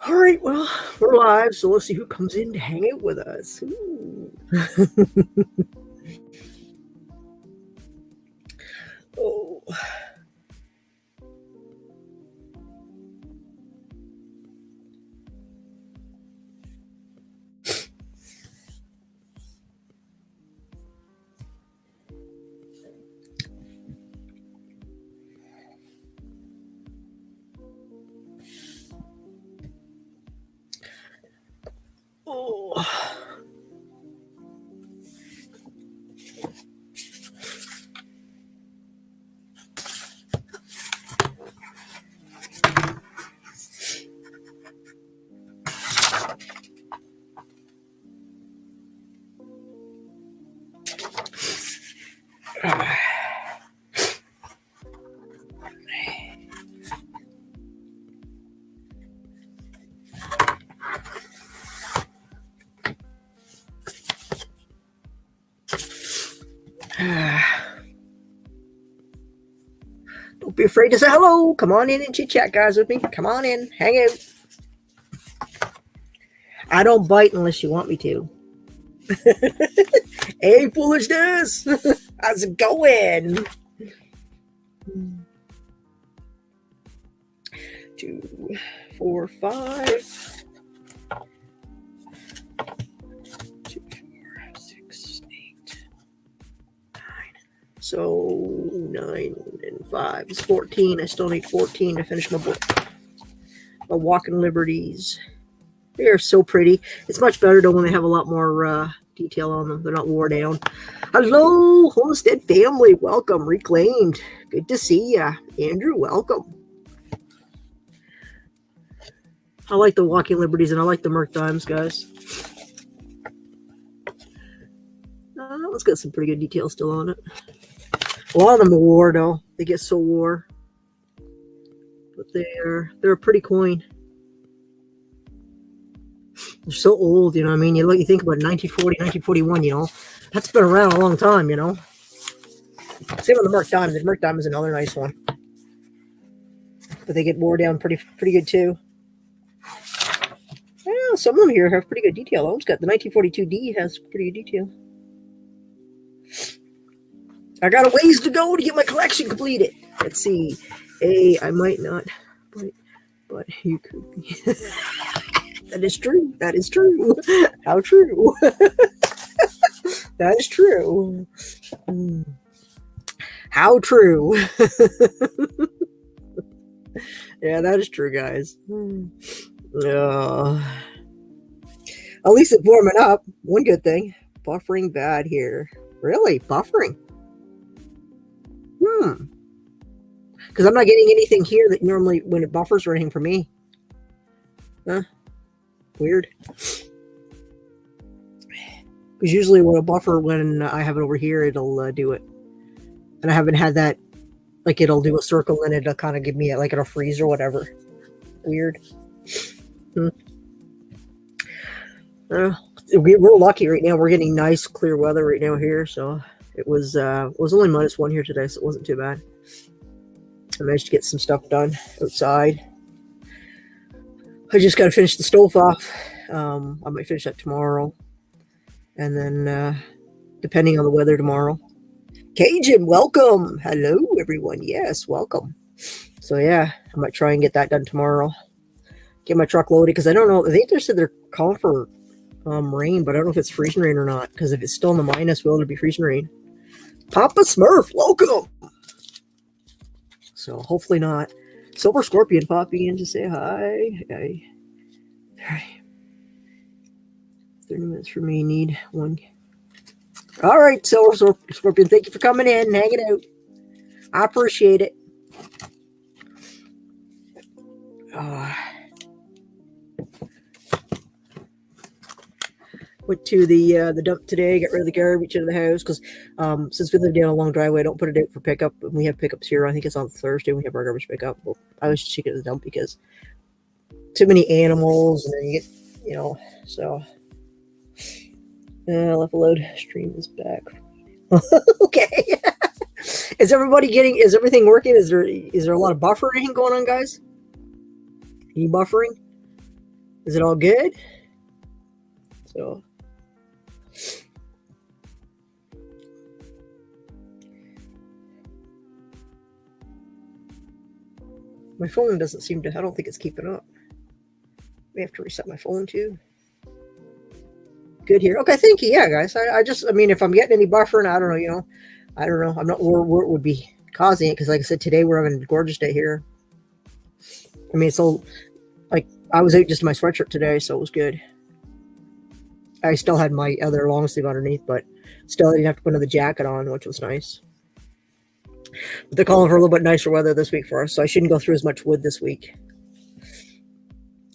All right, well, we're live, so let's see who comes in to hang out with us. Oh. Oh. Don't be afraid to say hello. Come on in and chit chat, guys, with me. Come on in, hang out. I don't bite unless you want me to. Hey, foolishness! How's it going? 2, 4, 5. 2, 4, 6, 8, 9. So 9 and 5 is 14. I still need 14 to finish my book. My Walking Liberties. They are so pretty. It's much better though when they have a lot more detail on them. They're not wore down. Hello, Homestead family. Welcome. Reclaimed. Good to see ya. Andrew, welcome. I like the Walking Liberties and I like the Merc Dimes, guys. That one's got some pretty good detail still on it. A lot of them are wore though. They get so wore. But they're a pretty coin. They're so old, you know what I mean? You think about 1940, 1941, you know. That's been around a long time, you know. Same with the Merc Diamond. The Merc Diamond is another nice one. But they get wore down pretty good too. Yeah, some of them here have pretty good detail. One's got the 1942D has pretty good detail. I got a ways to go to get my collection completed. Let's see. Hey, I might not, but you could be. That is true. That is true. How true. That is true. How true. Yeah, that is true, guys. At least it's warming up. One good thing. Buffering bad here. Really? Buffering? Because I'm not getting anything here that normally when it buffers or anything for me. Huh? Weird. Because usually when a buffer, when I have it over here, it'll do it. And I haven't had that, like it'll do a circle and it'll kind of give me like it'll freeze or whatever. Weird. We're lucky right now. We're getting nice clear weather right now here. So it was only -1 here today, so it wasn't too bad. I managed to get some stuff done outside. I just got to finish the stove off. I might finish that tomorrow. And then, depending on the weather tomorrow. Cajun, welcome. Hello, everyone. Yes, welcome. So, yeah, I might try and get that done tomorrow. Get my truck loaded, because I don't know. I think they said they're calling for rain, but I don't know if it's freezing rain or not, because if it's still in the minus, will it be freezing rain? Papa Smurf, welcome. So, hopefully not. Silver Scorpion popping in to say hi. 30 minutes for me. Need one. All right, Silver Scorpion. Thank you for coming in and hanging out. I appreciate it. Went to the dump today. Got rid of the garbage out of the house because since we live down a long driveway, I don't put it out for pickup. We have pickups here. I think it's on Thursday. We have our garbage pickup. Well, I was just taking it to the dump because too many animals, and then you get, you know. So left load stream is back. Okay. Is everything working? Is there a lot of buffering going on, guys? Any buffering? Is it all good? So, my phone doesn't seem to, I don't think it's keeping up. May have to reset my phone too. Good here. Okay, thank you. Yeah, guys. I mean, if I'm getting any buffering, I don't know, I don't know. I'm not where it would be causing it because, like I said, today we're having a gorgeous day here. I mean, it's all like I was out just in my sweatshirt today, so it was good. I still had my other long sleeve underneath, but still I didn't have to put another jacket on, which was nice. But they're calling for a little bit nicer weather this week for us, so I shouldn't go through as much wood this week.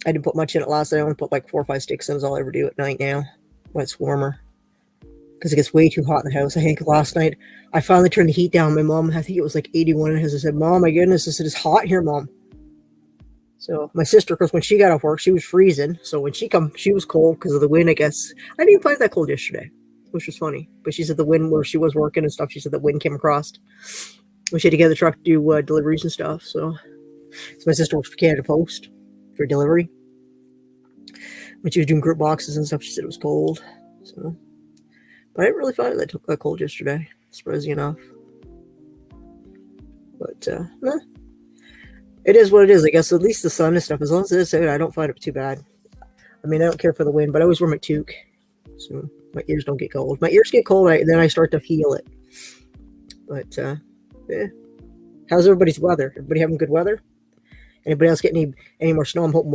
I didn't put much in it last night. I only put like 4 or 5 sticks in. That's all I ever do at night now when it's warmer. Because it gets way too hot in the house. I think last night I finally turned the heat down. My mom, I think it was like 81 in his. I said, Mom, my goodness, I said, it's hot here, Mom. So my sister, of course, when she got off work, she was freezing. So when she come, she was cold because of the wind, I guess. I didn't find it that cold yesterday, which was funny. But she said the wind where she was working and stuff, she said the wind came across. We had to get the truck to do deliveries and stuff. So my sister works for Canada Post for delivery. When she was doing group boxes and stuff, she said it was cold. So, but I didn't really find it that cold yesterday, surprisingly enough. But it is what it is. I guess at least the sun and stuff, as long as it's out, I don't find it too bad. I mean, I don't care for the wind, but I always wear my toque, so my ears don't get cold. My ears get cold, then I start to feel it. But yeah. How's everybody's weather? Everybody having good weather? Anybody else get any more snow? I'm hoping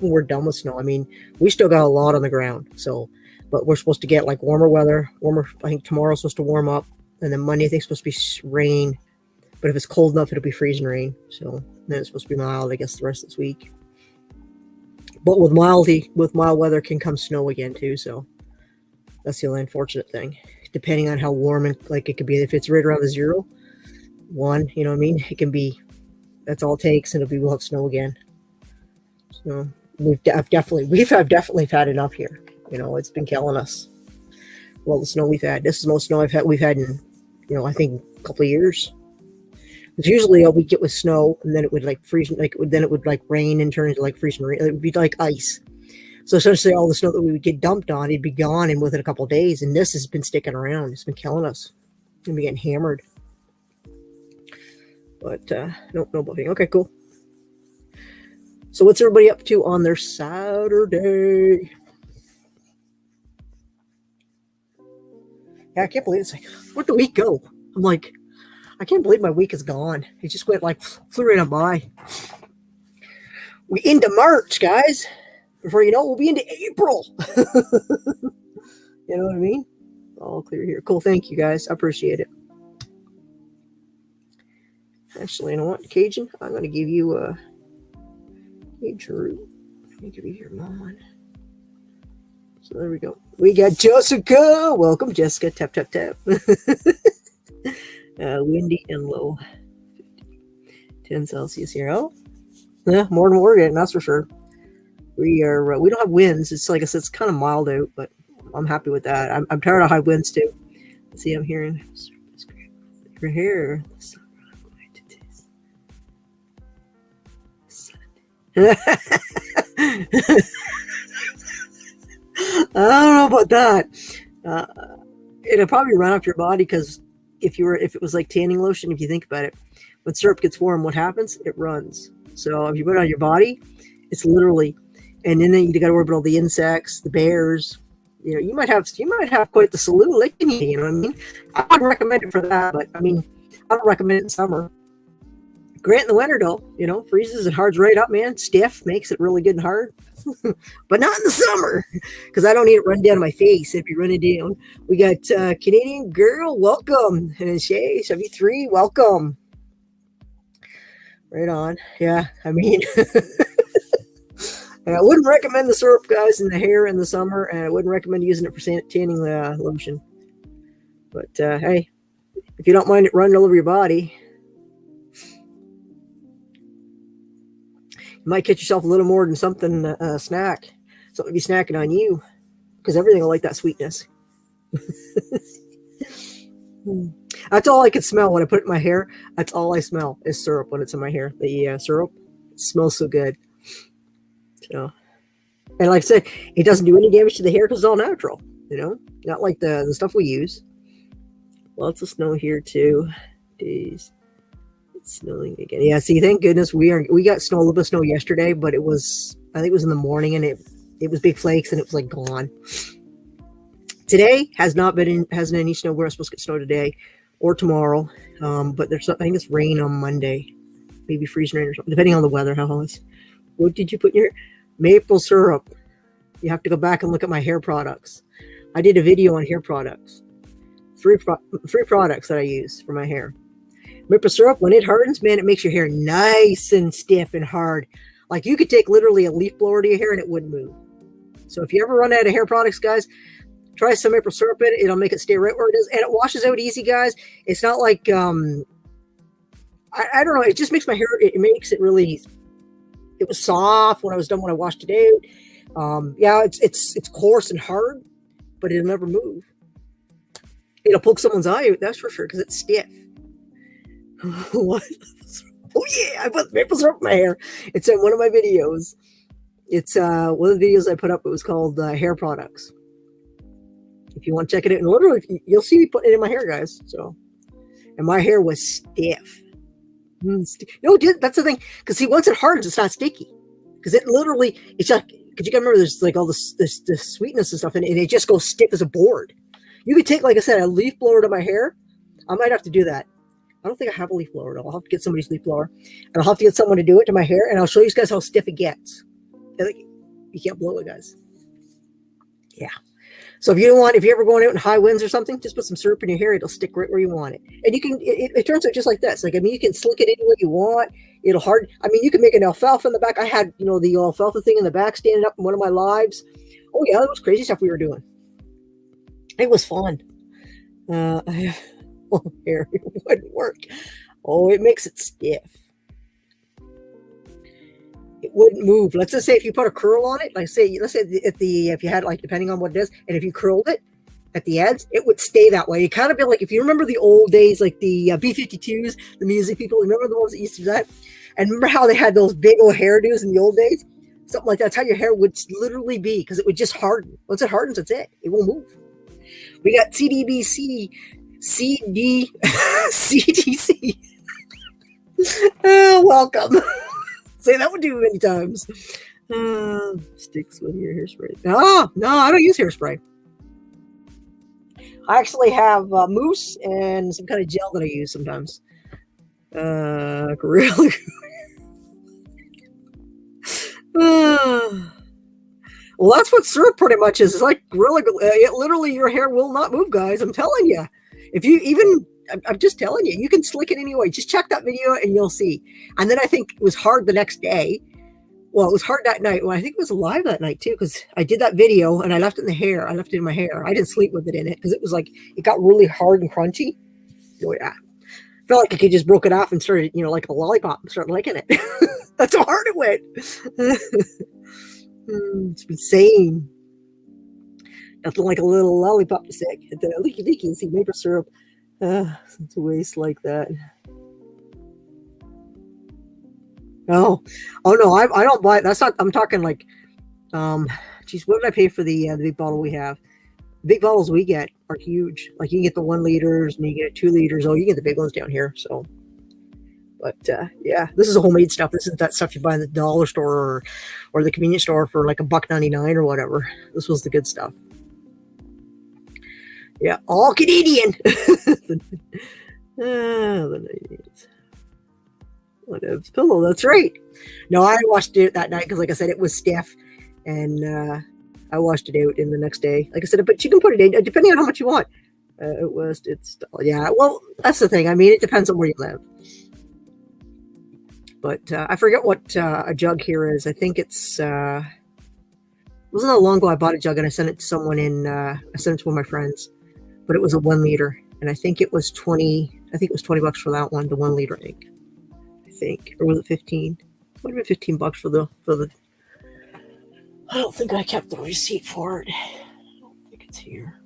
we're done with snow. I mean, we still got a lot on the ground, so but we're supposed to get like warmer weather. I think tomorrow's supposed to warm up, and then Monday I think it's supposed to be rain. But if it's cold enough, it'll be freezing rain. So then it's supposed to be mild, I guess, the rest of this week. But with mild weather can come snow again too. So that's the only unfortunate thing. Depending on how warm and like it could be, if it's right around the 0, 1, you know what I mean? It can be. That's all it takes, and we'll have snow again. So we've definitely had enough here. You know, it's been killing us. Well, the snow we've had. This is the most snow we've had in, I think a couple of years. It's usually we'd get with snow, and then it would like freeze, then it would like rain and turn into like freezing rain. It would be like ice. So essentially, all the snow that we would get dumped on, it'd be gone in within a couple of days. And this has been sticking around. It's been killing us. We've been getting hammered. But no buffing. Okay, cool. So what's everybody up to on their Saturday? Yeah, I can't believe it's like, where'd the week go? I'm like, I can't believe my week is gone. It just went like, flew right on by. We into March, guys. Before you know it, we'll be into April. You know what I mean? All clear here. Cool, thank you guys. I appreciate it. Actually, you know what, Cajun? I'm going to give you a Drew. Let me give you your mom. So there we go. We got Jessica. Welcome, Jessica. Tap, tap, tap. Windy and low. 10 Celsius here. Oh, yeah, more than we're getting, that's for sure. We don't have winds. It's like I said, it's kind of mild out, but I'm happy with that. I'm tired of high winds too. Let's see, I'm hearing your hair. I don't know about that. It'll probably run off your body because if it was like tanning lotion, if you think about it, when syrup gets warm, what happens? It runs. So if you put it on your body, it's literally, and then you got to worry about all the insects, the bears. You might have quite the saloon licking you. You know what I mean? I wouldn't recommend it for that, but I mean, I don't recommend it in summer. Great in the winter though, freezes and hards right up, man. Stiff, makes it really good and hard. But not in the summer, because I don't need it run down my face. It'd be running down. We got Canadian Girl, welcome. And Shay, 73, welcome. Right on. Yeah, I mean, I wouldn't recommend the syrup, guys, in the hair in the summer, and I wouldn't recommend using it for tanning lotion. But hey, if you don't mind it running all over your body, you might catch yourself a little more than something snack. Something to be snacking on you, because everything will like that sweetness. That's all I can smell when I put it in my hair. That's all I smell is syrup when it's in my hair. The syrup, it smells so good. So, And like I said, it doesn't do any damage to the hair because it's all natural, you know, not like the stuff we use. Lots of snow here too. Days. It's snowing again. Yeah, see, thank goodness we got snow, a little bit of snow yesterday, but I think it was in the morning, and it was big flakes, and it was like gone. Today hasn't any snow. We're supposed to get snow today or tomorrow, but I think it's rain on Monday, maybe freezing rain or something, depending on the weather. How it's. What did you put in your maple syrup? You have to go back and look at my hair products. I did a video on hair products. Three products that I use for my hair. Maple syrup, when it hardens, man, it makes your hair nice and stiff and hard. Like you could take literally a leaf blower to your hair and it wouldn't move. So if you ever run out of hair products, guys, try some maple syrup in it. It'll make it stay right where it is. And it washes out easy, guys. It's not like, I don't know. It just makes my hair, it makes it really, it was soft when I washed it out. Yeah, it's coarse and hard, but it'll never move. It'll poke someone's eye out, that's for sure, because it's stiff. What? Oh yeah, I put maple syrup in my hair. It's in one of my videos. It's one of the videos I put up. It was called hair products. If you want to check it out, and literally you'll see me putting it in my hair, guys. So, and my hair was stiff. No, that's the thing. Because see, once it hardens, it's not sticky. Because it literally, it's just because you gotta remember there's like all this sweetness and stuff, and it just goes stiff as a board. You could take, like I said, a leaf blower to my hair. I might have to do that. I don't think I have a leaf blower. I'll have to get somebody's leaf blower, and I'll have to get someone to do it to my hair, and I'll show you guys how stiff it gets. You can't blow it, guys. Yeah. So if you're ever going out in high winds or something, just put some syrup in your hair. It'll stick right where you want it, and you can. It turns out just like this. Like you can slick it any way you want. It'll harden. You can make an alfalfa in the back. I had the alfalfa thing in the back standing up in one of my lives. Oh yeah, that was crazy stuff we were doing. It was fun. Hair, it wouldn't work. Oh, it makes it stiff. It wouldn't move. Let's just say if you put a curl on it, let's say if you had, like, depending on what it is, and if you curled it at the ends, it would stay that way. It kind of be like if you remember the old days, like the B-52s, the music people. Remember the ones that used to do that? And remember how they had those big old hairdos in the old days? Something like that. That's how your hair would literally be, because it would just harden. Once it hardens, that's it. It won't move. We got CDBC. CDC. Welcome. Say that one too many times. Sticks with your hairspray. No, I don't use hairspray. I actually have mousse and some kind of gel that I use sometimes. Really. Well, that's what syrup pretty much is. It's like really, literally your hair will not move, guys. I'm telling you. I'm just telling you, you can slick it anyway. Just check that video and you'll see. And then I think it was hard the next day. Well, it was hard that night. Well, I think it was live that night too, because I did that video and I left it in the hair. I left it in my hair. I didn't sleep with it in it because it was like, it got really hard and crunchy. Oh yeah. I felt like a kid just broke it off and started, like a lollipop and started licking it. That's how hard it went. It's insane. Nothing like a little lollipop to stick. Leaky leaky and see maple syrup. It's a waste like that. Oh no, I don't buy it. That's not. I'm talking like, geez, what did I pay for the big bottle we have? The big bottles we get are huge. Like you can get the 1 liters and you get 2 liters. Oh, you get the big ones down here. So, but yeah, this is a homemade stuff. This isn't that stuff you buy in the dollar store or the convenience store for like $1.99 or whatever. This was the good stuff. Yeah, all Canadian. The 90s. Whatevs pillow, that's right. No, I washed it that night because, like I said, it was stiff, and I washed it out in the next day. Like I said, but you can put it in depending on how much you want. Yeah. Well, that's the thing. It depends on where you live. But I forget what a jug here is. I think it's. It wasn't that long ago I bought a jug and I sent it to someone I sent it to one of my friends. But it was a 1 liter, and I think it was 20. I think it was $20 for that one, the 1 liter egg. I think, or was it 15? It might have been $15 for the. I don't think I kept the receipt for it. I don't think it's here.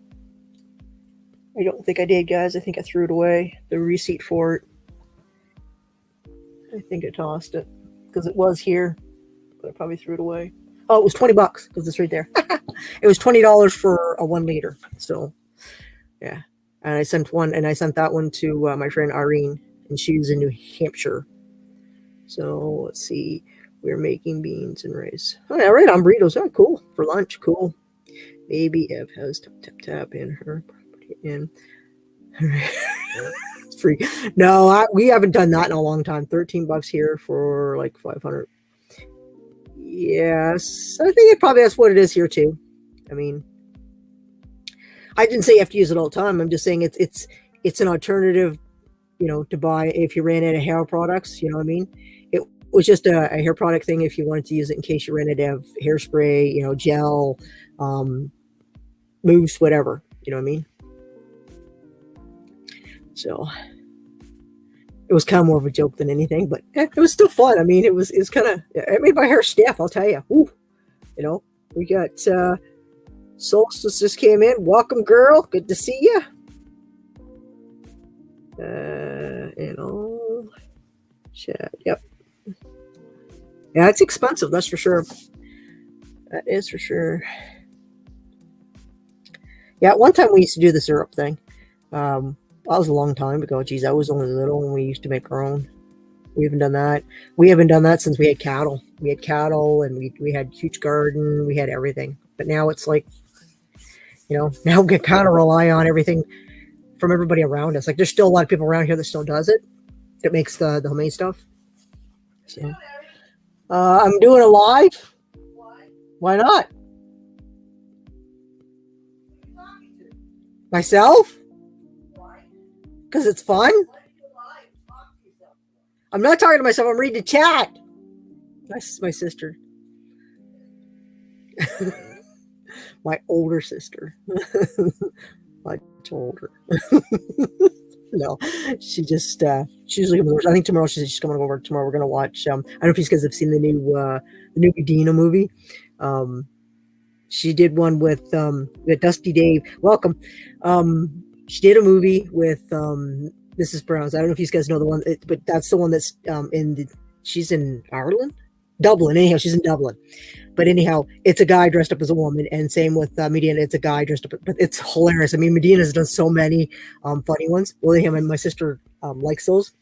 I don't think I did, guys. I think I threw it away. The receipt for it. I think I tossed it because it was here, but I probably threw it away. Oh, it was $20 because it's right there. It was $20 for a 1 liter. So yeah, and I sent that one to my friend Irene, and she's in New Hampshire. So let's see, we're making beans and rice. Oh yeah, right on burritos. Oh, cool for lunch. Cool. Maybe Ev has tap in her property in. It's free. No, we haven't done that in a long time. $13 here for like 500. Yes, I think that's what it is here too. I mean, I didn't say you have to use it all the time. I'm just saying it's an alternative, to buy if you ran out of hair products. You know what I mean? It was just a hair product thing if you wanted to use it in case you ran out of hairspray, gel, mousse, whatever. You know what I mean? So it was kind of more of a joke than anything, but it was still fun. I mean, it was kind of, it made my hair stiff, I'll tell you. Ooh, we got Solstice just came in. Welcome, girl. Good to see you. Chat. Yep. Yeah, it's expensive. That's for sure. That is for sure. Yeah, one time we used to do the syrup thing. That was a long time ago. Geez, I was only little when we used to make our own. We haven't done that. We haven't done that since we had cattle. We had cattle, and we had a huge garden. We had everything. But now it's like, now we kind of rely on everything from everybody around us. Like, there's still a lot of people around here that still does it. That makes the homemade stuff. So, I'm doing a live. Why not? Myself? Because it's fun. I'm not talking to myself. I'm reading the chat. My sister. My older sister. Much older. No, she just she usually comes over. I think tomorrow she's coming over. Tomorrow we're gonna watch. I don't know if you guys have seen the new Medina movie. She did one with Dusty Dave. Welcome. She did a movie with Mrs. Brown's. I don't know if you guys know the one, but that's the one that's she's in Ireland, Dublin. Anyhow, she's in Dublin. But anyhow, it's a guy dressed up as a woman, and same with Medina. It's a guy dressed up, but it's hilarious. I mean, Medina's done so many funny ones. Well, anyhow, my sister likes those.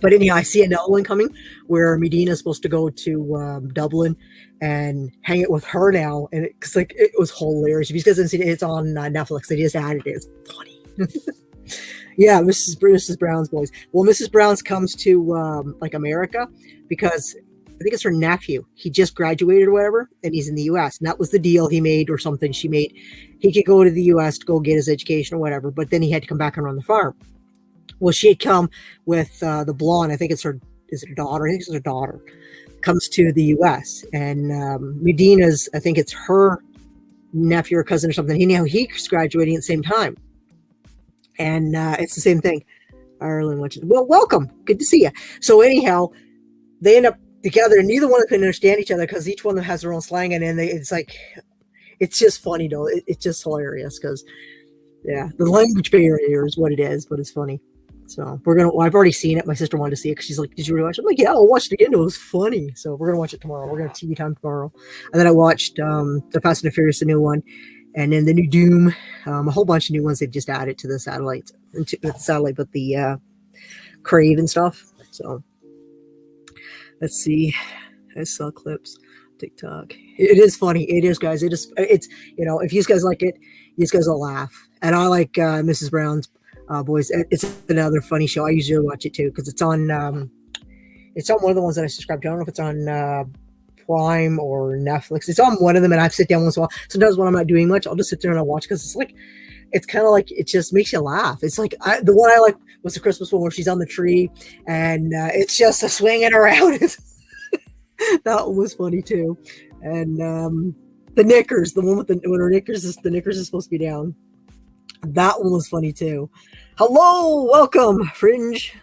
But anyhow, I see another one coming where Medina is supposed to go to Dublin and hang it with her now, and it was hilarious. If you guys haven't seen it, it's on Netflix. They just added it. It's funny. Yeah, Mrs. Brown's boys. Well, Mrs. Brown's comes to America because I think it's her nephew. He just graduated or whatever, and he's in the U.S. And that was the deal he made or something she made. He could go to the U.S. to go get his education or whatever, but then he had to come back and run the farm. Well, she had come with the blonde. I think it's her. Is it her daughter? I think it's her daughter. Comes to the U.S. and Medina's. I think it's her nephew or cousin or something. He's graduating at the same time, and it's the same thing. Ireland, well, welcome. Good to see you. So anyhow, they end up together, and neither one of them can understand each other because each one of them has their own slang, and it's just funny though. It's just hilarious because the language barrier is what it is, but it's funny. So I've already seen it. My sister wanted to see it because she's like, did you really watch it? I'm like, yeah, I'll watch it again. It was funny. So we're going to watch it tomorrow. We're going to have TV time tomorrow. And then I watched the Fast and the Furious, the new one, and then the new Doom, a whole bunch of new ones they've just added to the satellite, but the Crave and stuff. So let's see. I saw clips. TikTok. It is funny. It is, guys. It's if you guys like it, you guys will laugh. And I like Mrs. Brown's boys. It's another funny show. I usually watch it too because it's on one of the ones that I subscribe to. I don't know if it's on Prime or Netflix. It's on one of them, and I sit down once in a while. Sometimes when I'm not doing much, I'll just sit there and I'll watch because it's kind of like it just makes you laugh. It's like the one I like was the Christmas one where she's on the tree and it's just a swinging around. That one was funny too. And the knickers, the one with when her knickers is supposed to be down. That one was funny too. Hello, welcome, Fringe.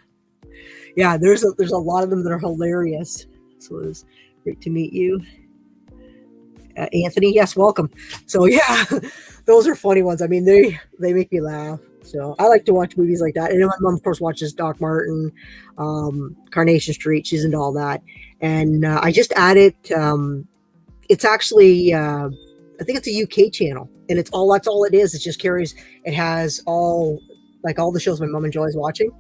Yeah, there's a lot of them that are hilarious. So it was great to meet you, Anthony. Yes, welcome. So yeah, those are funny ones. I mean, they make me laugh. So I like to watch movies like that. And my mom, of course, watches Doc Martin, Carnation Street. She's into all that. And I just added it's actually I think it's a UK channel, and that's all it is. It just carries. It has all the shows my mom enjoys watching,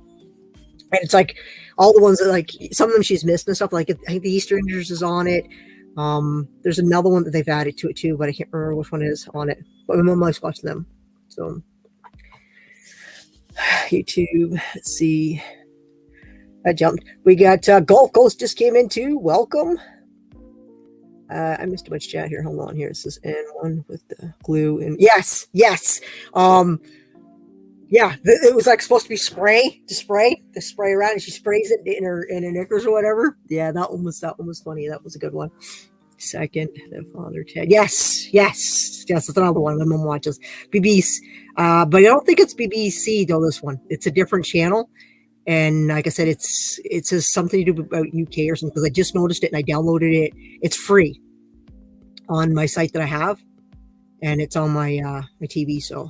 and it's like all the ones that like some of them she's missed and stuff. Like I think the Easter Rangers is on it. There's another one that they've added to it too, but I can't remember which one is on it. But my mom likes watching them. So YouTube. Let's see. I jumped. We got Gulf Coast just came in too. Welcome. I missed a bunch of chat here. Hold on here. It says N1 with the glue and yes. Yeah, it was like supposed to be spray around, and she sprays it in her knickers or whatever. Yeah, that one was funny. That was a good one. Second, the Father Ted. Yes, that's another one my mom watches. BBC, but I don't think it's BBC though. This one, it's a different channel, and like I said, it says something to do about UK or something because I just noticed it and I downloaded it. It's free on my site that I have, and it's on my my TV. So,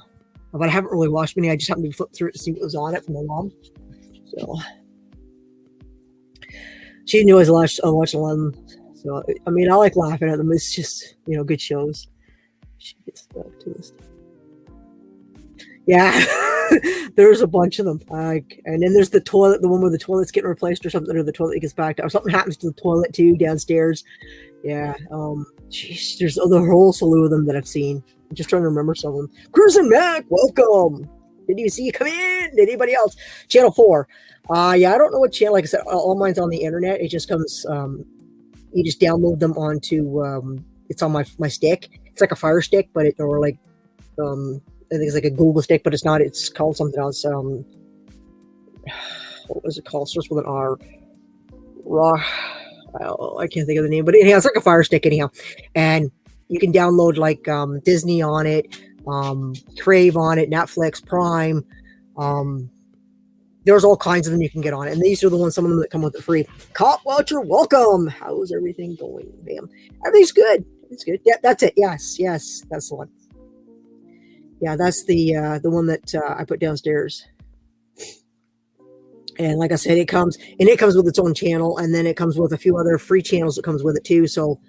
but I haven't really watched many. I just happened to flip through it to see what was on it from my mom. So she enjoys watching a lot of them. So, I mean, I like laughing at them. It's just, good shows. She gets stuck to this. Yeah, there's a bunch of them. And then there's the toilet, the one where the toilet's getting replaced or something, or the toilet gets backed up. Or something happens to the toilet, too, downstairs. Yeah, there's a whole slew of them that I've seen. I'm just trying to remember some of them. Cruising Mac, welcome. Did you see you come in? Did anybody else? Channel 4. Yeah, I don't know what channel. Like I said, all mine's on the internet. It just comes... you just download them onto it's on my stick. It's like a Fire Stick, but I think it's like a Google Stick, but it's not. It's called something else. What was it called? Starts with an R. I can't think of the name, but anyhow, it's like a Fire Stick anyhow. And you can download like Disney on it, Crave on it, Netflix, Prime. There's all kinds of them you can get on it. And these are some of them that come with it free. Cop Watcher, welcome. How's everything going, ma'am? Everything's good. It's good. Yeah, that's it. Yes, that's the one. Yeah, that's the one that I put downstairs. And like I said, it comes with its own channel, and then it comes with a few other free channels that comes with it too. So,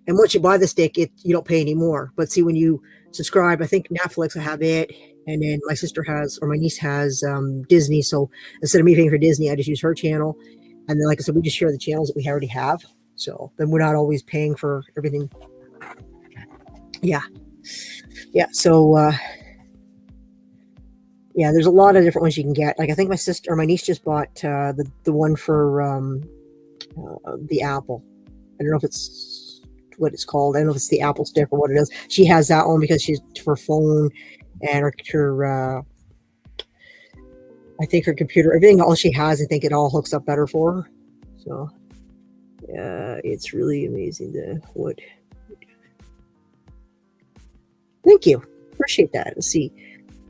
and once you buy the stick, you don't pay anymore. But see, when you subscribe, I think Netflix, I have it. And then my niece has Disney. So instead of me paying for Disney, I just use her channel. And then, like I said, we just share the channels that we already have. So then we're not always paying for everything. Yeah. So, yeah, there's a lot of different ones you can get. Like I think my niece just bought the one for the Apple. I don't know if it's what it's called. I don't know if it's the Apple stick or what it is. She has that one because she's for phone. And her I think her computer, everything, all she has, I think it all hooks up better for her. So, yeah, it's really amazing what. Thank you. Appreciate that. Let's see.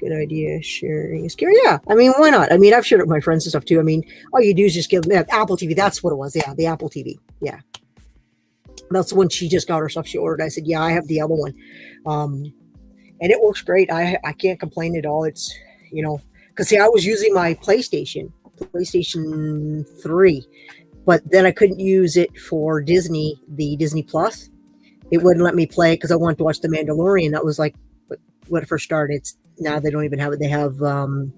Good idea. Sharing is scary. Yeah. I mean, why not? I mean, I've shared it with my friends and stuff too. I mean, all you do is just give them Apple TV. That's what it was. Yeah. The Apple TV. Yeah. That's when she just got her stuff she ordered. I said, yeah, I have the other one. And it works great. I can't complain at all. It's, because see, I was using my PlayStation 3, but then I couldn't use it for Disney, the Disney Plus. It wouldn't let me play it because I wanted to watch The Mandalorian. That was like when it first started. Now they don't even have it. They have Bubble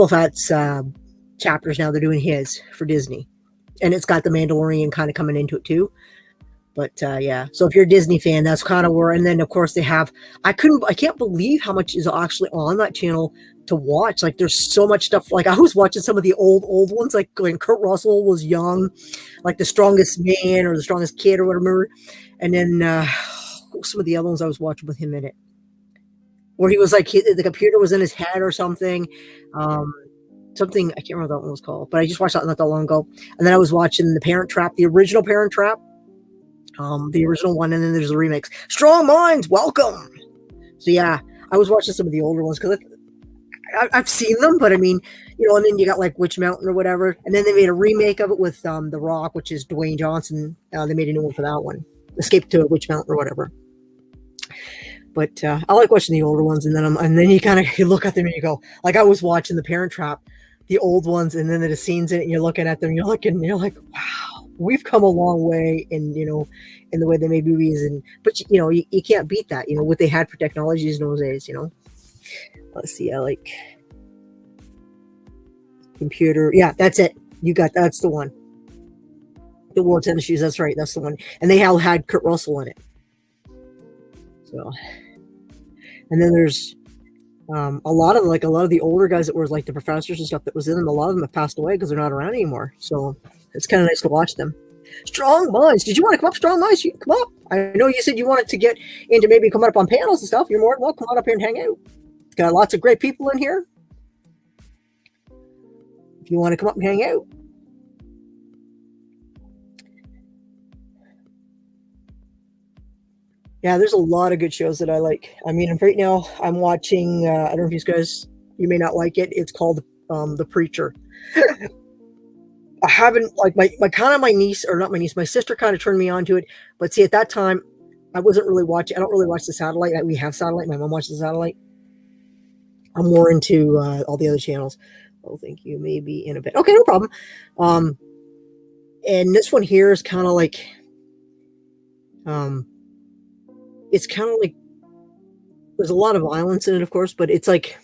Fett's chapters now. They're doing his for Disney, and it's got The Mandalorian kind of coming into it too. But yeah, so if you're a Disney fan, that's kind of where. And then of course they have. I can't believe how much is actually on that channel to watch. Like there's so much stuff. Like I was watching some of the old ones, like when Kurt Russell was young, like The Strongest Man or The Strongest Kid or whatever. And then some of the other ones I was watching with him in it, where he was like the computer was in his head or something. Something I can't remember what that one was called, but I just watched that not that long ago. And then I was watching The Parent Trap, the original Parent Trap. The original one, and then there's the remix. Strong Minds, welcome. So yeah, I was watching some of the older ones because I've seen them, but I mean, and then you got like Witch Mountain or whatever, and then they made a remake of it with The Rock, which is Dwayne Johnson. They made a new one for that one, Escape to Witch Mountain or whatever. But I like watching the older ones, and then you look at them and you go, like I was watching The Parent Trap, the old ones, and then the scenes in it, and you're looking at them, you're like, wow. we've come a long way in, in the way they made movies, but you can't beat that, what they had for technologies in those days. Let's see, I like computer. Yeah, that's it. That's the one. The War Tennis Shoes. That's right. That's the one. And they all had Kurt Russell in it. So, and then there's a lot of the older guys that were like the professors and stuff that was in them. A lot of them have passed away because they're not around anymore. So it's kind of nice to watch them. Strong Minds. Did you want to come up, Strong Minds? You can come up. I know you said you wanted to get into maybe coming up on panels and stuff. You're more than welcome. Come on up here and hang out. Got lots of great people in here. If you want to come up and hang out. Yeah, there's a lot of good shows that I like. I mean, right now I'm watching, I don't know if you may not like it. It's called The Preacher. I haven't, like, my niece, or not my niece, my sister kind of turned me on to it. But see, at that time, I wasn't really watching, I don't really watch the satellite. We have satellite. My mom watches the satellite. I'm more into all the other channels. Oh, thank you. Maybe in a bit. Okay, no problem. And this one here is kind of like, it's kind of like, there's a lot of violence in it, of course, but it's like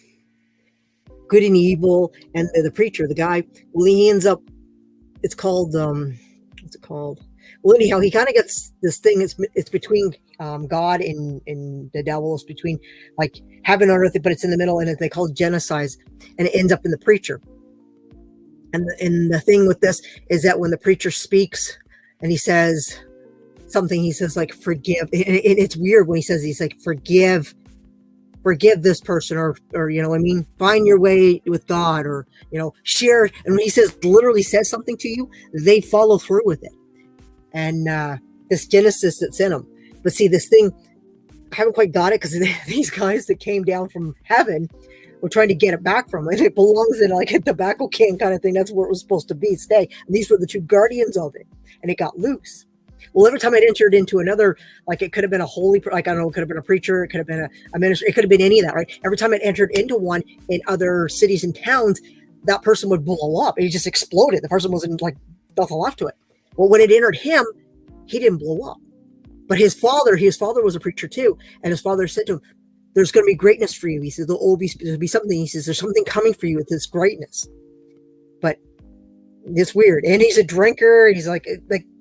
good and evil. And the preacher, the guy, well, he ends up, it's called, what's it called? Well, anyhow, he kind of gets this thing. It's between God and the devil. It's between like heaven on earth, but it's in the middle, and they call it genocide, and it ends up in the preacher. And the thing with this is that when the preacher speaks and he says something, he says like forgive. And it's weird when he says, he's like forgive this person, or find your way with God, or share. And when he literally says something to you, they follow through with it. And this Genesis that's in them. But see, this thing, I haven't quite got it, because these guys that came down from heaven were trying to get it back from them. And it belongs in like a tobacco can kind of thing. That's where it was supposed to be, stay. And these were the two guardians of it. And it got loose. Well, every time it entered into another, like it could have been a holy, like, I don't know, it could have been a preacher, it could have been a minister, it could have been any of that, right? Every time it entered into one in other cities and towns, that person would blow up. It just exploded. The person wasn't like nothing left to it. Well, when it entered him, he didn't blow up. But his father was a preacher too. And his father said to him, there's going to be greatness for you. He says, there'll be something. He says, there's something coming for you with this greatness. But it's weird. And he's a drinker. He's like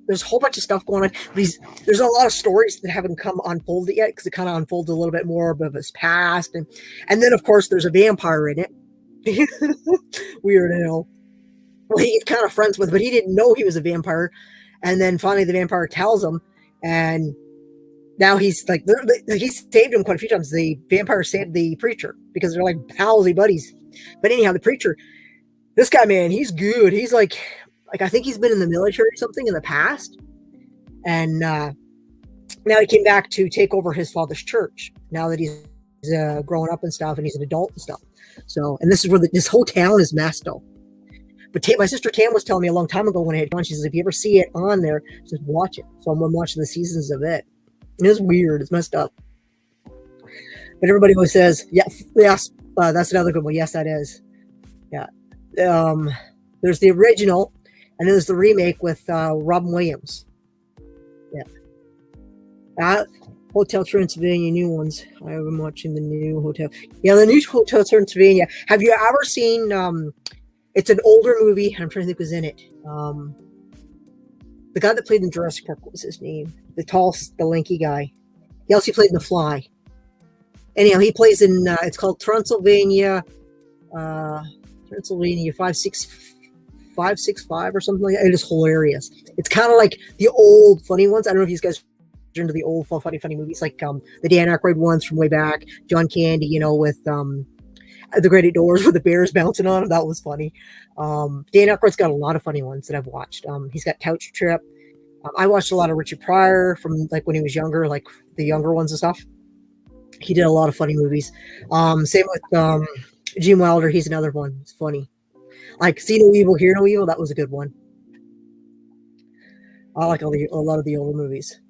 there's a whole bunch of stuff going on. There's a lot of stories that haven't come unfolded yet, because it kind of unfolds a little bit more of his past. And then, of course, there's a vampire in it. Weird, Well, he's kind of friends with, but he didn't know he was a vampire. And then finally the vampire tells him, and now he's like, he saved him quite a few times. The vampire saved the preacher because they're like palsy buddies. But anyhow, the preacher, this guy, man, he's good. He's like I think he's been in the military or something in the past. And now he came back to take over his father's church now that he's grown up and stuff, and he's an adult and stuff. So, and this is where this whole town is messed up. But my sister Tam was telling me a long time ago when I had gone, she says, if you ever see it on there, just watch it. So I'm watching the seasons of it. And it's weird. It's messed up. But everybody always says, yes, that's another good one. Yes, that is. Yeah. There's the original, and then there's the remake with Robin Williams. Yeah. Hotel Transylvania, new ones. I've been watching the new Hotel. Yeah, the new Hotel Transylvania. Have you ever seen... it's an older movie. I'm trying to think who's in it. The guy that played in Jurassic Park, what was his name? The tall, the lanky guy. He also played in The Fly. Anyhow, he plays in, it's called Transylvania 565 or something like that. It is hilarious. It's kind of like the old funny ones. I don't know if you guys are into the old funny movies, like the Dan Aykroyd ones from way back. John Candy, with The Great Outdoors with the bears bouncing on him. That was funny. Dan Aykroyd's got a lot of funny ones that I've watched. He's got Couch Trip. I watched a lot of Richard Pryor from like when he was younger, like the younger ones and stuff. He did a lot of funny movies. Same with Gene Wilder. He's another one. It's funny. Like See No Evil, Hear No Evil. That was a good one. I like a lot of the older movies.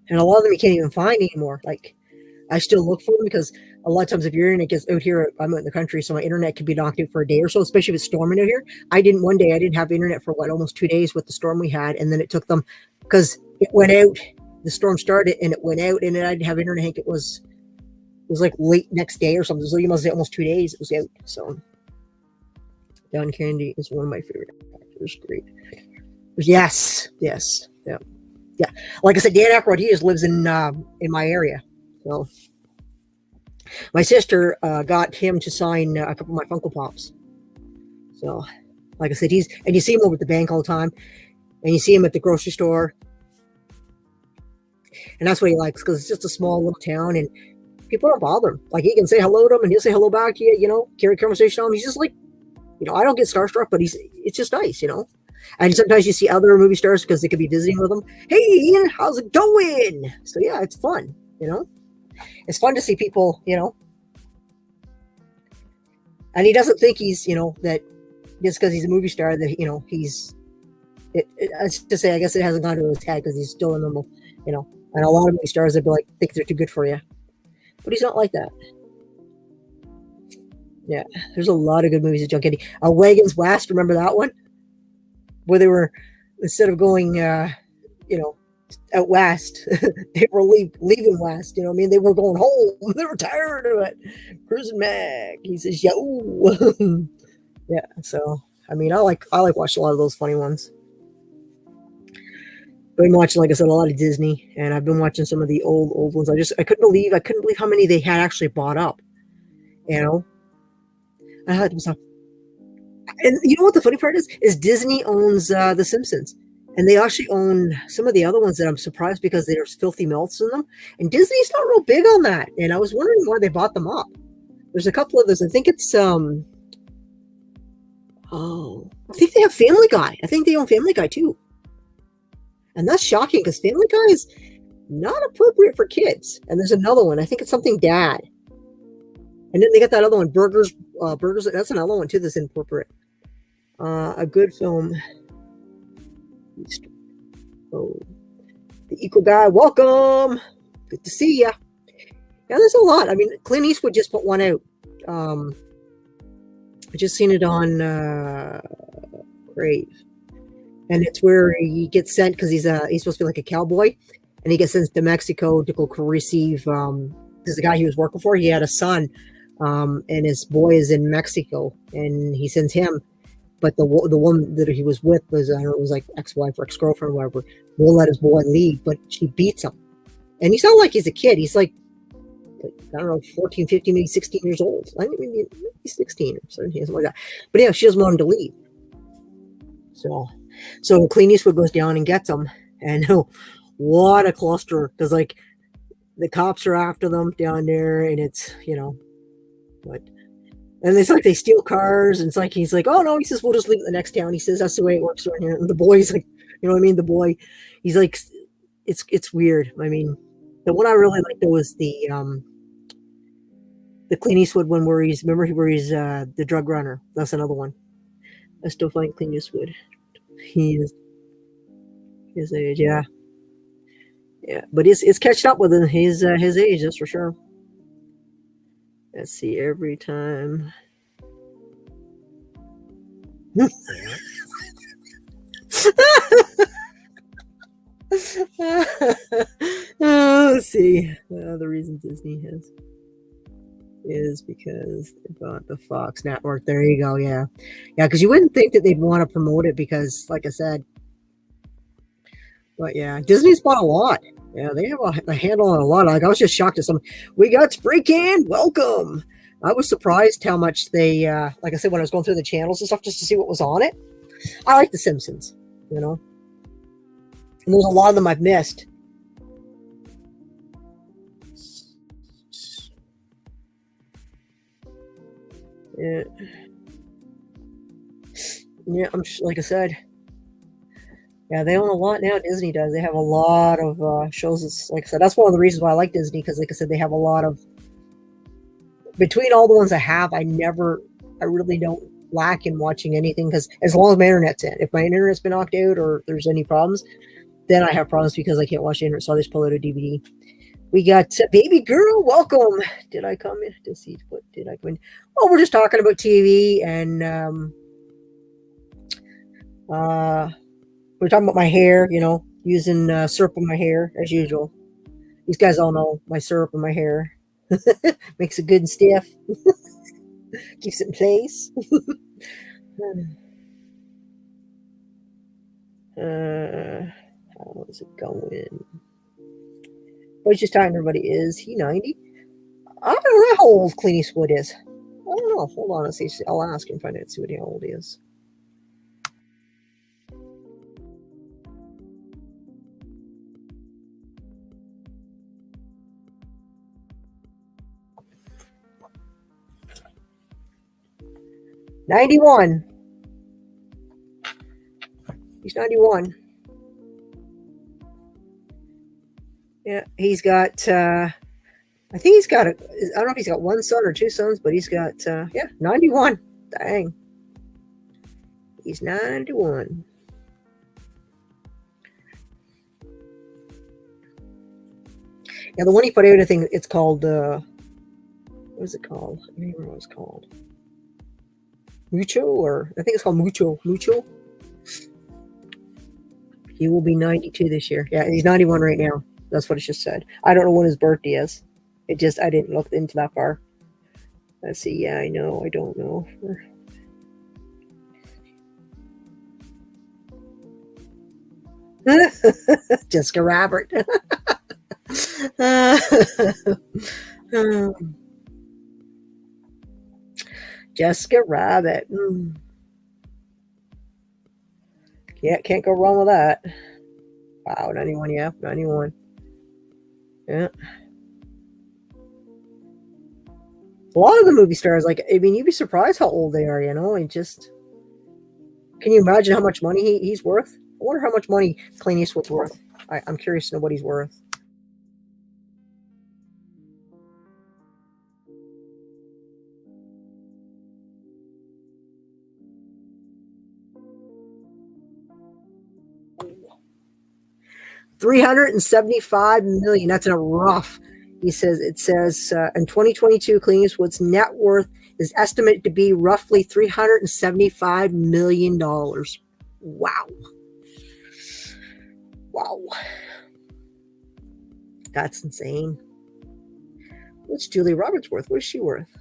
And a lot of them you can't even find anymore. Like, I still look for them because a lot of times if your internet gets out here, I'm out in the country, so my internet can be knocked out for a day or so, especially if it's storming out here. One day I didn't have internet for almost 2 days with the storm we had. And then it took them, because it went out, the storm started and it went out, and then I didn't have internet. I think it was like late next day or something. So you must say almost 2 days it was out. So Don Candy is one of my favorite actors. Great. Yes. Yeah. Like I said, Dan Aykroyd, he just lives in my area. So my sister got him to sign a couple of my Funko Pops. So, like I said, and you see him over at the bank all the time, and you see him at the grocery store, and that's what he likes, because it's just a small little town, and people don't bother him. Like, he can say hello to him, and he'll say hello back to you. Carry a conversation on him. He's just like, I don't get starstruck, but it's just nice, And sometimes you see other movie stars because they could be visiting with them. Hey, Ian, how's it going? So yeah, it's fun. It's fun to see people. And he doesn't think he's, that just because he's a movie star that he's. It's to say, I guess it hasn't gone to his head because he's still a normal, And a lot of movie stars would be like, think they're too good for you, but he's not like that. Yeah, there's a lot of good movies with John Candy. Wagons West, remember that one? Where they were, instead of going, out west, they were leaving west. They were going home. They were tired of it. Cruising back. He says, "Yo." Yeah. So I like watching a lot of those funny ones. Been watching, like I said, a lot of Disney, and I've been watching some of the old ones. I couldn't believe how many they had actually bought up. I had myself. And you know what the funny part is Disney owns The Simpsons, and they actually own some of the other ones that I'm surprised because there's filthy mouths in them. And Disney's not real big on that, and I was wondering why they bought them up. There's a couple of those. I think it's I think they have Family Guy. I think they own Family Guy too, and that's shocking because Family Guy is not appropriate for kids. And there's another one. I think it's something Dad. And then they got that other one, Burgers. That's another one too that's inappropriate. A good film. Oh, The Equal Guy. Welcome. Good to see ya. Yeah, there's a lot. Clint Eastwood just put one out. I just seen it on Crave, and it's where he gets sent because he's supposed to be like a cowboy, and he gets sent to Mexico to go receive. There's a guy he was working for. He had a son. And his boy is in Mexico, and he sends him. But the woman that he was with was, I don't know, it was like ex-wife or ex-girlfriend or whatever, won't let his boy leave, but she beats him. And he's not like he's a kid. He's like, I don't know, 14, 15, maybe 16 years old. I think maybe 16 or 17, something like that. But yeah, she doesn't want him to leave. So Clint Eastwood goes down and gets him. And what a cluster. Because, like, the cops are after them down there, and it's, and it's like they steal cars, and it's like he's like, oh no, he says we'll just leave it in the next town. He says that's the way it works around here. And the boy's like, the boy, he's like, it's weird. The one I really liked though was the Clint Eastwood one where he's the drug runner. That's another one. I still find Clint Eastwood. He is his age, yeah, but it's catched up with his age, that's for sure. Let's see, every time. Let's see. The reason Disney is because they bought the Fox network. There you go. Yeah, because you wouldn't think that they'd want to promote it because, like I said, but yeah, Disney's bought a lot. Yeah, they have a handle on a lot. Like, I was just shocked at some. We got Spray Can. Welcome. I was surprised how much they, like I said, when I was going through the channels and stuff just to see what was on it. I like The Simpsons, And there's a lot of them I've missed. Yeah, like I said. Yeah, they own a lot now. Disney does. They have a lot of shows. Like I said, that's one of the reasons why I like Disney, because, like I said, they have a lot of. Between all the ones I have, I really don't lack in watching anything, because as long as my internet's in. If my internet's been knocked out or there's any problems, then I have problems because I can't watch the internet, so I just pull out a DVD. We got baby girl. Welcome. Did I come in to see what did I come in? Oh, we're just talking about TV and we're talking about my hair. Using syrup on my hair as usual. These guys all know my syrup in my hair makes it good and stiff, keeps it in place. How is it going? But just telling everybody, is he 90? I don't know how old Clint Eastwood is. I don't know. Hold on, I'll ask him, find out, see what how old he is. "91. He's 91. Yeah, he's got. I think he's got I don't know if he's got one son or two sons, but he's got 91. Dang, he's 91. Yeah, the one he put out, I think it's called. What is it called? I don't remember what it's called. Mucho, or I think it's called Mucho. Mucho. He will be 92 this year. Yeah, he's 91 right now. That's what it just said. I don't know when his birthday is. I didn't look into that far. Let's see. Yeah, I know. I don't know. Jessica Rabbit. Jessica Rabbit. Yeah, can't go wrong with that. Wow, 91, yeah, 91. Yeah. A lot of the movie stars, you'd be surprised how old they are, and just... Can you imagine how much money he's worth? I wonder how much money Clint Eastwood's worth. I'm curious to know what he's worth. $375 million. That's in a rough. It says in 2022, Clint Eastwood's net worth is estimated to be roughly $375 million. Wow. Wow. That's insane. What's Julia Roberts worth? What is she worth?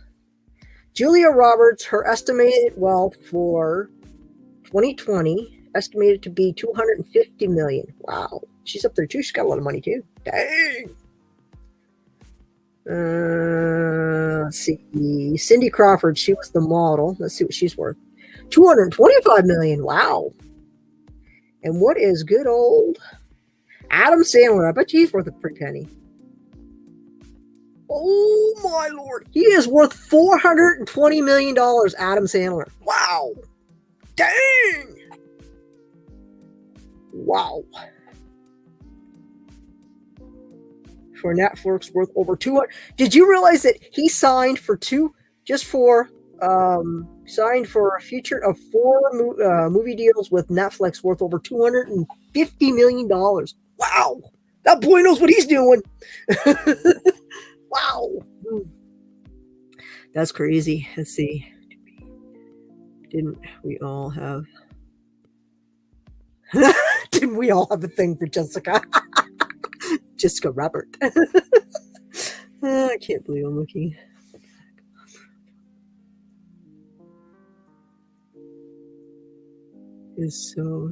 Julia Roberts, her estimated wealth for 2020 estimated to be $250 million. Wow. She's up there too. She's got a lot of money too. Dang. Let's see. Cindy Crawford, she was the model. Let's see what she's worth. $225 million. Wow. And what is good old Adam Sandler? I bet he's worth a pretty penny. Oh my lord. He is worth $420 million, Adam Sandler. Wow. Dang. Wow. For Netflix, worth over 200. Did you realize that he signed for signed for a future of 4 movie deals with Netflix worth over $250 million? Wow. That boy knows what he's doing. Wow. That's crazy. Let's see. Didn't we all have a thing for Jessica? Jessica Robert. I can't believe I'm looking. It's so...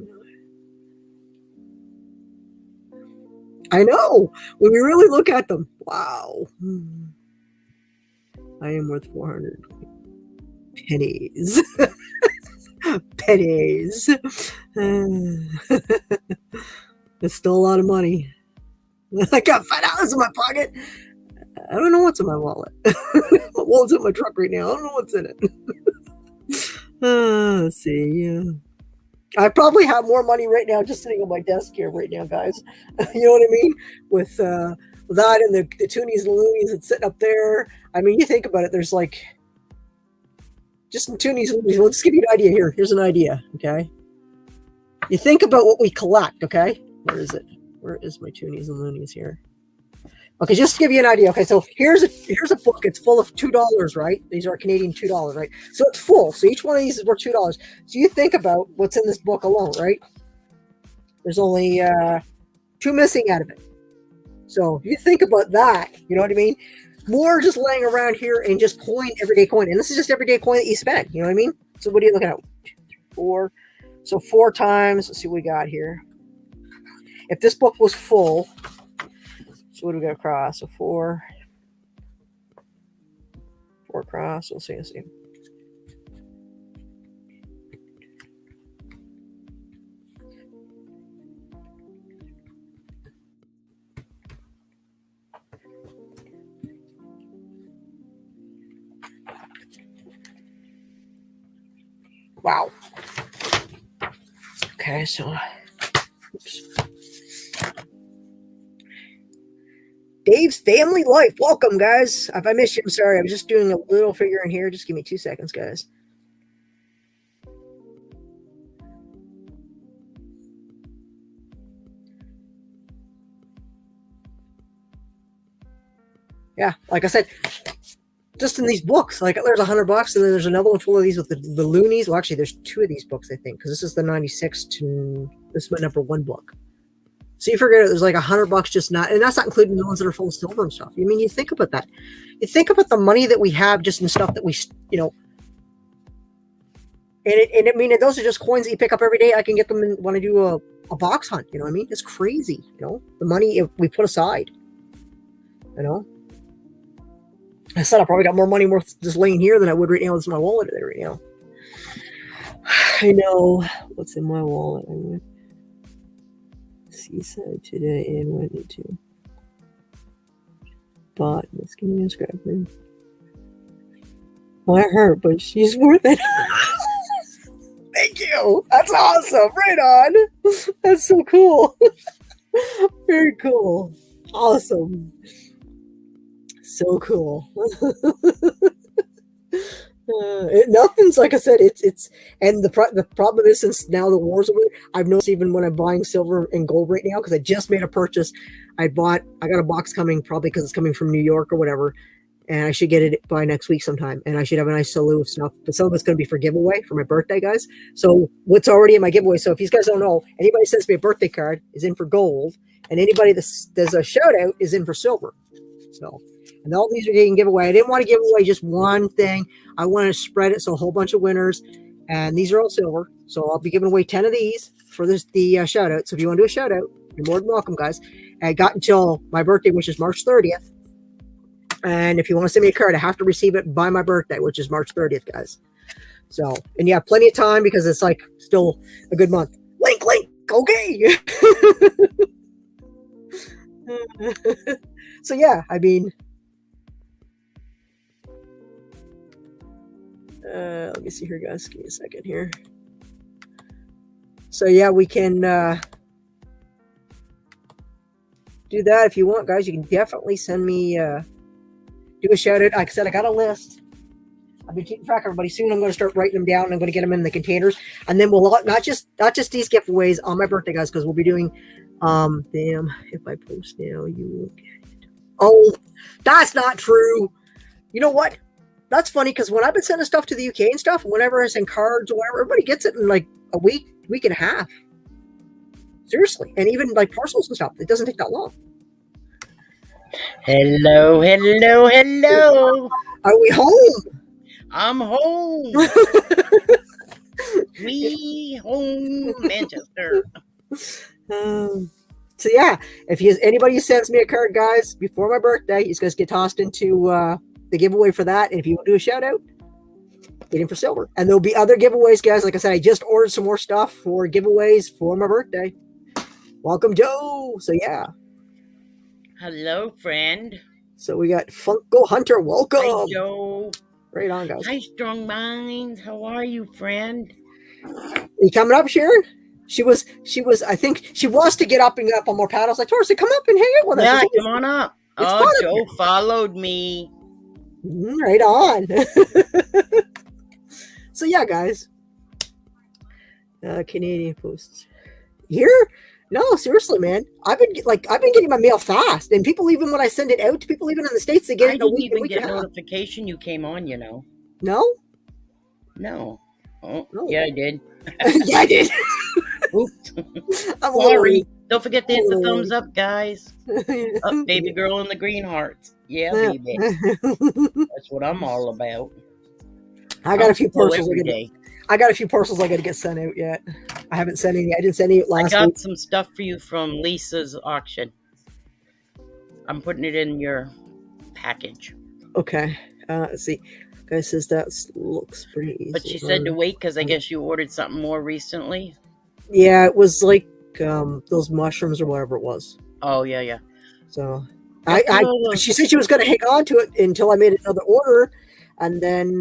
I know. When we really look at them. Wow. I am worth 400 pennies. Pennies. It's still a lot of money. I got $5 in my pocket. I don't know what's in my wallet. My wallet's in my truck right now. I don't know what's in it. Let's see. Yeah. I probably have more money right now just sitting on my desk here right now, guys. You know what I mean? With that and the toonies and loonies that's sitting up there. I mean, you think about it. There's just some toonies and loonies. Let's give you an idea here. Here's an idea, okay? You think about what we collect, okay? Where is it? Where is my toonies and loonies here? Okay, just to give you an idea. Okay, so here's a book. It's full of $2, right? These are Canadian $2, right? So it's full. So each one of these is worth $2. So you think about what's in this book alone, right? There's only 2 missing out of it. So you think about that. You know what I mean? More just laying around here and just everyday coin. And this is just everyday coin that you spend. You know what I mean? So what are you looking at? 2, 3, 4. So 4 times. Let's see what we got here. If this book was full, so what do we got across? So 4 across. Let's see. Wow. Okay, so oops. Dave's Family Life. Welcome, guys. If I missed you, I'm sorry. I was just doing a little figure in here. Just give me 2 seconds, guys. Yeah, like I said, just in these books, like there's $100, and then there's another one full of these with the loonies. Well, actually, there's 2 of these books, I think, because this is the 96 to this is my number 1 book. So you figure there's like $100 just not, and that's not including the ones that are full of silver and stuff. I mean, you think about that. You think about the money that we have just in stuff that we, and I mean, those are just coins that you pick up every day. I can get them when I do a box hunt. You know what I mean? It's crazy. The money we put aside. I said I probably got more money worth just laying here than I would right now. This is my wallet there right now. I know what's in my wallet. I went Seaside today and went into bought this. Give me a scrapper. Well, I hurt, but she's worth it. Thank you. That's awesome. Right on. That's so cool. Very cool. Awesome. So cool. Nothing's like I said. It's and the problem is, since now the war's over, I've noticed even when I'm buying silver and gold right now, because I just made a purchase. I got a box coming, probably because it's coming from New York or whatever, and I should get it by next week sometime. And I should have a nice slew of stuff. But some of it's going to be for giveaway for my birthday, guys. So what's already in my giveaway? So if you guys don't know, anybody sends me a birthday card is in for gold, and anybody that does a shout out is in for silver. So. And all these are getting giveaway. I didn't want to give away just one thing. I wanted to spread it, so a whole bunch of winners. And these are all silver. So I'll be giving away 10 of these for the shout out. So if you want to do a shout out, you're more than welcome, guys. I got until my birthday, which is March 30th. And if you want to send me a card, I have to receive it by my birthday, which is March 30th, guys. So, and you have plenty of time because it's like still a good month. Link. Okay. So yeah, I mean, let me see here, guys. Give me a second here. So yeah, we can do that if you want, guys. You can definitely send me do a shout out. Like I said, I got a list. I've been keeping track of everybody. Soon I'm going to start writing them down. I'm going to get them in the containers, and then we'll not just these giveaways on my birthday, guys, because we'll be doing damn, if I post now, you will get it. Oh, that's not true. You know what? That's funny, because when I've been sending stuff to the UK and stuff, whenever I send cards or whatever, everybody gets it in like a week and a half. Seriously. And even like parcels and stuff, it doesn't take that long. Hello. Are we home? I'm home. We home, Manchester. So yeah, if anybody sends me a card, guys, before my birthday, you guys get tossed into the giveaway for that. And if you want to do a shout out, get in for silver. And there'll be other giveaways, guys. Like I said, I just ordered some more stuff for giveaways for my birthday. Welcome, Joe. So yeah. Hello, friend. So we got Funko Hunter. Welcome. Hi, Joe. Right on, guys. Hi, Strong Minds. How are you, friend? Are you coming up, Sharon? She was, I think she wants to get up and get up on more paddles. I told her to come up and hang out with us. Yeah, come on up. Oh, Joe followed me. Right on. So yeah, guys. Canadian Post. Here? No, seriously, man. I've been getting my mail fast, and people, even when I send it out to people even in the States, they get I it in a didn't week, even and get a half. notification you came on, you know. No? No. Oh, No. yeah, I did. Yeah, I did. Oops. I'm a little Sorry. late. Don't forget to hit the thumbs up, guys. Up, baby Yeah. girl in the green hearts. Yeah, baby. That's what I'm all about. I got a few Go parcels. every day. I got a few parcels I got to get sent out yet. I haven't sent any. I didn't send any I last got week. some stuff for you from Lisa's auction. I'm putting it in your package. Okay. Let's see. Guy says that looks pretty easy. But she said to wait because I guess you ordered something more recently. Yeah, it was like those mushrooms or whatever it was. Oh, yeah. So That's she said she was going to hang on to it until I made another order, and then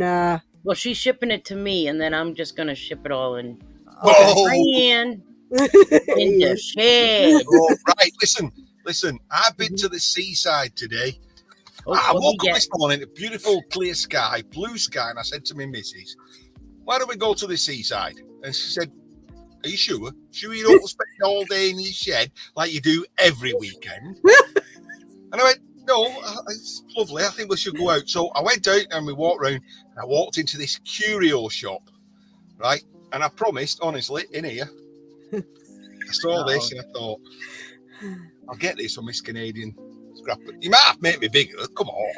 well, she's shipping it to me, and then I'm just going to ship it all in. Oh, In the shed. oh, right. Listen. I've been to the seaside today. Oh, I what woke we up get? this morning, a beautiful clear sky, blue sky, and I said to my missus, why don't we go to the seaside? And she said, are you sure? Sure you don't spend all day in your shed like you do every weekend? And I went, no, it's lovely. I think we should go out. So I went out and we walked around, and I walked into this curio shop, right? And I promised, honestly, in here, I saw this and I thought, I'll get this from this Canadian scrapper. You might have to make me bigger. Come on.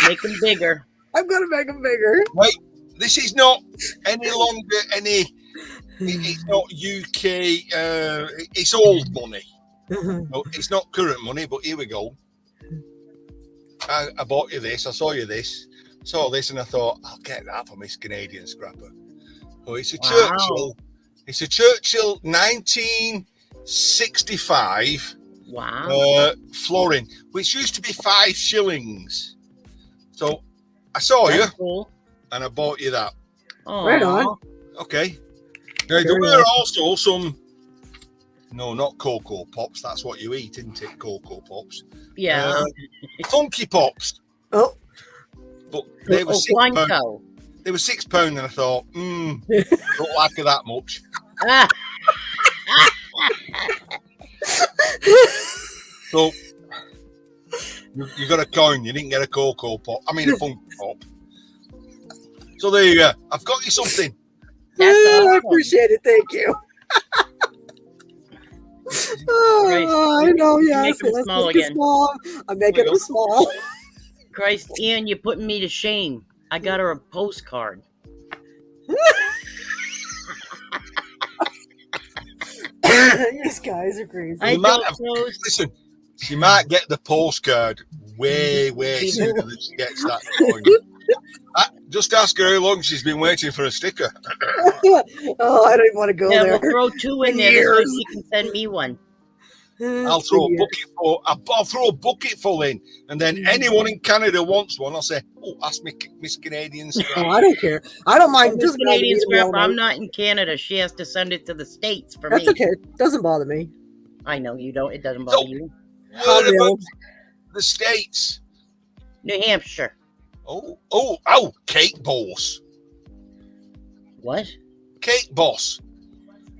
Make them bigger. I'm going to make them bigger. Wait, this is not any longer it's not UK, it's old money. No, it's not current money, but here we go. I bought you this, I saw you this, saw this, and I thought, I'll get that from this Canadian scrapper. Oh, it's a Churchill. It's a Churchill 1965 florin, which used to be 5 shillings. So I saw you, cool. And I bought you that. Aww. Right on. Okay. Now, there were also some, no, not Cocoa Pops. That's what you eat, isn't it? Cocoa Pops. Yeah. Funky Pops. Oh. But they were £6. They were £6, and I thought, don't like it that much. So you got a coin. You didn't get a Cocoa Pop. I mean, a Funky Pop. So there you go. I've got you something. That's awesome. I appreciate it. Thank you. I know, yeah. Make them small again. I'm making them small. Christ, Ian, you're putting me to shame. I got her a postcard. These guys are crazy. Listen, she might get the postcard way sooner than she gets that coin. Just ask her how long she's been waiting for a sticker. Oh, I don't even want to go there. We'll throw 2 in there so you can send me one. I'll throw a bucket full in, and then anyone in Canada wants one, I'll say, ask me Miss Canadian Scrap. Oh, I don't care. I don't mind. Miss Canadian Scrap, I'm not in Canada. She has to send it to the States for me. That's okay. It doesn't bother me. I know you don't. It doesn't bother you. What about the States? New Hampshire. Oh, Cake Boss. What? Cake Boss.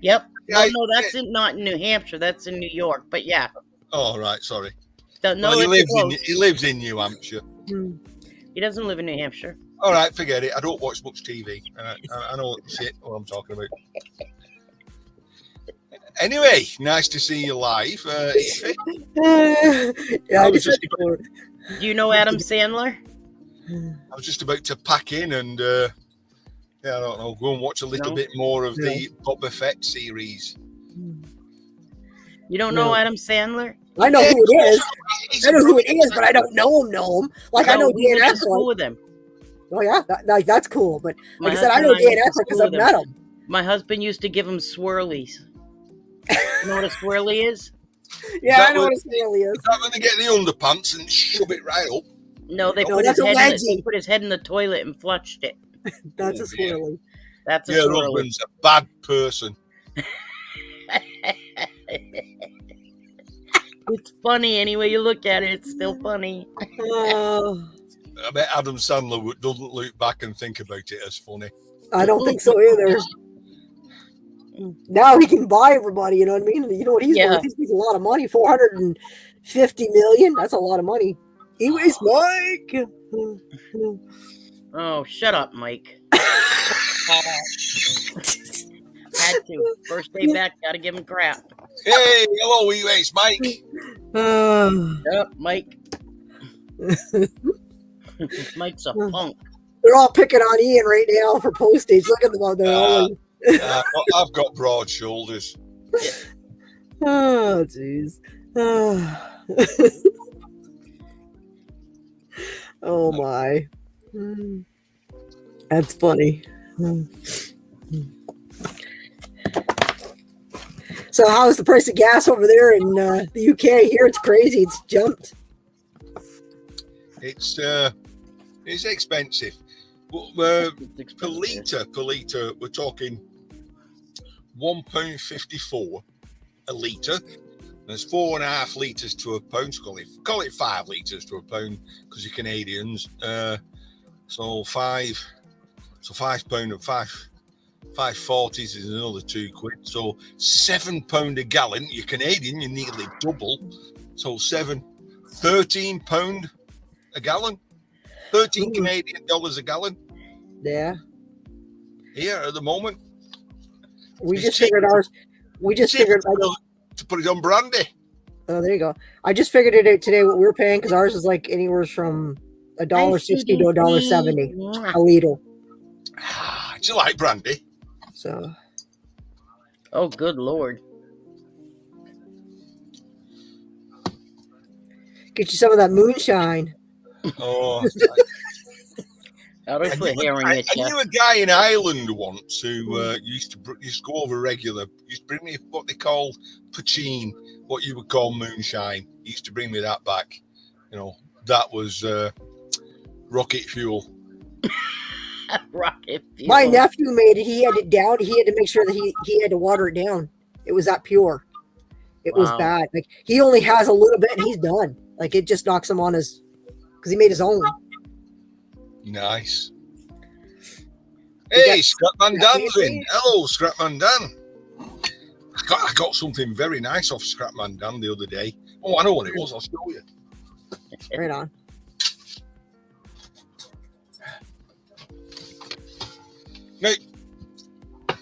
Yep. No, that's not in New Hampshire. That's in New York. But yeah. Oh, right. Sorry. No, he lives in New Hampshire. He doesn't live in New Hampshire. All right, forget it. I don't watch much TV. I know what I'm talking about. Anyway, nice to see you live. Yeah, I just do you know Adam Sandler? I was just about to pack in and I don't know, go and watch a little bit more of the Boba Fett series. You don't know Adam Sandler? I know who it is. I know who it is, but I don't know him. Like, I know Dan Aykroyd. School with him. Oh, yeah, that's cool. But like I said, I know Dan Aykroyd because I've met him. My husband used to give him swirlies. You know what a swirly is? Yeah, I know what a swirly is. Is that when they get the underpants and shove it right up? No, they put his head in the toilet and flushed it. That's a swirly. That's a swirly. Your husband's a bad person. It's funny anyway you look at it. It's still funny. I bet Adam Sandler doesn't look back and think about it as funny. I don't think so either. Now he can buy everybody. You know what I mean? You know what he's worth? He's making a lot of money. 450 million. That's a lot of money. Anyways, Mike. Oh, shut up, Mike. Had to. First day back, gotta give him crap. Hey, hello, anyways, Mike. Shut up, Mike. Mike's a punk. They're all picking on Ian right now for postage. Look at them out there. I've got broad shoulders. Oh, jeez. Oh, my. That's funny. So how is the price of gas over there in the UK? Here it's crazy. It's jumped. It's expensive. Per litre, we're talking £1.54 a litre. There's 4.5 litres to a pound. So call it 5 litres to a pound because you're Canadians. So £5 and £5.40 is another £2. So £7 a gallon. You're Canadian, you're nearly double. So £13 a gallon. 13 Canadian dollars a gallon. Yeah. Here at the moment. We just figured ours. We just figured to put it on brandy. Oh, there you go. I just figured it out today what we're paying because ours is like anywhere from $1.60 to $1.70 a liter. Do you like brandy? So. Oh, good Lord. Get you some of that moonshine. Oh. How do I put hearing it? I knew a guy in Ireland once who used to go over regular. Used to bring me what they call poutine, what you would call moonshine. He used to bring me that back. You know, that was rocket fuel. Rocket fuel. My nephew made it. He had it down. He had to make sure that he had to water it down. It was that pure. It was bad. Like he only has a little bit and he's done. Like it just knocks him on his, because he made his own. Nice. Hey, Scrapman Dan's in. Hello, Scrapman Dan. I got something very nice off Scrapman Dan the other day. Oh, I know what it was. I'll show you. Right on. Now, I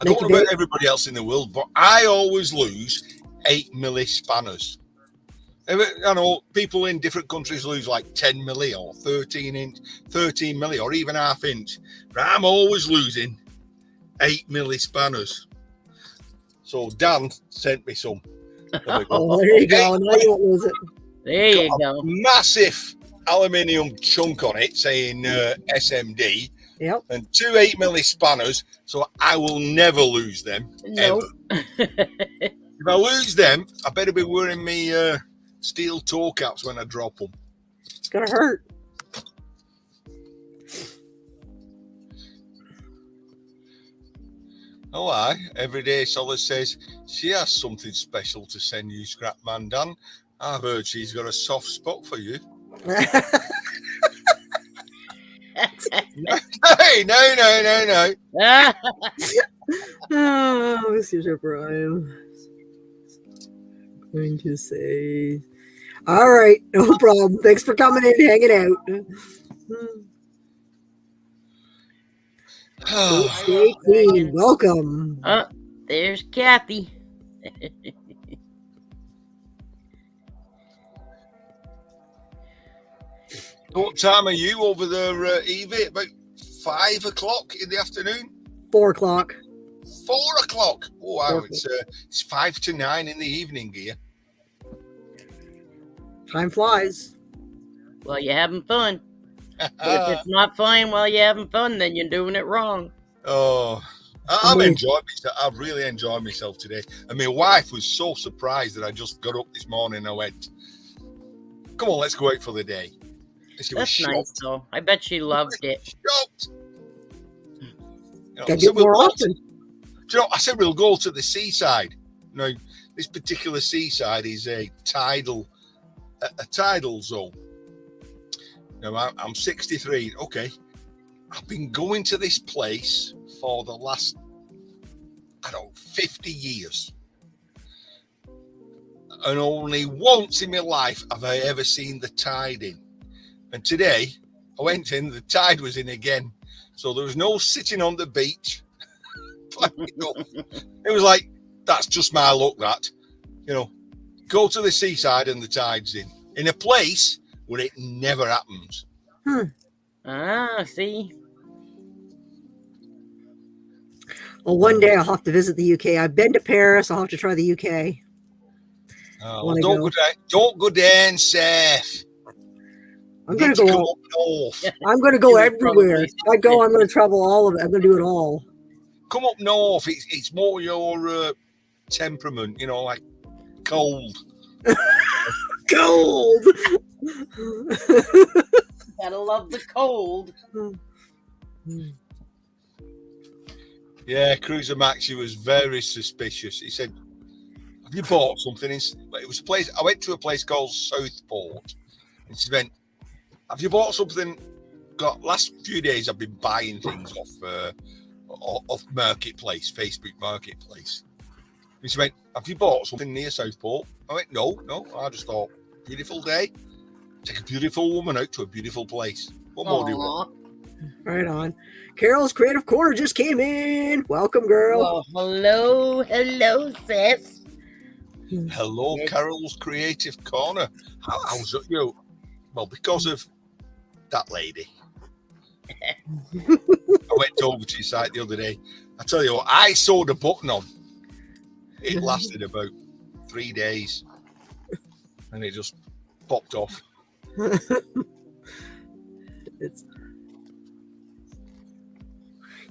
don't know about everybody else in the world, but I always lose 8 milli spanners. I know people in different countries lose like 10 milli or 13 milli or even half inch. But I'm always losing 8 milli spanners. So Dan sent me some. Oh, there you go. Now you won't lose it. There you go. Massive aluminium chunk on it saying SMD. Yep. And 2 8 milli spanners. So I will never lose them. No. If I lose them, I better be wearing me steel toe caps when I drop them. It's going to hurt. Oh, aye. Everyday Solace says she has something special to send you, Scrapman Dan. I've heard she's got a soft spot for you. Hey, no. Oh, Mr. Brian. I'm going to say, all right, no problem. Thanks for coming in, hanging out. Stay clean. Welcome. There's Kathy. What time are you over there, Evie? About 5 o'clock in the afternoon? 4 o'clock. 4 o'clock. Oh, wow. It's 5 to 9 in the evening here. Time flies. Well, you're having fun. But if it's not fun while you're having fun, then you're doing it wrong. Oh, I've enjoyed myself. I've really enjoyed myself today. And my wife was so surprised that I just got up this morning and I went, come on, let's go out for the day. And she was That's shocked. nice, though. I bet she loved it. Shocked. Gotta get more often. Do you know, I said we'll go to the seaside. Now, this particular seaside is a tidal zone. Now, I'm 63. Okay. I've been going to this place for the last I don't know, 50 years. And only once in my life have I ever seen the tide in. And today, I went in, the tide was in again. So there was no sitting on the beach. It was like, that's just my luck, that. Go to the seaside and the tide's in a place where it never happens. See? Well, one day I'll have to visit the UK. I've been to Paris. I'll have to try the UK. Well, don't go down south. I'm going to go up north. I'm going to go everywhere. If I go, I'm going to travel all of it. I'm going to do it all. Come up north. It's more your temperament, like cold. Cold. Gotta love the cold. Yeah, Cruiser Max, he was very suspicious. He said, have you bought something? It was a place. I went to a place called Southport. And she went, have you bought something? Last few days I've been buying things off Marketplace, Facebook Marketplace. And she went, have you bought something near Southport? I went, no. I just thought, beautiful day. Take a beautiful woman out to a beautiful place. What more do you want? Right on. Carol's Creative Corner just came in. Welcome, girl. Well, hello, sis. Hello, Carol's Creative Corner. How's it, Well, because of that lady. I went over to your site the other day. I tell you what, I sewed a button on. It lasted about 3 days. And it just popped off.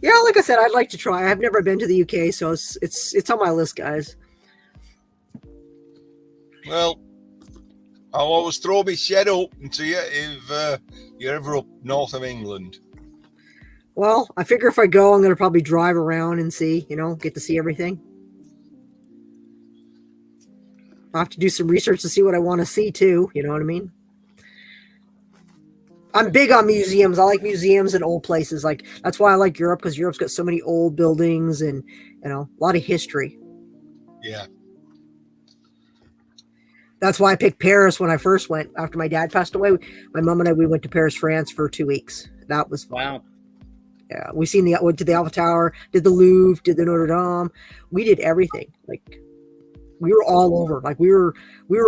Yeah, like I said, I'd like to try. I've never been to the UK, so it's on my list, guys. Well, I'll always throw my shed open to you if you're ever up north of England. Well, I figure if I go, I'm going to probably drive around and see, get to see everything. I'll have to do some research to see what I want to see, too. You know what I mean? I'm big on museums. I like museums and old places. Like, that's why I like Europe, because Europe's got so many old buildings and, a lot of history. Yeah. That's why I picked Paris when I first went. After my dad passed away, my mom and we went to Paris, France for 2 weeks. That was fun. Wow. Yeah, went to the Eiffel Tower, did the Louvre, did the Notre Dame. We did everything. Like, we were all over. Like, we were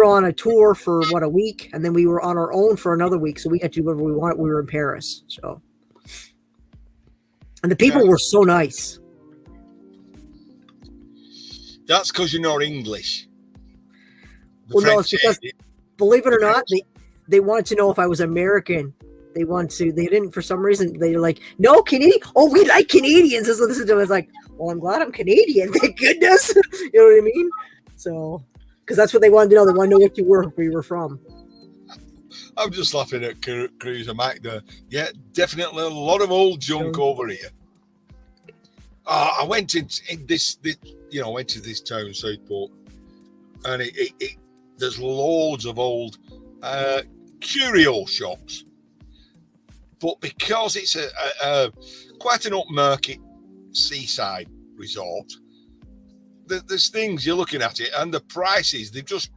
on a tour for a week, and then we were on our own for another week. So we got to do whatever we wanted. We were in Paris. So, and the people were so nice. That's because you're not English. Well, no, it's because, believe it or not, they wanted to know if I was American. They didn't, for some reason, they're like, no, Canadian. Oh, we like Canadians. So listen to it. I was like, well, I'm glad I'm Canadian. Thank goodness. You know what I mean? So, because that's what they wanted to know. They wanted to know where you were from. I'm just laughing at Cruiser Mac there. Yeah, definitely a lot of old junk over here. I went in this, went to this town, Southport, and there's loads of old curio shops. But because it's a quite an upmarket seaside resort, there's things you're looking at it, and the prices, they've just,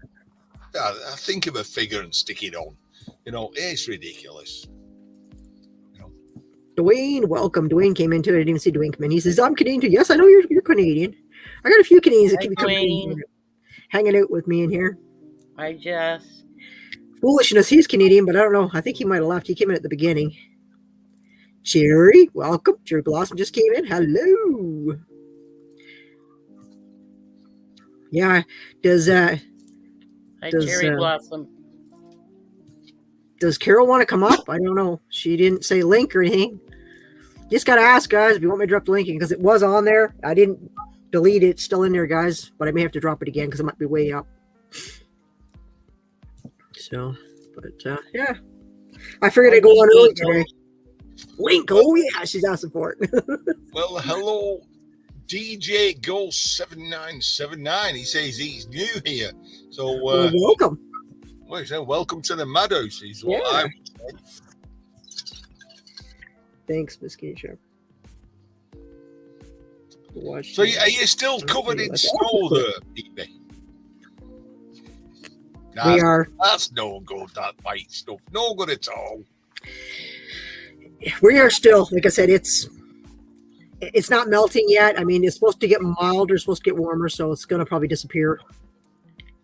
I think of a figure and stick it on. It's ridiculous. Dwayne, welcome. Dwayne came into it. I didn't even see Dwayne come in. He says, I'm Canadian too. Yes, I know you're Canadian. I got a few Canadians that keep coming hanging out with me in here. I just... Foolishness, he's Canadian, but I don't know. I think he might have left. He came in at the beginning. Cherry, welcome. Cherry Blossom just came in. Hello. Yeah, Hi, Cherry Blossom. Does Carol want to come up? I don't know. She didn't say link or anything. Just got to ask, guys, if you want me to drop the link in, because it was on there. I didn't delete it. It's still in there, guys, but I may have to drop it again because it might be way up. So, but yeah. I figured I'd go on early today. Link, oh yeah, she's asking for it. Well, hello, DJ Ghost 7979. He says he's new here, so welcome. Well, he said welcome to the Madhouse. Is what I would say. Thanks, Miss Keisha. Watch So are you still covered in snow there, Evie? We are. That's no good, that white stuff. No good at all. We are still, like I said, it's not melting yet. I mean, it's supposed to get milder, it's supposed to get warmer, so it's going to probably disappear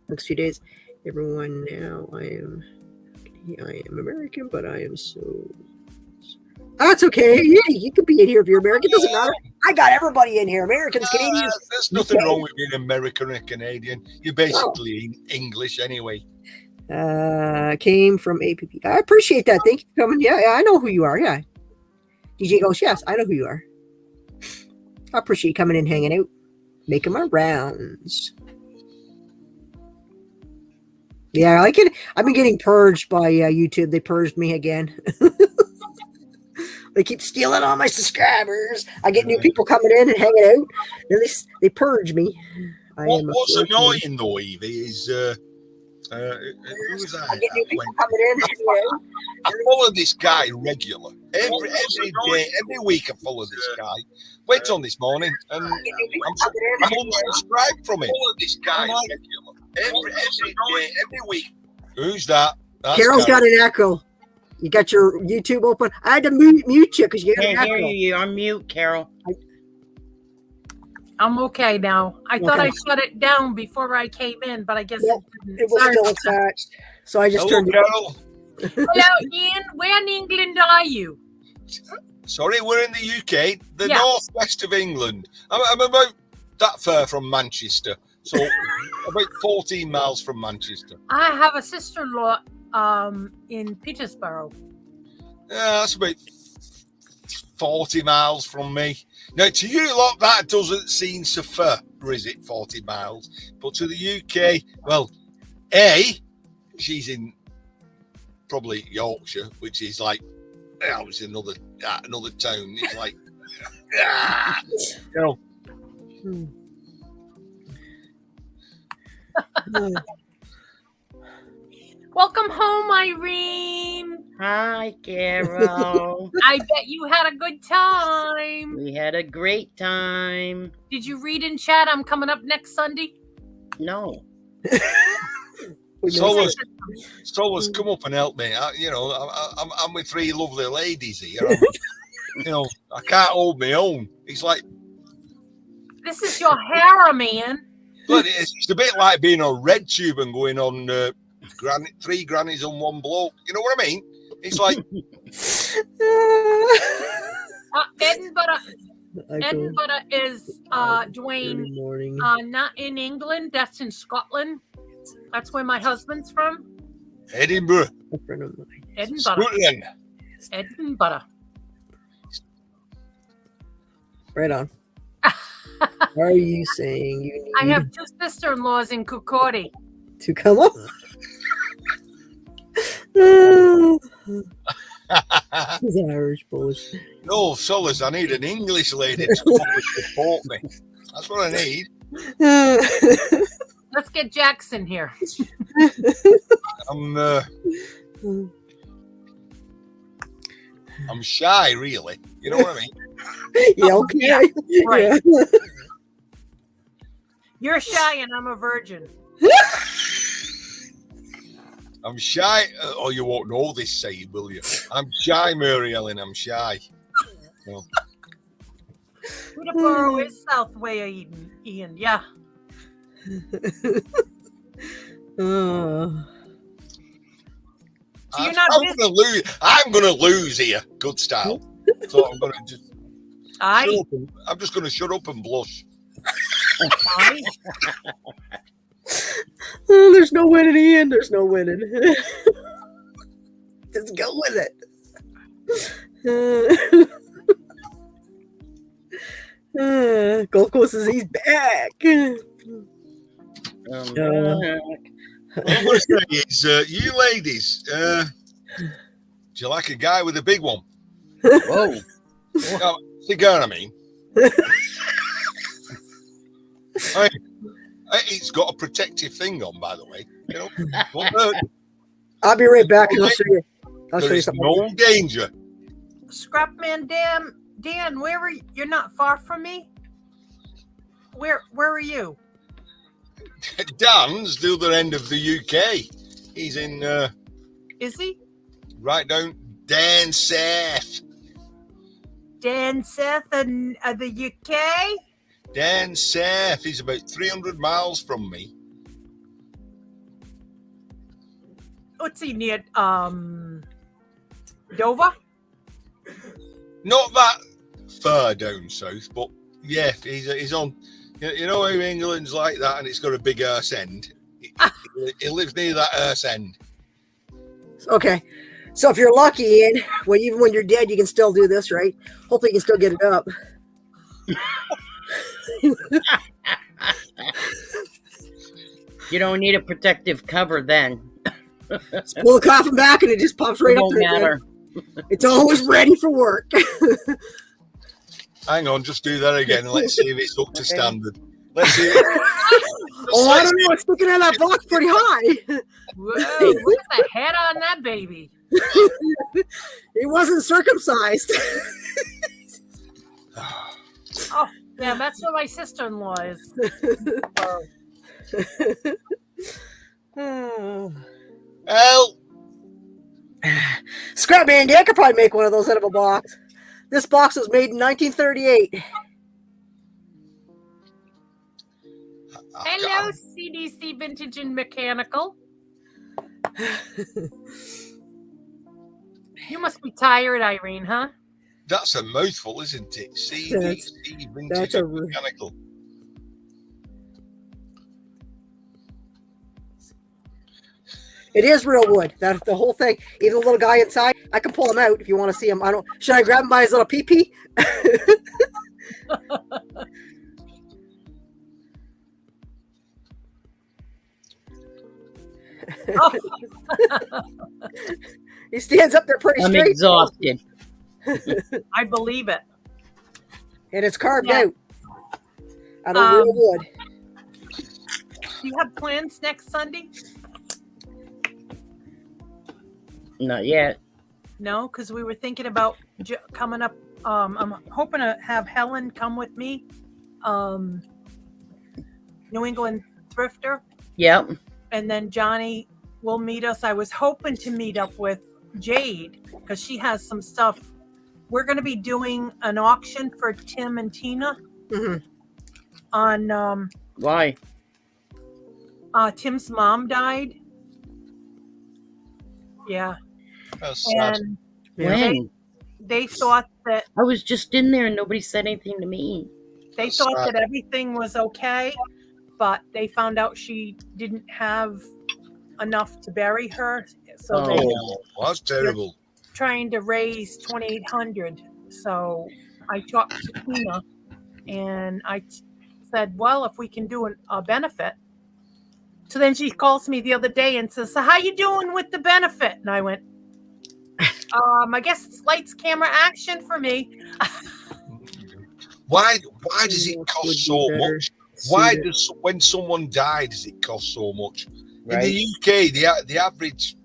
next few days. Everyone now, I am American, but I am so... That's okay. Yeah, you could be in here if you're American. It doesn't matter. I got everybody in here. Americans, Canadians. There's nothing wrong with being American or Canadian. You're basically English anyway. Came from APP. I appreciate that. Thank you for coming. Yeah, I know who you are. Yeah. DJ goes, yes, I know who you are. I appreciate you coming in, hanging out, making my rounds. Yeah, I've been getting purged by YouTube. They purged me again. They keep stealing all my subscribers. I get new people coming in and hanging out. Then they purge me. What's annoying though, Evie, is who was I? I get new people coming in and hanging out. I follow this guy regular. Every day, every week I follow this guy. Went on this morning and I'm unsubscribed from him. Follow this guy regular. Every day, every week. Who's that? Carol's got an echo. You got your YouTube open. I had to mute you because you got an echo. You're on mute, Carol. I'm okay now. I thought I shut it down before I came in, but I guess it didn't. It was still attached. So I just turned it Carol. Hello, Ian. Where in England are you? Sorry, we're in the UK, the northwest of England. I'm about that far from Manchester. So about 14 miles from Manchester. I have a sister-in-law in Peterborough. Yeah, that's about 40 miles from me. Now, to you lot, that doesn't seem so far, is it, 40 miles? But to the UK, well, she's in probably Yorkshire, which is like, it's another town. It's like, you know. Welcome home, Irene. Hi, Carol. I bet you had a good time. We had a great time. Did you read in chat? I'm coming up next Sunday. No. Solas, come up and help me. I'm with three lovely ladies here. I can't hold my own. It's like, this is your harem, man. But it's a bit like being on Red Tube and going on three grannies on one bloke. You know what I mean? It's like Edinburgh is Dwayne. Not in England. That's in Scotland. That's where my husband's from. Edinburgh. A friend of mine. Edinburgh. Scotland. Edinburgh. Right on. Are you saying you need I have two sister-in-laws in Kukori. to come up? This is Irish bullshit. No, Solas, I need an English lady to come up and support me. That's what I need. Let's get Jackson here. I'm shy, really. You know what I mean? Yeah, okay. Right. Yeah. You're shy and I'm a virgin. I'm shy. Oh, you won't know this saying, will you? I'm shy, Mary Ellen. I'm shy. Well, Peterborough is south way of Ian. Yeah. Oh. So you're not I'm gonna lose here. Good style. So I'm gonna just. I'm just gonna shut up and blush. Oh, there's no winning, Ian. There's no winning. Just go with it. Gold Coast says he's back. What I'm going to say is, you ladies, do you like a guy with a big one? Whoa. Cigar, I mean. It's got a protective thing on, by the way. You know, I'll be right back. I'll show you. I'll show you there's something. no danger. Scrapman Dan, where are you? You're not far from me? Where are you? Dan's the other end of the UK. He's in Is he? right down down south. Dan Seth in the UK? Down south. He's about 300 miles from me. What's he near? Dover? Not that far down south, but yeah, he's on. You know how England's like that, and it's got a big arse end. He lives near that arse end. Okay. So if you're lucky, Ian, even when you're dead, you can still do this, right? Hopefully you can still get it up. You don't need a protective cover then. Just pull the coffin back and it just pops right It up won't there. matter. It's always ready for work. Hang on, just do that again, and let's see if it's up to standard. Let's see. Oh, I don't know. It's sticking out of that box pretty high. Whoa, look at the head on that baby. It wasn't circumcised. Oh, yeah, that's what my sister-in-law is. Help! Scrap Mandy, I could probably make one of those out of a box. This box was made in 1938. Hello, CDC Vintage and Mechanical. You must be tired, Irene, huh? That's a mouthful, isn't it? CDC that's Vintage Mechanical. It is real wood. That's the whole thing. Even the little guy inside, I can pull him out if you want to see him. I don't. Should I grab him by his little pee-pee? He stands up there pretty I'm straight. exhausted. I believe it. And it's carved Yeah. out of real wood. Do you have plans next Sunday? Not yet. No, because we were thinking about coming up. I'm hoping to have Helen come with me. New England Thrifter. Yep. And then Johnny will meet us. I was hoping to meet up with Jade because she has some stuff. We're going to be doing an auction for Tim and Tina on Why? Tim's mom died. Yeah. That's sad. And When? they thought that I was just in there and nobody said anything to me. they That's thought sad. that everything was okay, but they found out she didn't have enough to bury her. So they're Oh, that's terrible. trying to raise $2,800. So I talked to Tina and I said, well, if we can do a benefit. So then she calls me the other day and says, so how you doing with the benefit? And I went, I guess it's lights, camera, action for me. Why does it cost so much? Why does when someone dies does it cost so much? Right. In the UK, the average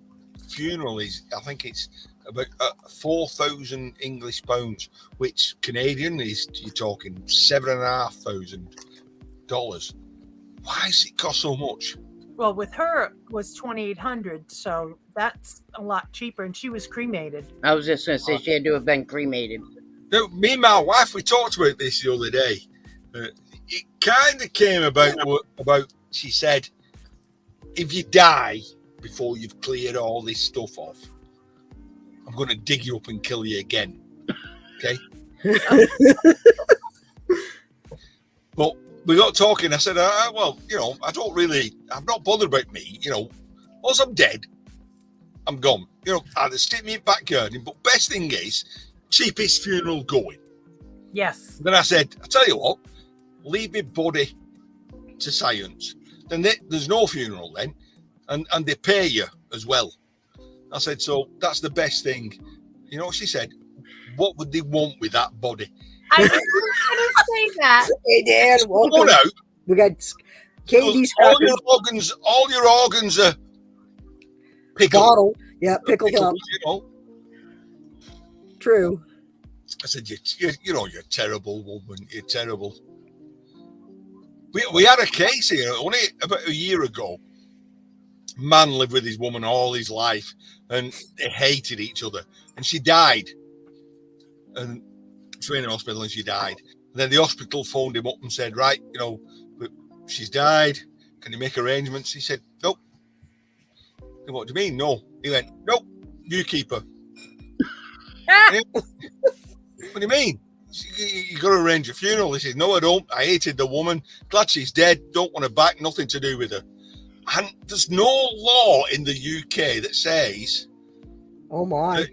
funeral is, I think it's about 4,000 English pounds, which Canadian is, you're talking $7,500. Why does it cost so much? Well, with her it was $2,800, so that's a lot cheaper, and she was cremated. I was just going to say she had to have been cremated. Now, me and my wife, we talked about this the other day. It kind of came about she said, if you die before you've cleared all this stuff off, I'm going to dig you up and kill you again. Okay? But we got talking. I said, well, I'm not bothered about me. Once I'm dead, I'm gone. Either stick me in back garden, but best thing is, cheapest funeral going. Yes. Then I said, I tell you what, leave me body to science. Then there's no funeral then, and they pay you as well. I said, so that's the best thing. You know what she said? What would they want with that body? I was going to say that. Hey, Dan, Come welcome. on out. We got KD's All your organs are pickled. bottle. Yeah, pickled up. True. I said, you're terrible woman. You're terrible. We had a case here only about a year ago. Man lived with his woman all his life, and they hated each other. And she died, and she went in hospital, and she died. And then the hospital phoned him up and said, "Right, she's died. Can you make arrangements?" He said, "Nope." "What do you mean, no?" He went, "Nope. You keep her." What do you mean? You got to arrange a funeral. He said, "No, I don't. I hated the woman. Glad she's dead. Don't want her back. Nothing to do with her." And there's no law in the UK that says, Oh my. that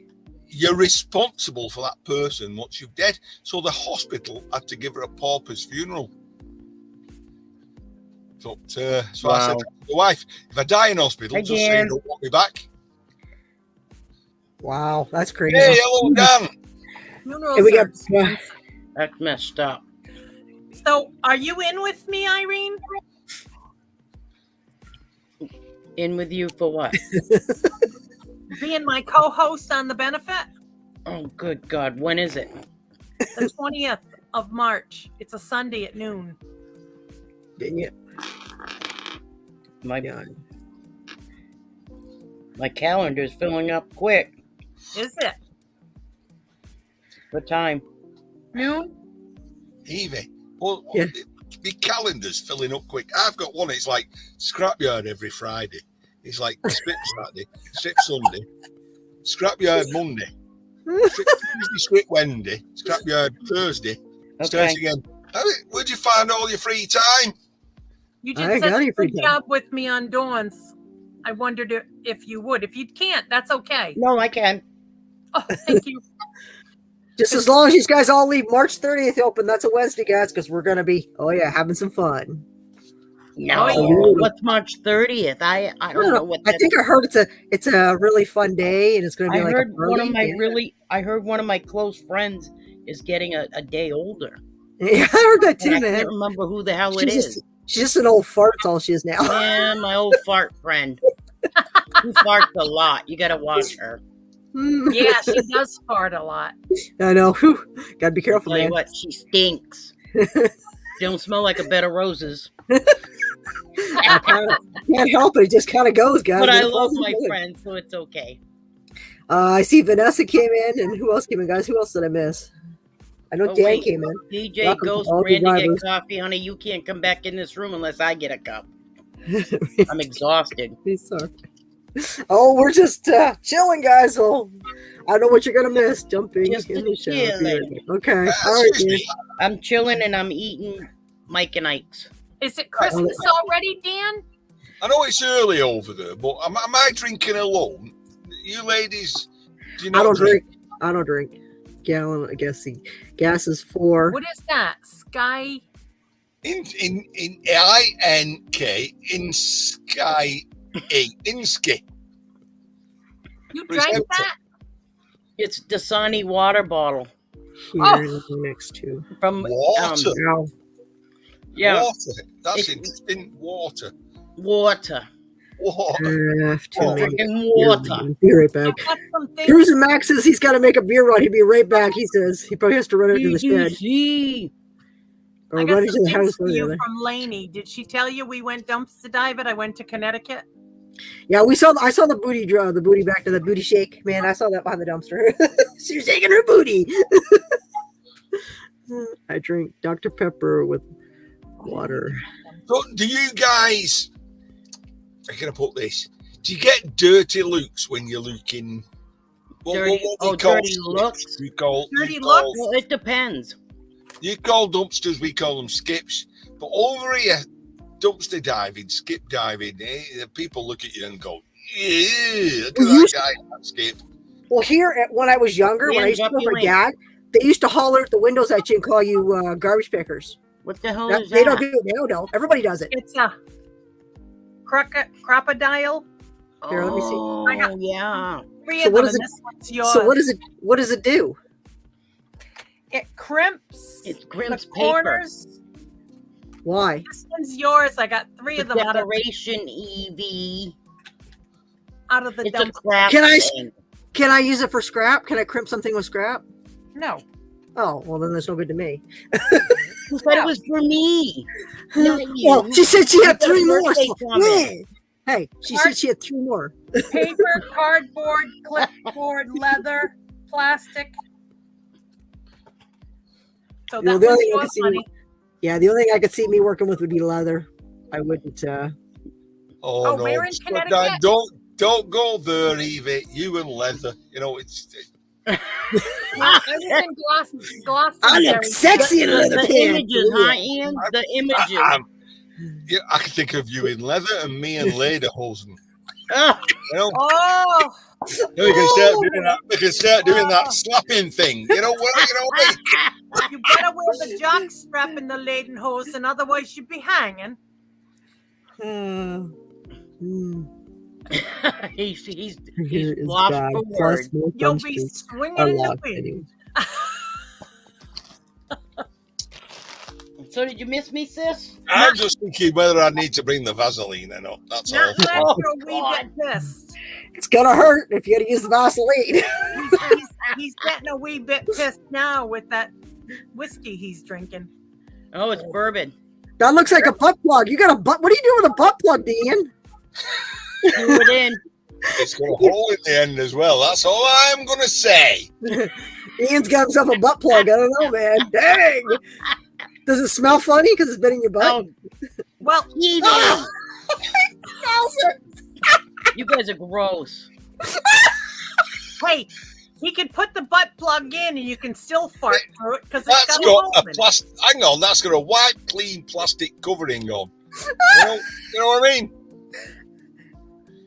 you're responsible for that person once you're dead. So the hospital had to give her a pauper's funeral. So I said to the wife, "If I die in hospital, just say you don't want me back." Wow, that's crazy. Hey, hello, Dan. Hey, we got, That's messed up. So, are you in with me, Irene? In with you for what? Being my co-host on the benefit? Oh, good God. When is it? The 20th of March. It's a Sunday at noon. didn't you? My Yeah. My calendar's filling up quick. Is it? What time? Noon? Evie, well, Yeah. my calendar's filling up quick. I've got one. It's like scrapyard every Friday. It's like strip Saturday, strip Sunday, scrapyard Monday, strip Tuesday, strip Wednesday, scrapyard Thursday. Starts again. Where'd you find all your free time? You I did got such a your free good time. job with me on Dawn's. I wondered if you would. If you can't, that's okay. No, I can. Oh, thank you. Just as long as you guys all leave March 30th open, that's a Wednesday, guys, because we're gonna be, having some fun. No, Oh, what's March 30th? I don't know what. I think I heard it's a really fun day, and it's gonna be I like heard a party. I heard one of my close friends is getting a day older. Yeah, I heard that too, And I man. can't remember who the hell it is. She's just an old fart. That's all she is now. Yeah, my old fart friend. She farts a lot. You gotta watch her. Yeah, she does fart a lot. I know. Whew. Gotta be careful, Tell you man. what, she stinks. She don't smell like a bed of roses. I can't help it. It just kind of goes, guys. But I It love falls my into it. friend, so it's okay. I see Vanessa came in, and who else came in, guys? Who else did I miss? I know Oh, Dan wait. came in. DJ Welcome Ghost to all the ran to drivers. get coffee, honey. You can't come back in this room unless I get a cup. I'm exhausted. Sorry. Oh, we're just chilling, guys. So I don't know what you're gonna miss. Jumping Just in the shower. chilling. Okay. All right. Excuse me. I'm chilling and I'm eating Mike and Ike's. Is it Christmas already, Dan? I know it's early over there, but am I drinking alone? You ladies, do you I not don't drink. I don't drink. Gallon. I guess the gas is 4. What is that? Sky? In INK in Sky 8 Insky. You What is drank that? that? It's Dasani water bottle Here next to. from Water. Ow. yeah, Water. That's It's- interesting. Water. water. Water. Have to Oh, make Freaking beer water. run. Be right back. I've got some things. Cruiser Max says he's got to make a beer run. He'll be right back. He says he probably has to run into the shed PGC. or I run got into some the things house. for Over you there. from Lainey. Did she tell you we went dumpster diving? I went to Connecticut. Yeah, I saw the booty back to the booty shake. Man, I saw that behind the dumpster. She was shaking her booty. I drink Dr. Pepper with water. So do you guys, how can I put this? Do you get dirty looks when you're looking? Dirty looks? We call, Dirty you looks? call, Well, it depends. you call dumpsters, we call them skips. But over here, dumpster diving, skip diving, the people look at you and go, yeah, look at Well, that guy in that skip. Well, here when I was younger, when I used to Hands go up with my your dad, they used to holler at the windows at you and call you garbage pickers. What the hell That- is they that? don't do it. They don't know. Everybody does it. It's a crocodile. Here, let me see. Oh, I got- yeah. Three So of what them, is and it- this one's yours. So what does it do? It crimps. It crimps the paper. corners. Why? This one's yours. I got 3 The of them out of decoration EV. the It's a dumpster. craft Can I- thing. Can I use it for scrap? Can I crimp something with scrap? No. Oh, well then that's no good to me. But it was for me. Not you. Well, she said she had You got a 3 more. birthday So, comment. hey, she said she had 3 more. Paper, cardboard, clipboard, leather, plastic. So You know, that the was only thing I your could see, money. yeah, the only thing I could see me working with would be leather. I wouldn't. Oh, no. we're in Stop Connecticut? that. Don't go there, Evie. You and leather. You know, it's No, I was in I Gloucester. look sexy in a leather The pants. images, huh, Ian? The images. yeah, I can think of you in leather and me in lederhosen. Oh, You know, Oh, we can start doing that. We can start doing that slapping thing. You know what? You know what I mean? you better wear the jock strap in the lederhosen, otherwise you'd be hanging. he's Here is lost God, for plus words. more You'll thumbs be streets swinging are in the locked wind. anyway. So did you miss me, sis? I'm just thinking whether I need to bring the Vaseline or not. That's all. Not unless Oh, you're a wee God. bit pissed. It's gonna hurt if you gotta use the Vaseline. He's getting a wee bit pissed now with that whiskey he's drinking. Oh, it's bourbon. That looks like a butt plug. You got a butt. What are you doing with a butt plug, Dean? Screw it in. It's got a hole in the end as well. That's all I'm going to say. Ian's got himself a butt plug. I don't know, man. Dang. Does it smell funny because it's been in your butt? Oh, Well, Evie, Ah! you guys are gross. hey, he can put the butt plug in and you can still fart through it because it's That's got a got hole a in it. plastic. Hang on, that's got a white, clean plastic covering on. You know what I mean?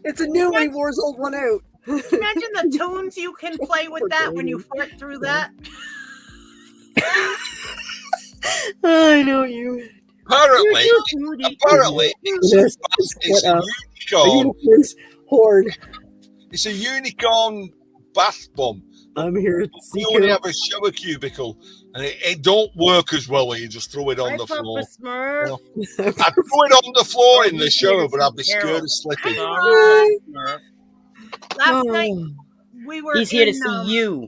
It's a new one. He wore his old one out. Imagine the tunes you can play with that when you fart through that. I know you. Apparently, Yes, it's a a unicorn. unicorn's horn. It's a unicorn bath bomb. I'm here at We only Seco. have a shower cubicle, and it don't work as well when you just throw it on Hi, the Papa floor. Smurf. I'd throw it on the floor in the you shower, did but I'd be Carol. scared of slipping. Sorry, Papa Smurf. Last night Oh. we were He's here to in, see you.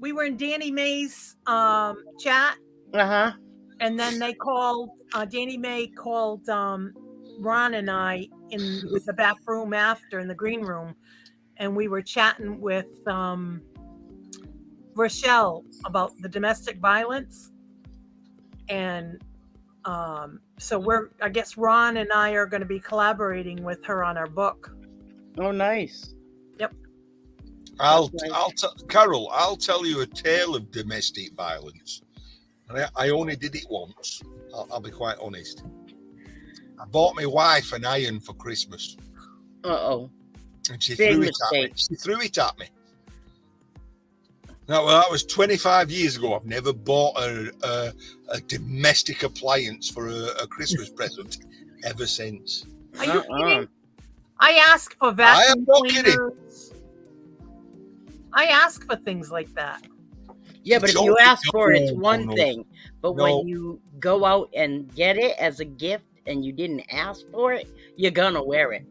we were in Danny May's chat, Uh-huh. and then they called Danny May called Ron and I in the back room after in the green room, and we were chatting with Rochelle about the domestic violence, and so I guess Ron and I are going to be collaborating with her on our book. Oh, nice. Carol, I'll tell you a tale of domestic violence. And I only did it once. I'll be quite honest. I bought my wife an iron for Christmas, Uh-oh. and she Big threw it at me. mistake. She threw it at me. Now, well, that was 25 years ago. I've never bought a domestic appliance for a Christmas present ever since. Are you Uh-uh. kidding? I ask for I am vacuum not kidding. cleaners. I ask for things like that. Yeah, but if Don't- you ask for it, it's no, one no. thing. But No. when you go out and get it as a gift and you didn't ask for it, you're gonna wear it.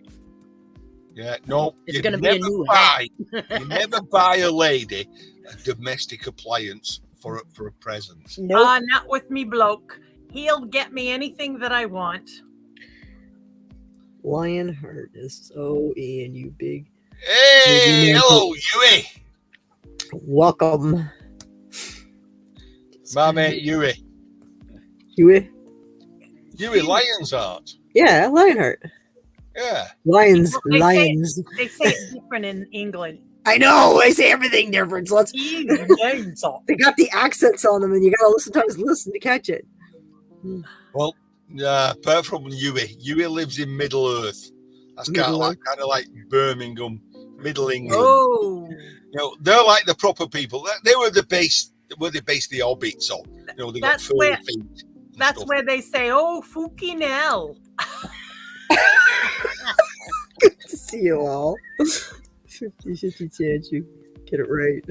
Yeah, no. It's you gonna be a never new buy, You never buy a lady a domestic appliance for a present. Nope. Not with me, bloke. He'll get me anything that I want. Lionheart is so in, you big. Hey, Maybe hello, Yui. Welcome. My mate Yui. Huey? Yui Lion's Heart. Yeah, Lionheart. Yeah. Lions. They say- Lions. They say it's different in England. I know. I say everything different. So England. they got the accents on them, and you gotta sometimes listen to catch it. Well, apart from Yui lives in Middle Earth. That's kind of like Birmingham, Middle England. Oh, You know, they're like the proper people. They were the base. Where they based the Hobbits on. You know, they got That's furry where- feet. and that's stuff. where they say, "Oh, fucking hell." Good to see you all. 50-50 chance you get it right.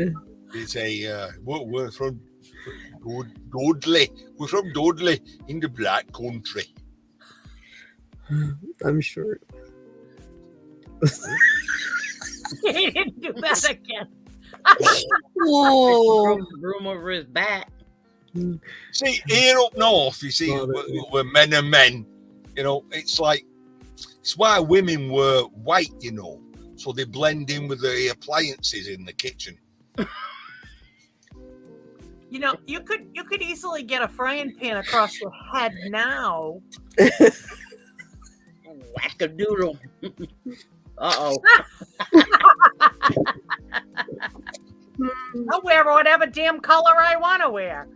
They say, we're from Dudley. We're from Dudley in the Black Country. I'm sure. He didn't do that again. Oh, Throw the broom over his back. See, here up north, you see, Love it, yeah. we're men and men. You know, it's like, it's why women were white, you know, so they blend in with the appliances in the kitchen. You know, you could easily get a frying pan across your head now. Whack-a-doodle. Uh-oh. I'll wear whatever damn color I want to wear.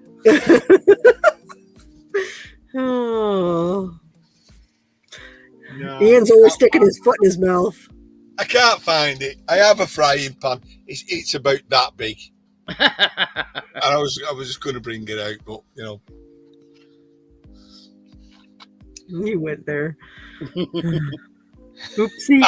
Oh. No, Ian's always sticking his foot in his mouth. I can't find it. I have a frying pan. It's about that big. And I was just going to bring it out, but you know. He went there. Oopsie.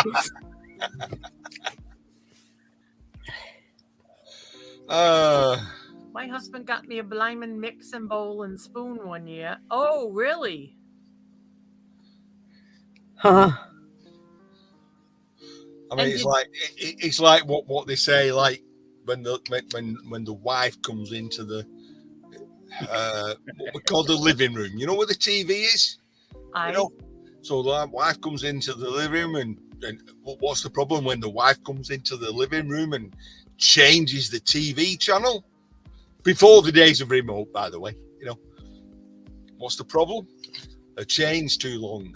My husband got me a Blyman mixing bowl and spoon one year. Oh, really? Huh. I mean, it's like what they say, like when the wife comes into the what we call the living room. You know where the TV is? You know? So the wife comes into the living room, and what's the problem when the wife comes into the living room and changes the TV channel? Before the days of remote, by the way, you know. What's the problem? A chain's too long.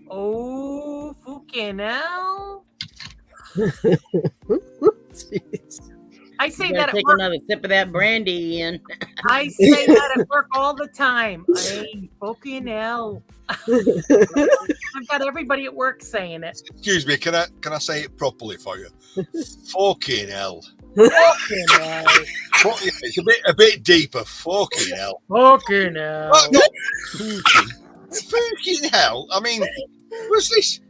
Oh, fucking hell. Jeez. I say You that gotta at take work. another sip of that brandy, Ian. I say that at work all the time. Hey, fucking hell. I've got everybody at work saying it. Excuse me, can I say it properly for you? Fucking hell. Fucking hell. It's a bit deeper. Fucking hell. Fucking hell. Oh, no. Fucking hell. I mean, what's this?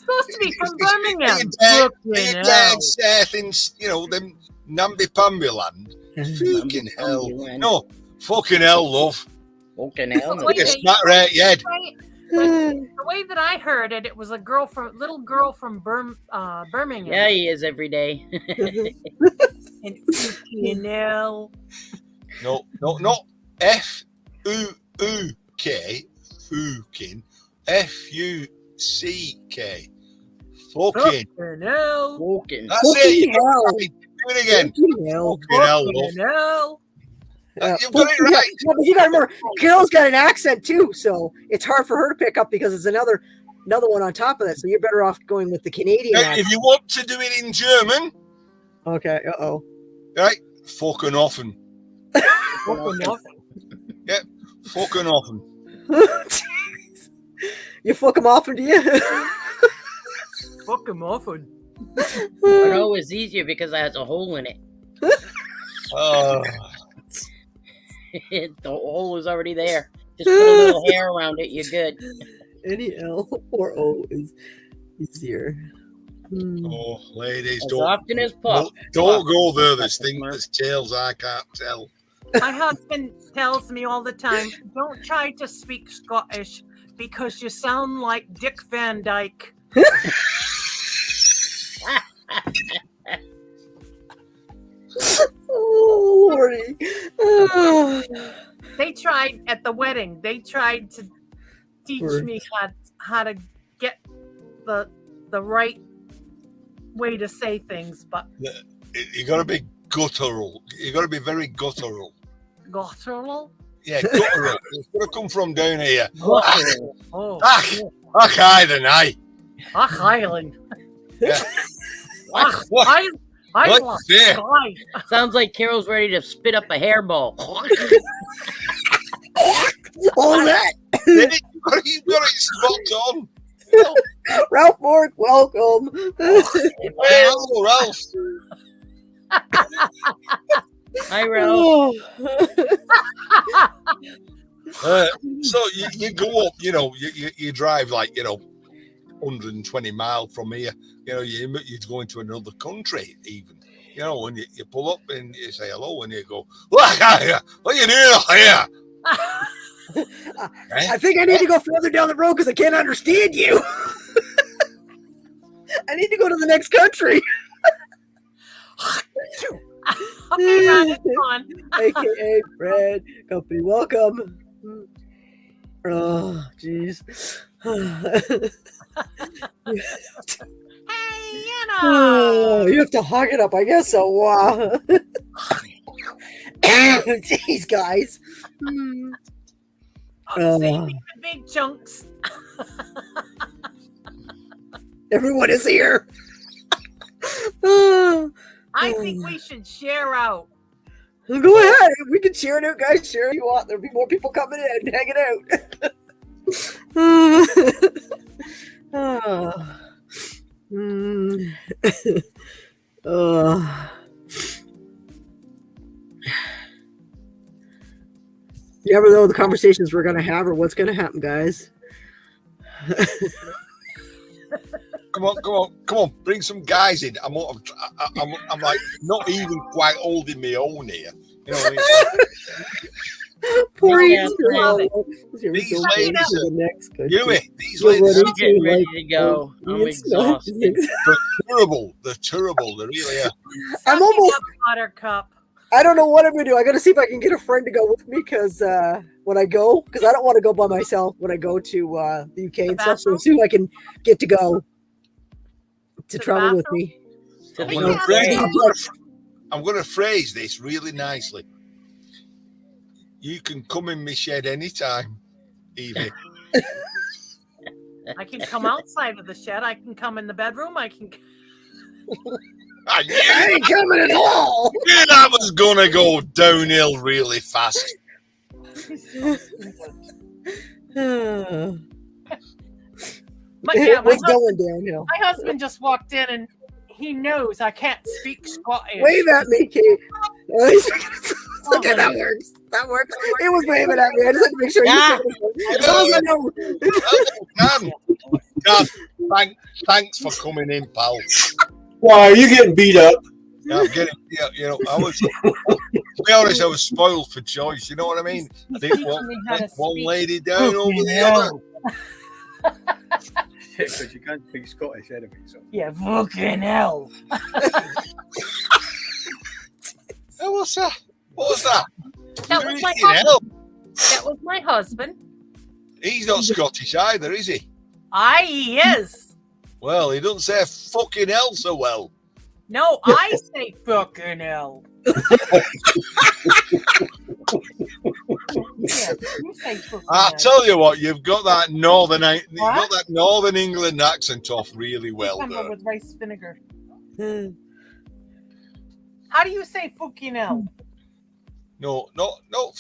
Supposed to be from Birmingham. Are Fucking you hell. down south in, you know, them namby-pamby land? Fucking hell. No, fucking hell, love. Fucking hell. Wait, It's not right yet. The way that I heard it, it was a little girl from Birmingham. Yeah, he is every day. And fucking hell. No, not F-U-U-K, fucking, F-U-C-K. Fucking. Fucking hell. Fucking. That's Fucking it. hell. Do it again. Fucking hell. Fucking hell, love. Fucking hell. You've got it right. Yeah, but you got to remember, Carol's got an accent too, so it's hard for her to pick up because it's another one on top of that. So you're better off going with the Canadian Now, accent. if you want to do it in German, Okay. Uh-oh. right? Fucking often. Fucking often. Yeah, fucking often. Jeez. You fuck them off, do you? Fucking often. But oh, it's easier because it has a hole in it. Oh, The hole is already there. Just put a little hair around it, you're good. Any L or O is easier. oh, ladies, As don't often as pup. don't go there. There's things, there's tales I can't tell. My husband tells me all the time, don't try to speak Scottish because you sound like Dick Van Dyke. Oh, Lordy. Oh. They tried at the wedding. They tried to teach me how to get the right way to say things, but You got to be guttural. You got to be very guttural. guttural. Yeah, guttural. It's got to come from down here. Guttural. Oh, Ach, aye, then aye. Ach, Island. Yeah. Ach, What? Island. there? Sounds like Carol's ready to spit up a hairball. All that. You got it spot on. Ralph Bork, welcome. Well, Ralph. Hi, Ralph. So you go up, you know, you drive like, you know, 120 miles from here. You know, you're going to another country even. You know, when you pull up and you say hello and you go, what are you doing here? I think I need to go further down the road because I can't understand you. I need to go to the next country. Okay, Ron, it's on. AKA Fred Company. Welcome. Oh, jeez. Hey, Oh, Anna. you have to hog it up, I guess so. Wow. Jeez, guys. Save me the big chunks. Everyone is here. Oh, I think we should share out. go ahead. We can share it out, guys. Share if you want. There'll be more people coming in and hanging out. Oh. Oh. You never know the conversations we're going to have or what's going to happen, guys. Come on, bring some guys in. I'm like not even quite holding my own here. You know what I mean? Poor Yeah, Ian. These ladies are, you know it, these You're ladies ready I'm getting ready to go. oh, I'm it's not- exhausted. are terrible. They're terrible. They really are. I'm Suck it almost- up, Buttercup. I don't know what I'm gonna do. I gotta see if I can get a friend to go with me because when I go, because I don't want to go by myself when I go to the UK and stuff. So bathroom? soon I can get to go to the travel with bathroom? me. To I'm the gonna Yeah. UK. I'm gonna phrase this really nicely. You can come in my shed anytime, Evie. I can come outside of the shed. I can come in the bedroom. I can. I knew, I ain't coming at all. knew that was gonna go downhill really fast. My What's going downhill? husband just walked in and he knows I can't speak Scottish. Wave at me, Kate. Okay, that works. That works. He was waving at me. I just had to make sure he Yeah. was as long as I know. Dan, thanks for coming in, pal. Why are you getting beat up? Yeah, I'm getting, yeah, you know, I was, to be honest, I was spoiled for choice. You know what I mean? I think one lady down over the other. Because you can't speak Scottish anyway. So. Yeah, fucking hell. Oh, what's that? What was that? That was my Freaking hell. That was my husband. He's not Scottish either, is he? He is. Well, he doesn't say fucking hell so well. No, I say fucking hell. Yeah, you say fucking I hell. tell you what, you've got that northern England accent off really well Cucumber there. with rice vinegar. How do you say fucking hell? No, there's no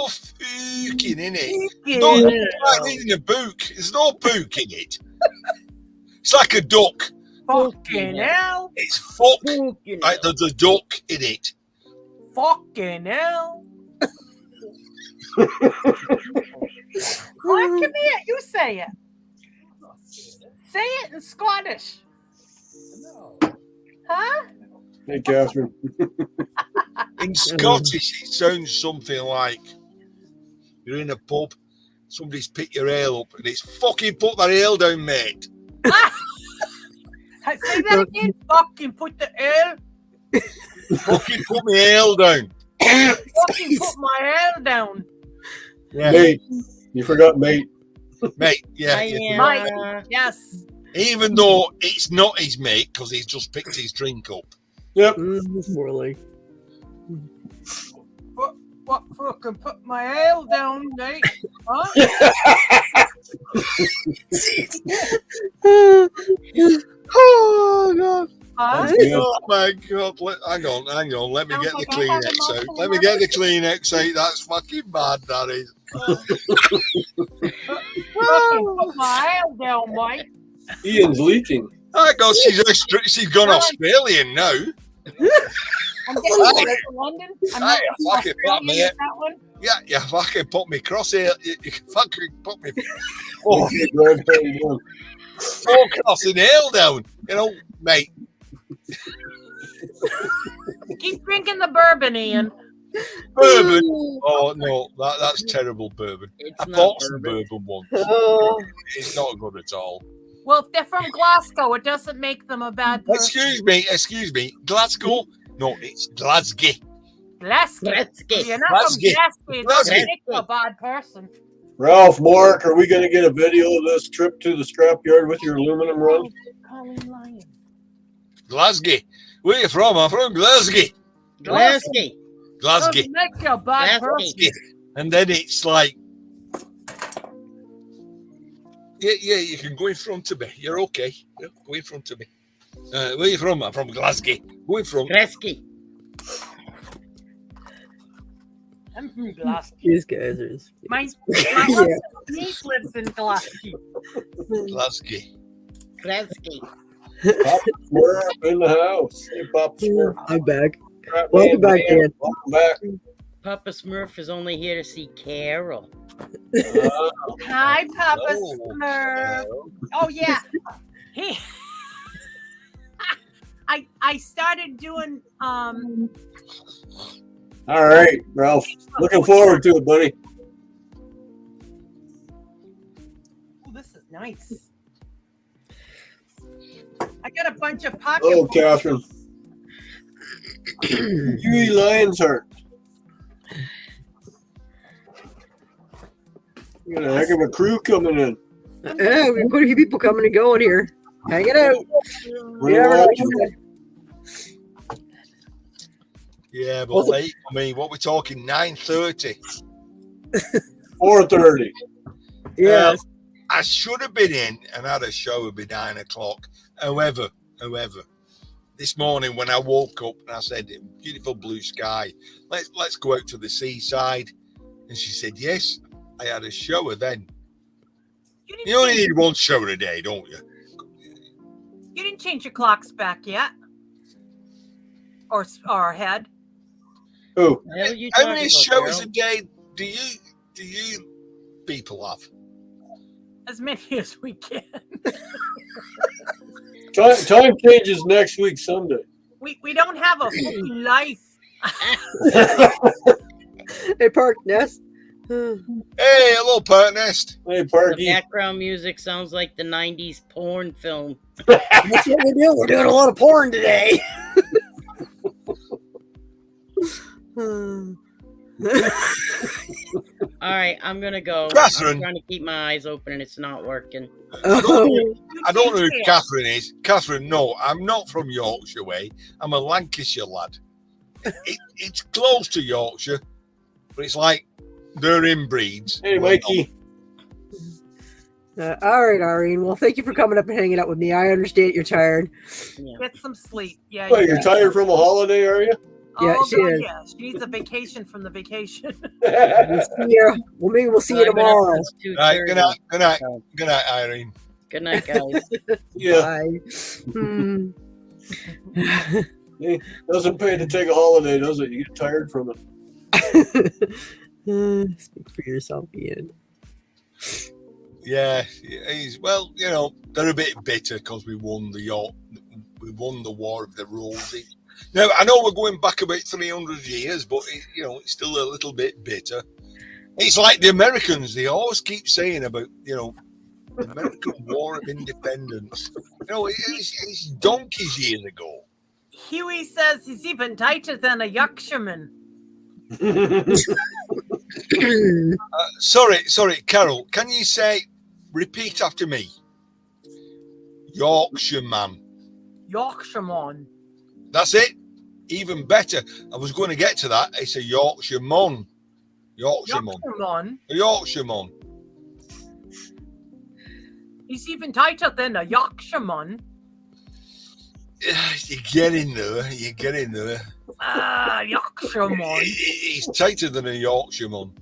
fucking in it. Fucking No, hell. it's like reading a book. There's no pook in it. It's like a duck. Fucking hell. It's fuck. Fucking Like there's a duck in it. Fucking hell. What? Give me it. You say it. Say it in Scottish. Huh? Hey, Catherine. In Scottish, it sounds something like you're in a pub, somebody's picked your ale up, and it's fucking put that ale down, mate. Say that again. Fucking put the ale. Fucking put my ale down. Fucking put my ale down. Yeah, Mate. You forgot mate. mate. Yeah, I yeah. am. Yes. Even though it's not his mate because he's just picked his drink up. Yep. It's more like. What fucking put my ale down, mate? Huh? Oh god! Huh? Oh my god! Hang on. Let me get the Kleenex out. Let me get the Kleenex out. That's fucking bad. That is. Fucking put my ale down, mate. Ian's leaking. I God, she's gone Australian now. I'm getting back to London. I'm not Aye, in fucking put Australia me with that one. Yeah, you fucking put me cross here. You fucking put me Oh, Greg, how you doing? four crossing ale down. You know, mate. Keep drinking the bourbon, Ian. Bourbon. Oh no, that's terrible bourbon. It's I not bought some bourbon. bourbon once. Oh, It's not good at all. Well, if they're from Glasgow, it doesn't make them a bad person. Excuse me. Glasgow. No, it's Glasgow. Glasgow. Glasgow. You're not Glasgow. from Glasgow. Glasgow. Don't make a bad person. Ralph, Mark, are we going to get a video of this trip to the scrapyard with your aluminum run? Colleen Lyon. Glasgow. Where you from? I'm from Glasgow. Glasgow. Glasgow. Don't make a bad Glasgow. person. And then it's like, yeah, you can go in front of me. You're okay. Yeah, go in front of me. Where you from? I'm from Glasgow. Go in front. Glasgow. I'm from Glasgow. These guys are. My Yeah. niece lives in Glasgow. Glasgow. Glasgow. Pop Smurf in the house. Hey, Pop Smurf. I'm back. Crap, Welcome back, man. Dan. Welcome back. Papa Smurf is only here to see Carol. Hi, Papa Oh. Smurf. Oh yeah. He. I started doing All right, Ralph. Looking forward to it, buddy. Oh, this is nice. I got a bunch of pocket. Oh, Catherine. Huey Lionheart. We got a heck of a crew coming in. Yeah, we've got a few people coming and going here. Hang it out. What do you Yeah, want? Yeah, but late. I mean, what we're talking, 9:30. 4:30. Yes. I should have been in and had a show by 9 o'clock. However, this morning when I woke up and I said, beautiful blue sky, let's go out to the seaside. And she said, yes, I had a shower then. You only need one shower a day, don't you? You didn't change your clocks back yet, or ahead. Oh, What are you How talking many about, showers Carol? a day do you people have? As many as we can. time changes next week, Sunday. We don't have a fucking life. Hey, Park Nest. Hey, hello, Park Nest. Hey, The Parky. background music sounds like the 90s porn film. That's what we're doing. We're doing a lot of porn today. All right, I'm going to go. Catherine. I'm trying to keep my eyes open and it's not working. Oh, I don't know who Catherine is. Catherine, no, I'm not from Yorkshire way. I'm a Lancashire lad. It's close to Yorkshire, but it's like they're inbreeds. Hey, Mikey. all right, Irene. Well, thank you for coming up and hanging out with me. I understand you're tired. Yeah. Get some sleep. Yeah. What, you're tired from a holiday, are you? Yeah, Oh, she God, is. yeah. She needs a vacation from the vacation. We'll see you. Well, maybe we'll see you I've been up tomorrow. since Right, 2:30. good night, So, good night, Irene. good night, guys. Yeah. Bye. Hmm. Doesn't pay to take a holiday, does it? You get tired from it. Speak for yourself, Ian. Yeah, well, you know, they're a bit bitter because we won the War of the Roses. Now, I know we're going back about 300 years, but it's still a little bit bitter. It's like the Americans; they always keep saying about the American War of Independence. It's donkeys years ago. Huey says he's even tighter than a Yorkshireman. Sorry, Carol. Can you repeat after me? Yorkshire man. Yorkshireman. That's it. Even better. I was going to get to that. It's a Yorkshire mon. Yorkshireman. A Yorkshire mon. He's even tighter than a Yorkshireman. You get in there. Yorkshireman. He's tighter than a Yorkshire mon.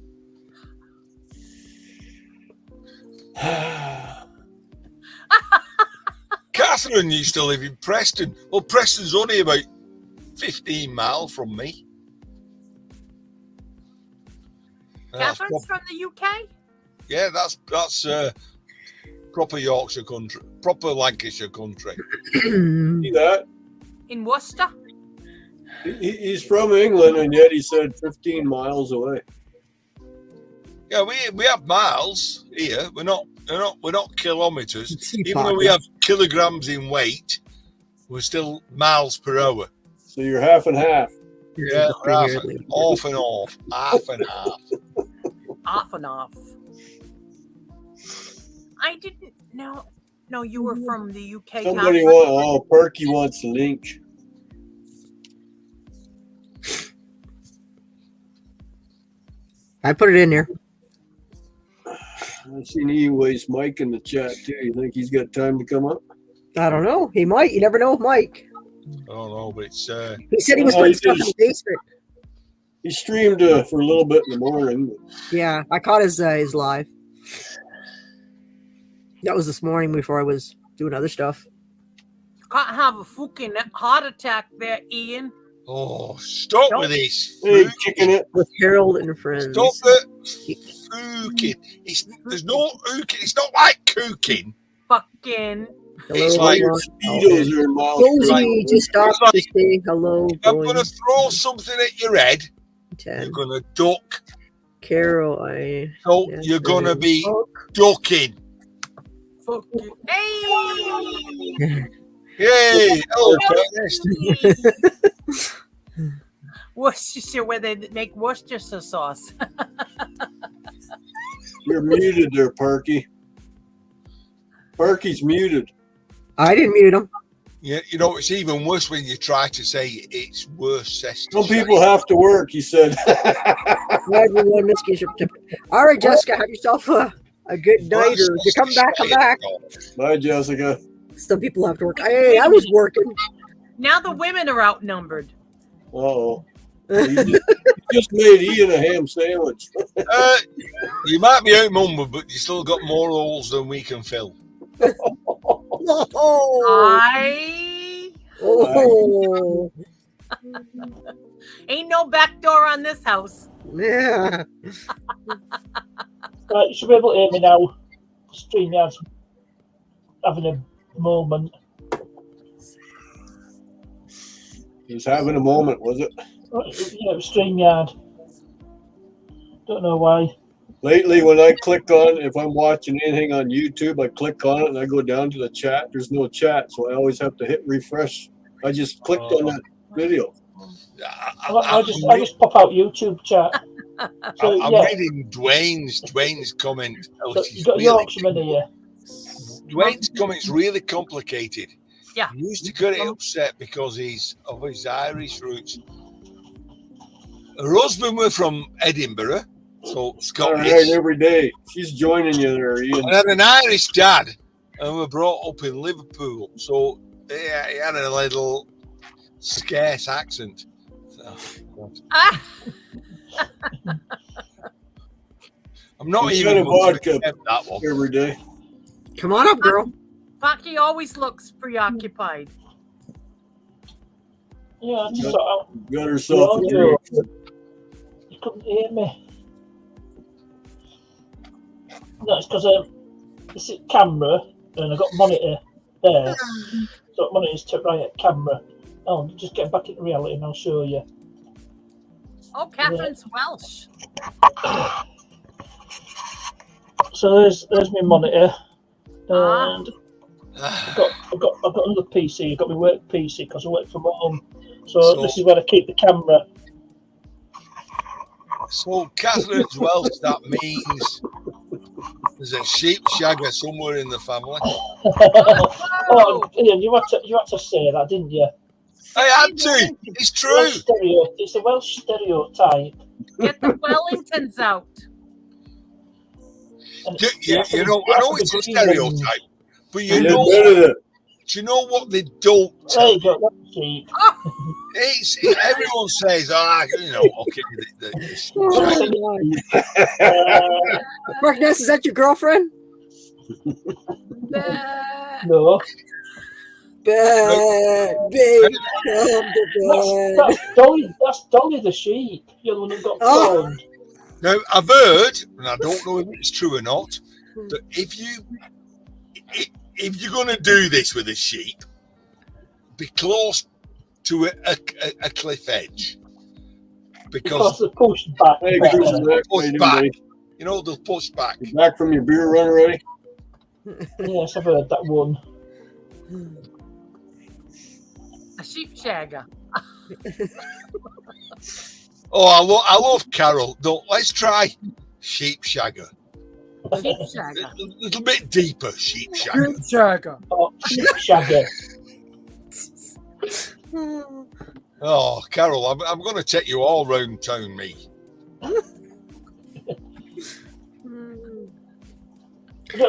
Catherine used to live in Preston. Well, Preston's only about 15 miles from me. Catherine's from the UK? Yeah, that's proper Yorkshire country, proper Lancashire country. See that? In Worcester? He's from England, and yet he said 15 miles away. Yeah, we have miles here. We're not kilometers. Sea Even though pocket. we have kilograms in weight, we're still miles per hour. So you're half and half. Yeah, Right half, here, lady. off and off, half and half. Off and off. I didn't know. No, you were from the UK. Somebody Catherine? Perky wants a link. I put it in there. I've seen E-Waste Mike in the chat too. You think he's got time to come up? I don't know. He might. You never know with Mike. I don't know, but it's He said he was Oh, putting he stuff in did. the basement. He streamed for a little bit in the morning. Yeah, I caught his live. That was this morning before I was doing other stuff. Can't have a fucking heart attack there, Ian. oh, stop Don't- with this. Hey, Food. kicking it. With Harold and friends. Stop the fooking. There's no ooking. It's not like cooking. Fucking. Hello, It's like Your everyone. speedos are in miles per Rosie, hour. just stop It's like- to say hello. I'm Going gonna throw something at your head. 10. You're gonna duck. Carol, So Yes, you're gonna it be is. ducking. Fucking. Hey! Yay! Hello, Ernest. Worcestershire, where they make Worcestershire sauce. You're muted there, Perky. Perky's muted. I didn't mute him. Yeah, you know it's even worse when you try to say it's worse. Some people have to work, he said. Everyone, Miss Keisha. All right, Jessica, have yourself a good night. Or if you come back, come back. Bye, Jessica. Some people have to work. Hey, I was working. Now the women are outnumbered. Uh-oh. You just made Ian a ham sandwich. You might be outnumbered, but you still got more holes than we can fill. Oh, oh, Ain't no back door on this house. yeah. Right, you should be able to hear me now. StreamYard's having a moment. He's having a moment, was it? Yeah, it was StreamYard. Don't know why. Lately, when I click on, if I'm watching anything on YouTube, I click on it and I go down to the chat. There's no chat, so I always have to hit refresh. I just clicked on that video. I just pop out YouTube chat. So, I'm yeah. reading Dwayne's comment. Oh, So it's you got really- Yorkshireman here. Dwayne's comment's really complicated. Yeah. He used to get upset because of his Irish roots. Her husband were from Edinburgh, so All Scottish. right, every day. She's joining you there, Ian. And had an Irish dad, and were brought up in Liverpool, so he had a little scarce accent. Oh, God. Ah, I'm not He's even got a going to vodka. attempt that one. Every day. Come on up, girl. Bucky always looks preoccupied. Yeah, I just thought Got herself a drink. you couldn't hear me. No, it's because this is camera and I've got monitor there. So monitor's to right at camera. Oh, just get back into reality and I'll show you. Oh, Catherine's Welsh. So there's my monitor. Ah. And I've got another PC. I've got my work PC because I work from home. So this is where I keep the camera. So Catherine's Welsh, that means there's a sheep shagger somewhere in the family. Oh, Ian, you had to say that, didn't you? I had to. It's true. It's a Welsh stereotype. Get the Wellingtons out. And You know, I know it's a stereotype, but You you did know, better. do you know what they don't There tell you go, that's cheap. Everyone says, you know, okay, the sheep Oh, shagger. God. Mark Ness, is that your girlfriend? No. Bad, babe, come to bed. That's Dolly the sheep. You're the one who got Oh. phoned. Now, I've heard, and I don't know if it's true or not, that if you're going to do this with a sheep, be close to a cliff edge, Because because they pushed back. Hey, Susan, push back. You know they'll push back. You back from your beer run already? Yes, I've heard that one. A sheep shagger. Oh, I love Carol. Let's try sheep shagger. Sheep shagger. A little bit deeper, sheep shagger. Sheep shagger. Oh, sheep shagger. Oh, Carol, I'm going to take you all round town, me.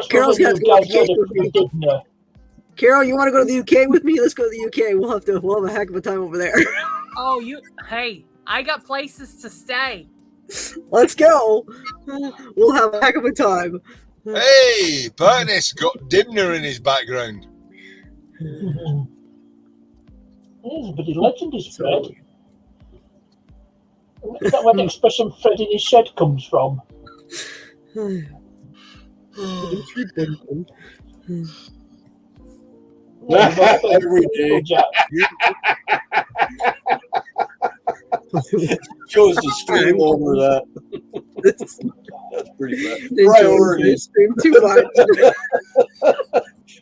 Carol's got to go to the UK with me. Dinner. Carol, you want to go to the UK with me? Let's go to the UK. We'll have a heck of a time over there. Oh, hey, I got places to stay. Let's go. We'll have a heck of a time. Hey, Bernie's got Dimner in his background. He's a bloody legend, is Fred. Is that where the expression Fred in his shed comes from? Every day. Chose to stream over that. That's pretty bad. Priorities. Too much.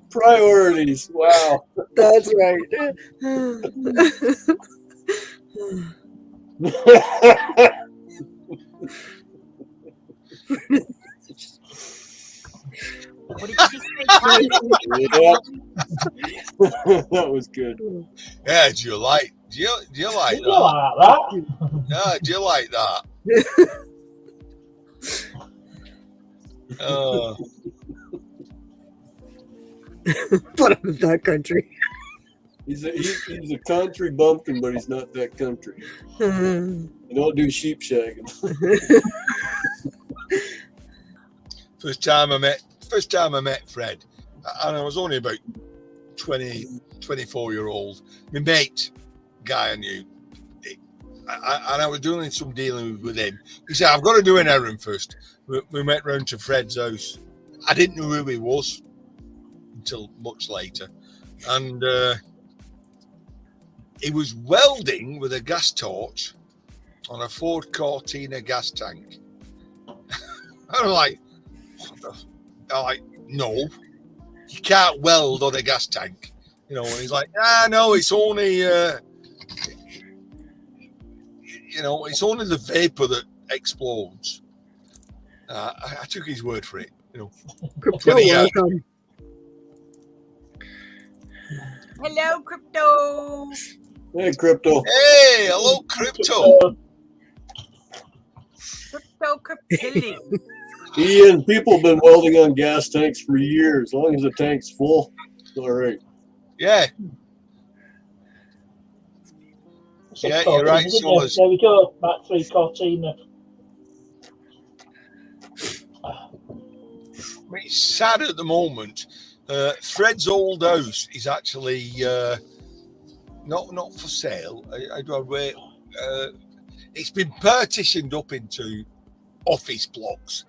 Priorities. Wow. That's right. What did you just say? Yeah. That was good. Yeah, do you like Do you that? like that? Yeah, do you like that? Put him in that country. He's a country bumpkin, but he's not that country. You don't do sheep shagging. First time I met Fred, and I was only about 24-year-old. My mate, guy I knew, and I was doing some dealing with him. He said, I've got to do an errand first. We went round to Fred's house. I didn't know who he was until much later. And he was welding with a gas torch on a Ford Cortina gas tank. I'm like, no, you can't weld on a gas tank. You know, and he's like, no, it's only, it's only the vapor that explodes. I took his word for it, Crypto, welcome. Hello, Crypto. Hey, Crypto. Hey, hello, Crypto. Cryptilly. Ian, people have been welding on gas tanks for years. As long as the tank's full, it's all right. Yeah. Yeah, you're right. So there we go. Mark 3 Cortina. It's sad at the moment. Fred's old house is actually not for sale. It's been partitioned up into office blocks.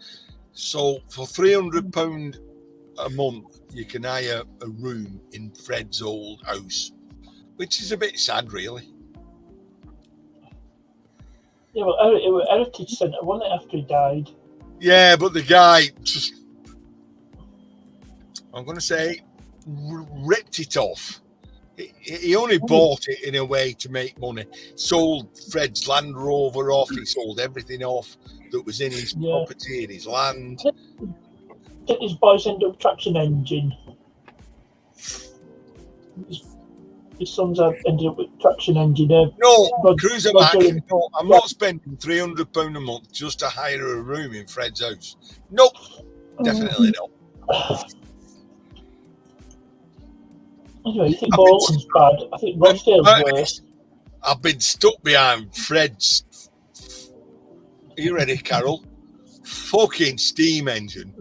So for £300 a month, you can hire a room in Fred's old house, which is a bit sad, really. Yeah, well, it was Heritage Centre, wasn't it, after he died? Yeah, but the guy just, I'm going to say, ripped it off. He only bought it in a way to make money. Sold Fred's Land Rover off. He sold everything off that was in his property, in his land. Didn't his boys end up traction engine? His sons have ended up with traction engine. No, Cruiser Mac. No, I'm not spending £300 a month just to hire a room in Fred's house. Nope, definitely not. Anyway, you think Bolton's bad? I think Rochdale's worse. I've been stuck behind Fred's. Are you ready, Carol? Fucking steam engine.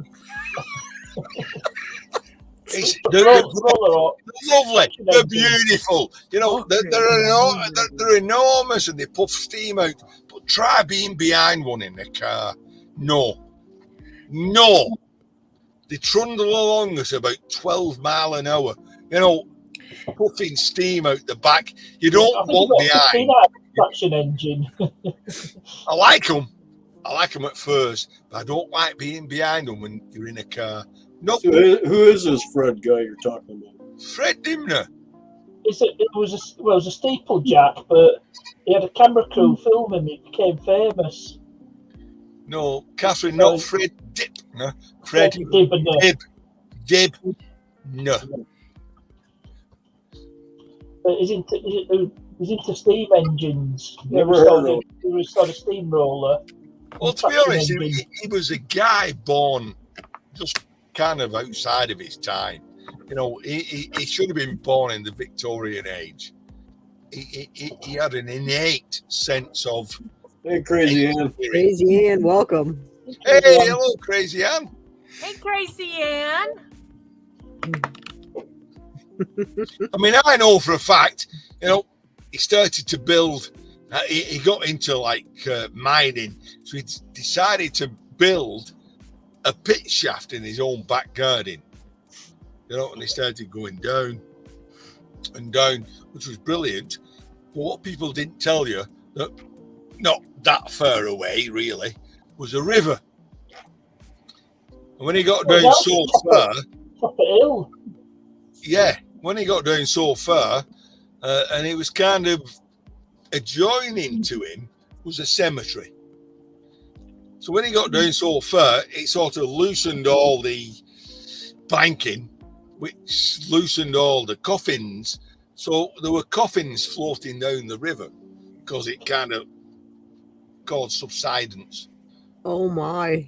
They're lovely. They're beautiful. They're enormous and they puff steam out. But try being behind one in the car. No. They trundle along us about 12 miles an hour. Puffing steam out the back. You don't want behind. Traction engine. I like them at first, but I don't like being behind them when you're in a car. No. So who is this Fred guy you're talking about? Fred Dimner. it was a steeplejack, but he had a camera crew filming him. He became famous. No, Catherine, not Fred Dip. No, Fred Dib. No. But he's into steam engines. Never heard of He was sort of steamroller. Well, to be honest, he was a guy born just kind of outside of his time. You know, he should have been born in the Victorian age. He had an innate sense of. Hey, Crazy Ann. Crazy Ann, welcome. Hey, hello, Crazy Ann. Hey, Gracie Ann. I mean, I know for a fact, you know, he started to build. He got into mining, so he decided to build a pit shaft in his own back garden. You know, and he started going down and down, which was brilliant. But what people didn't tell you, that not that far away, really, was a river. And when he got down so far, top of hill. Yeah, when he got down so far, and it was kind of adjoining to him was a cemetery. So when he got down so far, it sort of loosened all the banking, which loosened all the coffins. So there were coffins floating down the river because it kind of caused subsidence. Oh my.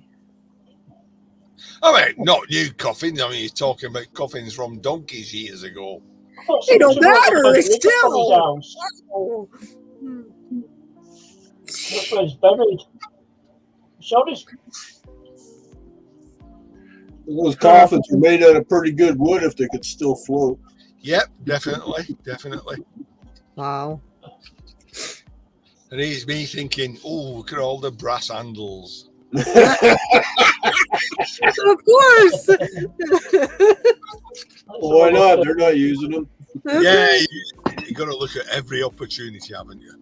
I mean, not new coffins. I mean, you're talking about coffins from donkeys years ago. They don't matter. They still. Oh. That's where he's buried. Those coffins were made out of pretty good wood if they could still float. Yep, definitely. Wow. And he's me thinking, oh, look at all the brass handles. Of course. Well, why not? They're not using them. Yeah, you got to look at every opportunity, haven't you?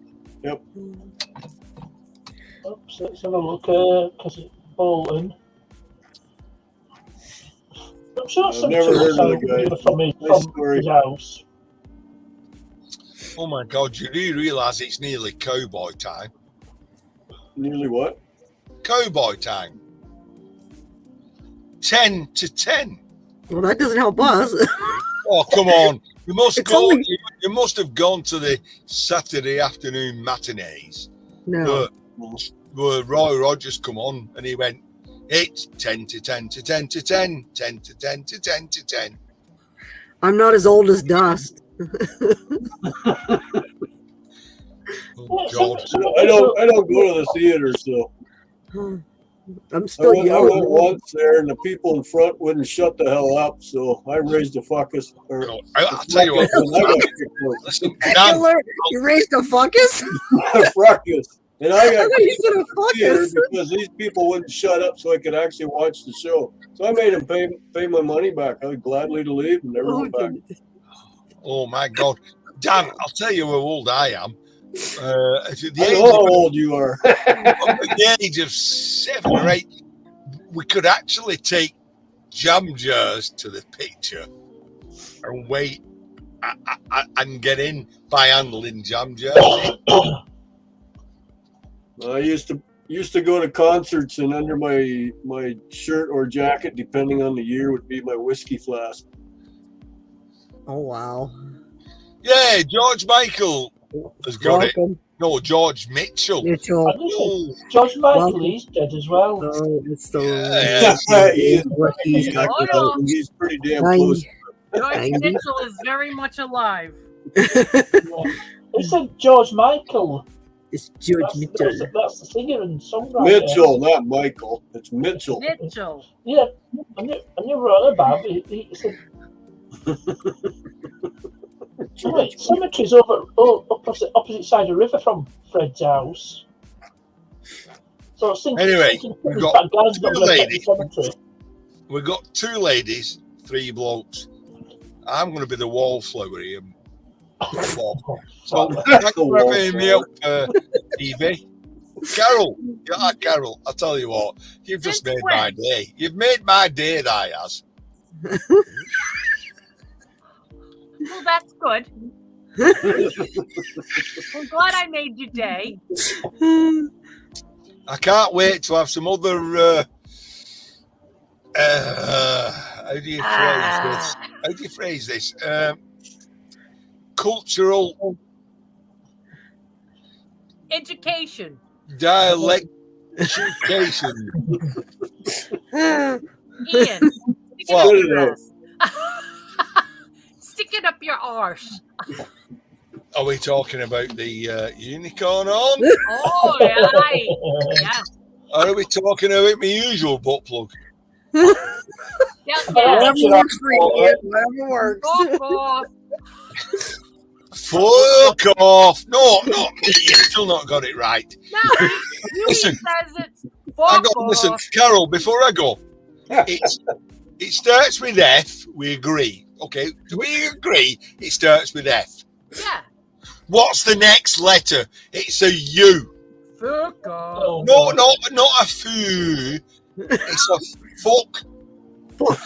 Yep. Oops, let's have a look, because it's Bolton. I'm sure I've never heard of the guy. From his house. Oh my God, you do realise it's nearly cowboy time? Nearly what? Cowboy time. 10 to 10. Well, that doesn't help us. Oh, come on. You must It's you must have gone to the Saturday afternoon matinees. No. Where Roy Rogers come on and he went, it's 10 to 10 to 10 to 10, 10 to 10 to 10 to 10. I'm not as old as Dust. Oh, God. I don't go to the theater, so I'm still I young. went once there, and the people in front wouldn't shut the hell up, so I raised a fuckus. I'll tell you what. Listen, Dan, You raised a fuckus? Frackus. And I got You said a theater fuckus. because these people wouldn't shut up so I could actually watch the show. So I made them pay my money back. I was gladly to leave and never went back. oh my God. Dan, I'll tell you how old I am. At the I know how old you are. at the age of 7 or 8, we could actually take jam jars to the picture and wait and get in by handling jam jars. I used to go to concerts, and under my shirt or jacket, depending on the year, would be my whiskey flask. Oh, wow. Yeah, George Michael has got Welcome. it. No, George Mitchell. Mitchell. Oh, George Michael, Welcome. he's dead as well. Oh, it's the Yeah. He's pretty damn Nine. close. George 90. Mitchell is very much alive. He said George Michael. It's George Mitchell. That's the singer and songwriter. Mitchell, not Michael. It's Mitchell. Mitchell. Yeah, I knew what about it. He said cemetery's over opposite side of the river from Fred's house. So I was thinking, Anyway, we've got that guy's two not going to ladies. the cemetery. We've got 2 ladies, 3 blokes. I'm going to be the wallflower here. So thanks for having me up, TV. Carol, I'll tell you what, you've just made my day. You've made my day, that has. Well, that's good. I'm glad I made your day. I can't wait to have some other. How do you phrase this? How do you phrase this? Cultural Education. dialect education. Ian, stick it What? up your ass. Stick it up your arse. Are we talking about the unicorn on? Oh, right. Yeah. Or are we talking about my usual butt plug? Yeah, Whatever Yeah. works for you, Ian. Whatever works. Fuck off. Fuck off! No, you've still not got it right. No, you Listen. says it's I fuck got listen, off. Carol. Before I go, it starts with F. We agree, okay? Do we agree? It starts with F. Yeah. What's the next letter? It's a U. Fuck off. Oh, No, not a foo. It's a fuck. That's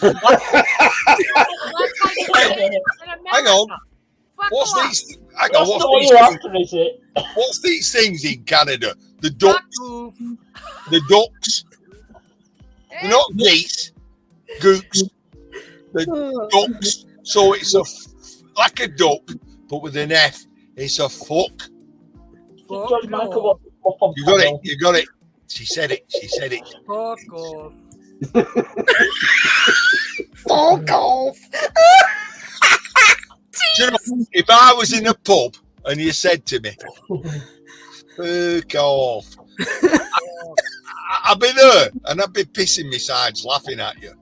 how you say it in America. Hang on. Fuck What's off. these? Hang on. That's not what What's you're these? after, is it? What's these things in Canada? The Fuck ducks. off. The ducks. They're not geese. Gooks. The ducks. So it's like a duck, but with an F. It's a fuck. Fuck George Michael off. up on You got it. panel. You got it. She said it. She said it. Fuck off. Fuck off. Do you know, if I was in a pub and you said to me, fuck off, I'd be there and I'd be pissing my sides laughing at you.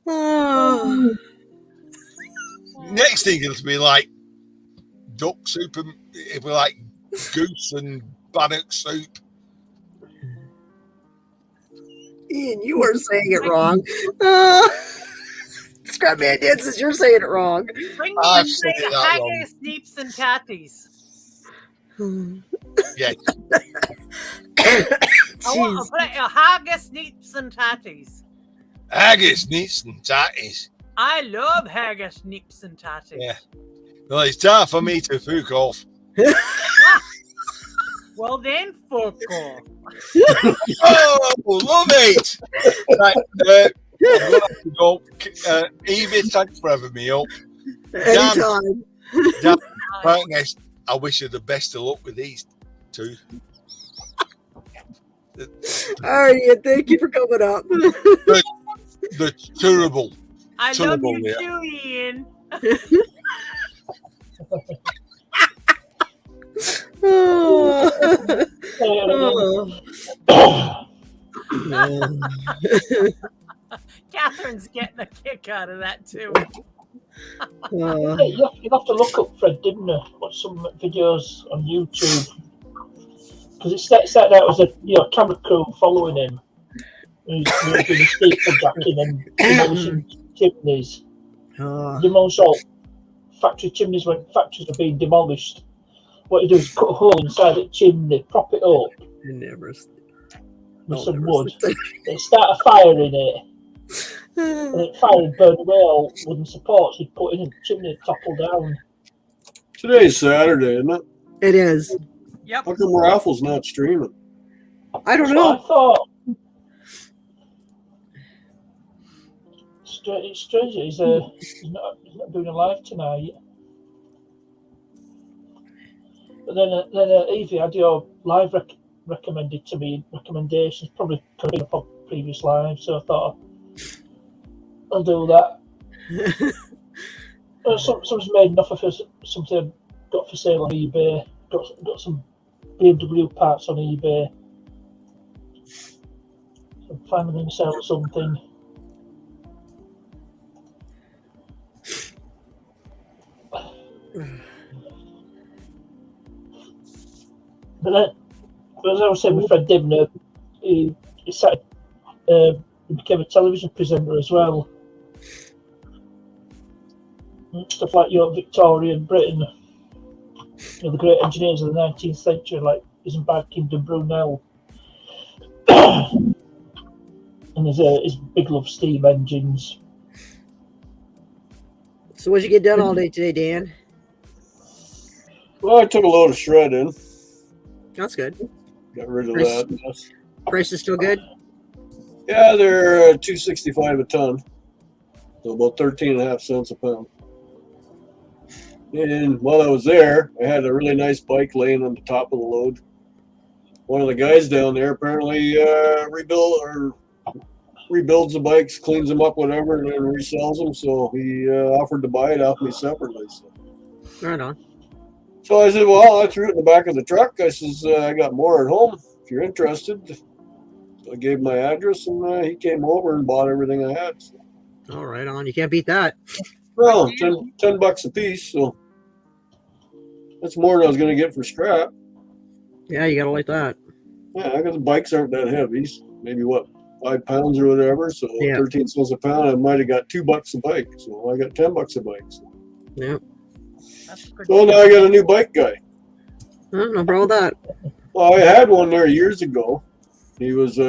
Oh. Next thing it'll be like duck soup and it'll be like goose and bannock soup. Ian, you are saying it wrong. Scrap Man Dan says you're saying it wrong. Bring me I've the said it that wrong. haggis, neeps, and tatties. Yeah. I want to play a haggis, neeps, and tatties. Haggis, neats and tatties. I love haggis, neeps, and tatties. Yeah. Well, it's time for me to fuck off. Well then, fuck off. Oh, love it. Right, I'm going to have to go. Evie, thanks for having me up. Anytime. Dan, partners, I wish you the best of luck with these two. All right, Ian, thank you for coming up. The terrible. I love Terrible, you yeah. too, Ian. Catherine's getting a kick out of that too. Hey, you have to look up Fred Dibner, watch some videos on YouTube. Because it started out as a camera crew following him. Who's doing steeple jacking and demolishing chimneys. Demolish all factory chimneys when factories are being demolished. What you do is cut a hole inside the chimney, prop it up with some wood, and start a fire in it. And it fire and burn away all wooden supports you'd put in the chimney topple down. Today's Saturday, isn't it? It is. Yep. How come Raffle's not streaming? I don't That's what know. I thought. It's strange. He's not doing a live tonight. But then Evie had your live recommended to me recommendations, probably coming up on previous live. So I thought I'll do that. Someone's made an offer for something I've got for sale on eBay. Got some BMW parts on eBay. So I'm finally going to sell something. But then, as I was saying with Fred Dibner, he became a television presenter as well. And stuff like Victorian Britain, the great engineers of the 19th century, like Isambard Kingdom Brunel. And his big love steam engines. So what'd you get done all day today, Dan? Well, I took a load of shred in. That's good. Got rid of Price- that. Yes. Price is still good? Yeah, they're $2.65 a ton. So about 13.5 cents a pound. And while I was there, I had a really nice bike laying on the top of the load. One of the guys down there apparently rebuilds the bikes, cleans them up, whatever, and then resells them. So he offered to buy it off me separately. Right on. So I said, well, I threw it in the back of the truck. I says, I got more at home if you're interested. So I gave him my address, and he came over and bought everything I had. So, All right on. You can't beat that. well, 10 bucks a piece. So that's more than I was going to get for scrap. Yeah, you gotta like that. Yeah, because the bikes aren't that heavy. Maybe what, 5 pounds or whatever. So Yeah. 13 cents a pound. I might have got $2 a bike. So I got 10 bucks a bike. So, Yeah. That's good. so now I got a new bike guy. No problem with that. Well, I had one there years ago. He was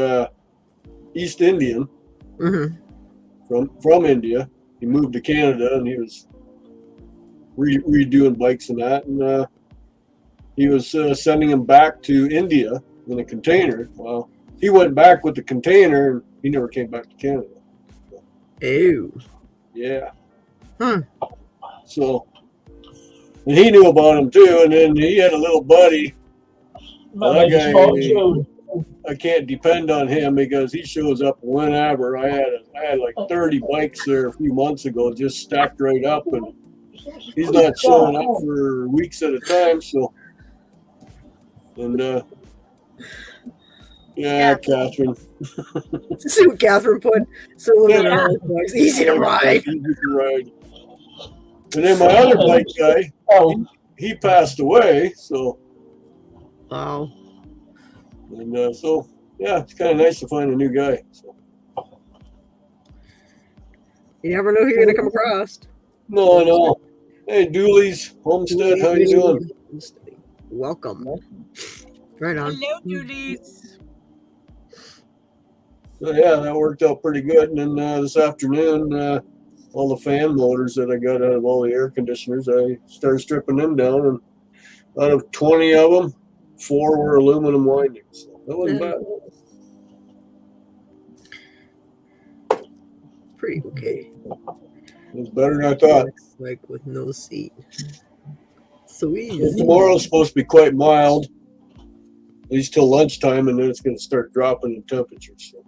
East Indian Mm-hmm. from India. He moved to Canada and he was redoing bikes and that. And he was sending them back to India in a container. Well, he went back with the container and he never came back to Canada. Ew. Yeah. Hmm. So, and he knew about him too. And then he had a little buddy. Man, That small guy- June. I can't depend on him because he shows up whenever. I had like 30 bikes there a few months ago, just stacked right up, and he's not showing up for weeks at a time. So, and yeah, Catherine. See what Catherine put. So it's easy to ride. Easy to ride. And then my other bike guy, Oh, he passed away. So, Wow. and so yeah, it's kind of nice to find a new guy. So. You never know who you're gonna come across. No. Hey, Dooley's Homestead, how you doing? Welcome. Right on. Hello, Julies. So yeah, that worked out pretty good. And then this afternoon, all the fan motors that I got out of all the air conditioners, I started stripping them down. And out of 20 of them, 4 were aluminum windings. So that wasn't bad. Pretty okay. It was better than I thought. Like with no seat. So So easy. tomorrow's supposed to be quite mild, at least till lunchtime, and then it's going to start dropping in temperatures. So.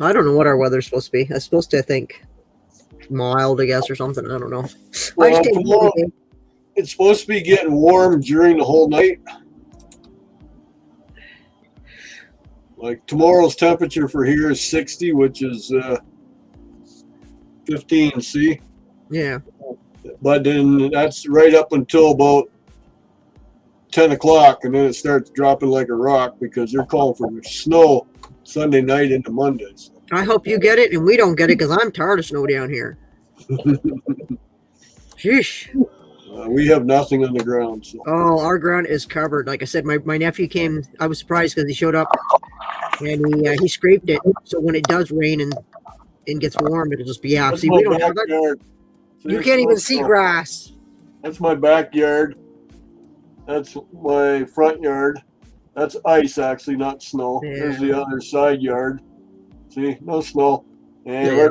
I don't know what our weather's supposed to be. It's supposed to, I think, mild, I guess, or something. I don't know. Well, tomorrow, it's supposed to be getting warm during the whole night. Like tomorrow's temperature for here is 60, which is 15 C. Yeah. But then that's right up until about 10 o'clock, and then it starts dropping like a rock because they're calling for snow Sunday night into Mondays. I hope you get it and we don't get it because I'm tired of snow down here. Sheesh. We have nothing on the ground. So. Oh, our ground is covered. Like I said, my nephew came. I was surprised because he showed up and he scraped it. So when it does rain and gets warm, it'll just be That's See, my we don't have that. backyard. You can't even see grass. That's my backyard. That's my front yard. That's ice, actually, not snow. Yeah. There's the other side yard. See, no snow. And Yeah,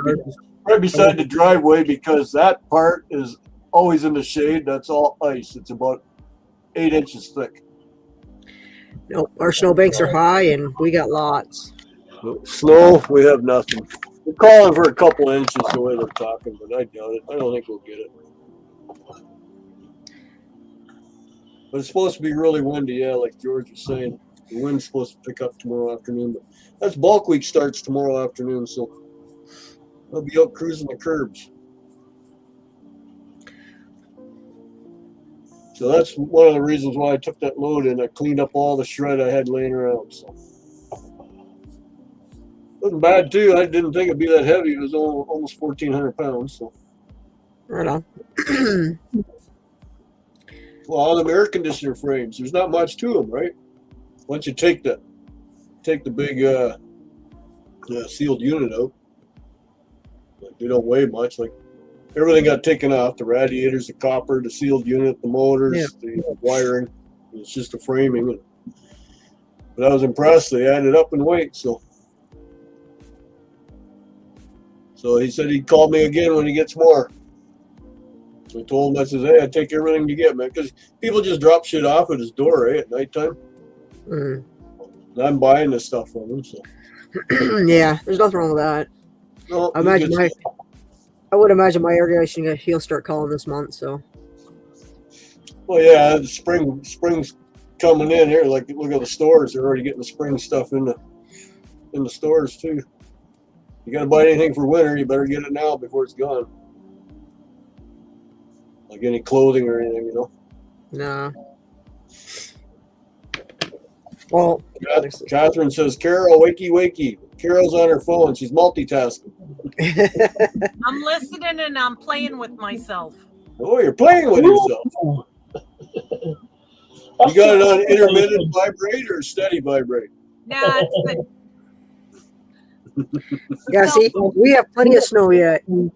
right beside the driveway, because that part is always in the shade. That's all ice. It's about 8 inches thick. Nope, our snowbanks are high and we got lots. Snow, we have nothing. We're calling for a couple inches the way they're talking, but I doubt it. I don't think we'll get it. But it's supposed to be really windy, yeah, like George was saying. The wind's supposed to pick up tomorrow afternoon. But that's bulk week starts tomorrow afternoon, so I'll be out cruising the curbs. So that's one of the reasons why I took that load in. I cleaned up all the shred I had laying around. So wasn't bad too. I didn't think it'd be that heavy. It was almost 1,400 pounds. So Right on. well, all them air conditioner frames. There's not much to them, right? Once you take the big sealed unit out, like they don't weigh much. Like everything got taken off. The radiators, the copper, the sealed unit, the motors, the wiring. It's just a framing. But I was impressed. They added up in weight. So he said he'd call me again when he gets more. So I told him, I says, hey, I take everything you get, man. Because people just drop shit off at his door, at nighttime. Mm. And I'm buying this stuff from him. So Yeah, there's nothing wrong with that. no, I would imagine my air conditioning he'll start calling this month. So well, yeah, the spring's coming in here. Like, look at the stores; they're already getting the spring stuff in the stores too. You got to buy anything for winter, you better get it now before it's gone. Like any clothing or anything, no. Well, Catherine says, Carol, wakey, wakey. Carol's on her phone. She's multitasking. I'm listening and I'm playing with myself. Oh, you're playing with yourself. You got it on intermittent vibrate or steady vibrate? Nah, it's yeah, see, we have plenty of snow yet. We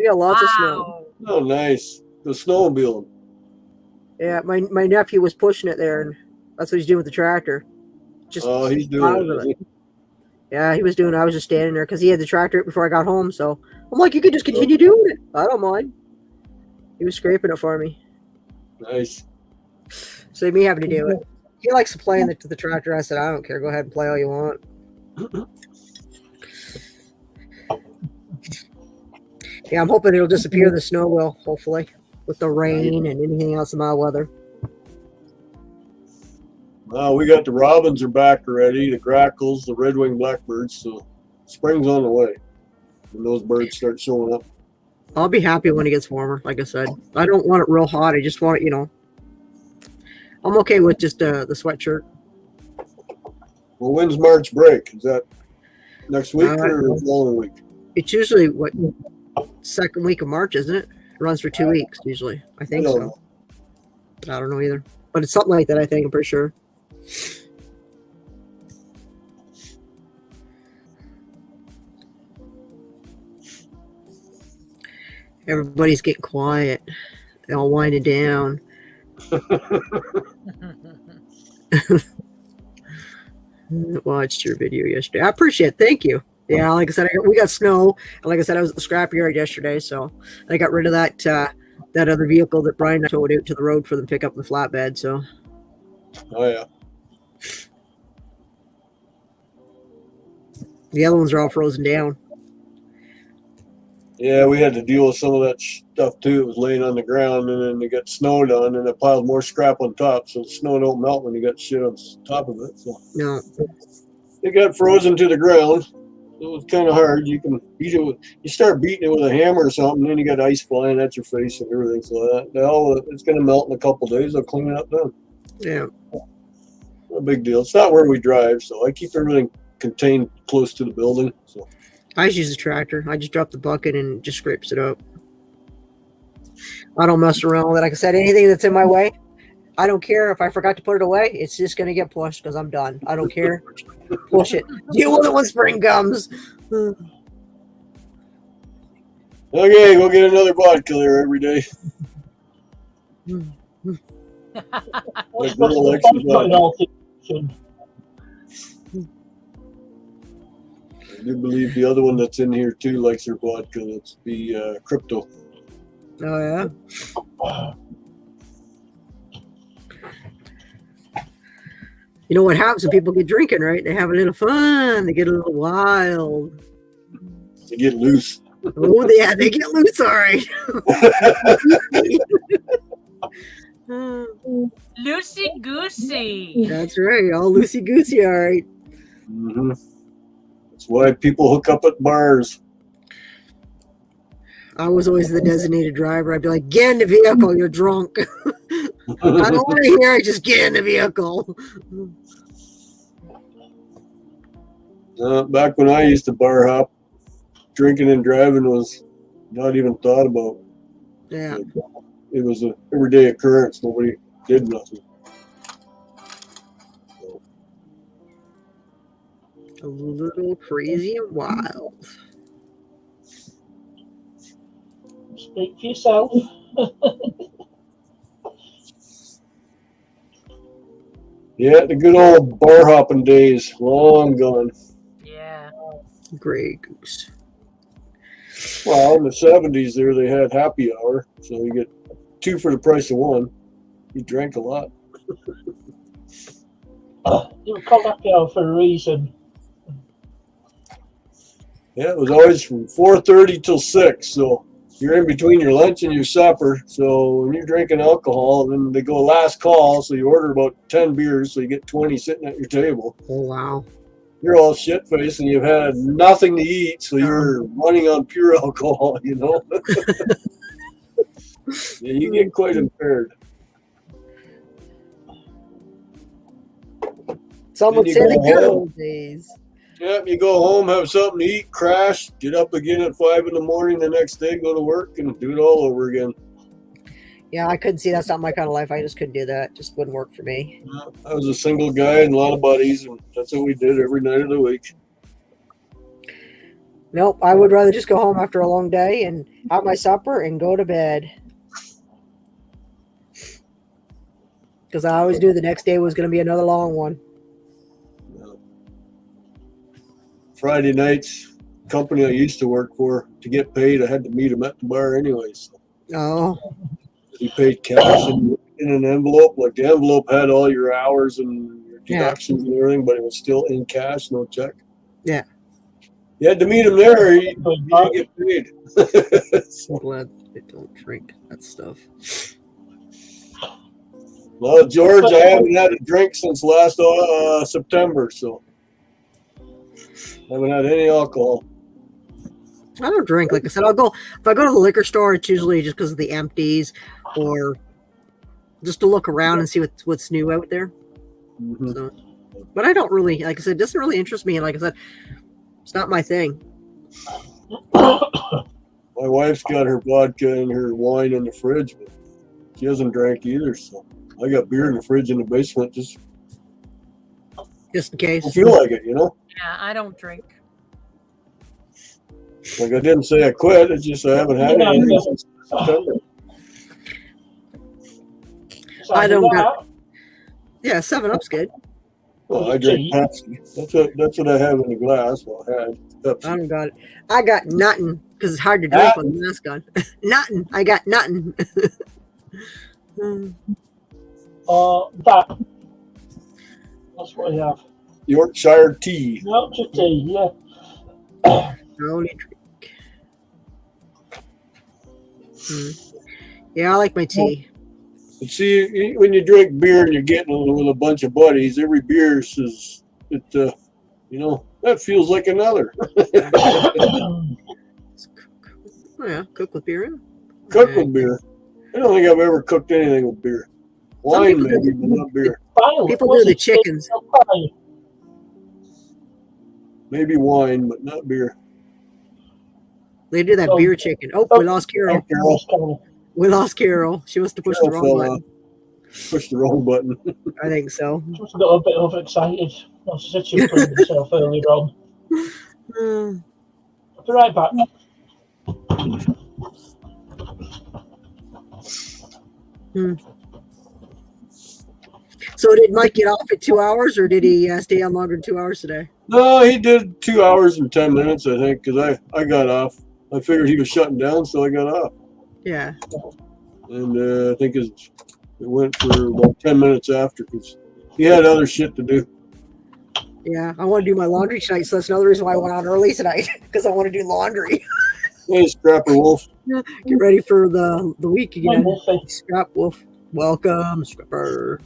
got lots of snow. Oh, nice. The snowmobile. Yeah, my nephew was pushing it there, and that's what he's doing with the tractor. Just he's doing it. Yeah, he was doing it. I was just standing there because he had the tractor before I got home. So I'm like, you could just continue doing it. I don't mind. He was scraping it for me. Nice. So me having to do it. He likes to play in the tractor. I said, I don't care. Go ahead and play all you want. Yeah, I'm hoping it'll disappear. The snow will, hopefully, with the rain and anything else in my weather. We got the robins are back already, the grackles, the red-winged blackbirds. So spring's on the way when those birds start showing up. I'll be happy when it gets warmer. Like I said, I don't want it real hot. I just want it, I'm okay with just the sweatshirt. Well, when's March break? Is that next week or the following week? It's usually second week of March, isn't it? It runs for 2 weeks usually. I think so. I don't know either, but it's something like that. I think I'm pretty sure. Everybody's getting quiet. They're all winding down. Watched your video yesterday. I appreciate it. Thank you. Yeah, like I said, we got snow. And like I said, I was at the scrapyard yesterday, so I got rid of that other vehicle that Brian towed out to the road for them to pick up the flatbed. So. Oh, yeah. The other ones are all frozen down. Yeah, we had to deal with some of that stuff too. It was laying on the ground, and then they got snowed on, and it piled more scrap on top. So the snow don't melt when you got shit on top of it. So No, it got frozen to the ground. It was kind of hard. You can beat it you start beating it with a hammer or something, then you got ice flying at your face and everything. So it's going to melt in a couple of days. I'll clean it up then. yeah. No big deal. It's not where we drive, so I keep everything contained close to the building. So I just use a tractor. I just drop the bucket and it just scrapes it up. I don't mess around with it. Like I said, anything that's in my way, I don't care if I forgot to put it away. It's just going to get pushed because I'm done. I don't care. Push it. Deal with it when spring comes. Okay, go get another vodka there every day. Like little extra vodka. I do believe the other one that's in here too likes her vodka. That's the Crypto. Oh, yeah? You know what happens when people get drinking, right? They have a little fun. They get a little wild. They get loose. Oh, yeah, they get loose, all right. Loosey goosey. That's right. All loosey goosey, all right. Mm-hmm. That's why people hook up at bars. I was always the designated driver. I'd be like, get in the vehicle, you're drunk. I don't want to hear it, just get in the vehicle. Back when I used to bar hop, drinking and driving was not even thought about. Yeah. It was an everyday occurrence. Nobody did nothing. A little crazy and wild. Speak for yourself. Yeah, the good old bar hopping days, long gone. Yeah. Grey Goose. Well, in the 70s there, they had happy hour, so you get 2 for the price of 1. You drank a lot. It was called happy hour for a reason. Yeah, it was always from 4:30 till 6, so you're in between your lunch and your supper. So when you're drinking alcohol, then they go last call, so you order about 10 beers, so you get 20 sitting at your table. Oh, wow. You're all shit-faced and you've had nothing to eat, so you're running on pure alcohol, you know? Yeah, you get quite impaired. Some Then would you say go the good home. old days. Yeah, you go home, have something to eat, crash, get up again at 5 in the morning the next day, go to work, and do it all over again. Yeah, I couldn't see that's not my kind of life. I just couldn't do that. Just wouldn't work for me. I was a single guy and a lot of buddies, and that's what we did every night of the week. Nope, I would rather just go home after a long day and have my supper and go to bed. Because I always knew the next day was going to be another long one. Friday nights, company I used to work for, to get paid, I had to meet him at the bar anyways. Oh, He paid cash in an envelope. Like the envelope had all your hours and your deductions and everything, but it was still in cash, no check. Yeah. You had to meet him there, or you didn't get paid. so glad they don't drink that stuff. Well, George, I haven't had a drink since last September, so I haven't had any alcohol. I don't drink. Like I said, if I go to the liquor store, it's usually just because of the empties or just to look around and see what's new out there. Mm-hmm. So, but I don't really, like I said, it doesn't really interest me. And like I said, it's not my thing. My wife's got her vodka and her wine in the fridge, but she hasn't drank either, so I got beer in the fridge in the basement just in case. I feel like it, you know? Yeah, I don't drink. Like I didn't say I quit, it's just I haven't had anything since September. I don't got. Yeah, 7-Up's good. Well, I drink Pepsi. That's what I have in the glass. Well, I had Pepsi. I don't got it. I got nothing because it's hard to drink with the mask on. Nothing. I got nothing. That. That's what I have. Yorkshire tea. Yorkshire tea, yeah. Only drink. Yeah, I like my tea. But see, when you drink beer and you're getting it with a bunch of buddies, every beer says it. You know, that feels like another. Oh yeah, cook with beer. Cook with beer. I don't think I've ever cooked anything with beer. Wine maybe, but not beer. People do the chickens. Maybe wine, but not beer. They do that beer chicken. Oh, we lost Carol. We lost Carol. She must have pushed the wrong button. Pushed the wrong button. I think so. She must have got a bit overexcited. No, she said she was putting herself earlier on. I'll be right back. So did Mike get off at 2 hours, or did he stay on longer than 2 hours today? No, he did 2 hours and 10 minutes, I think, because I got off. I figured he was shutting down, so I got off. Yeah. And I think it went for about 10 minutes after, because he had other shit to do. Yeah, I want to do my laundry tonight, so that's another reason why I went on early tonight, because I want to do laundry. Hey, Scrapper Wolf. Get ready for the week again. Scrap Wolf. Welcome, Scrapper.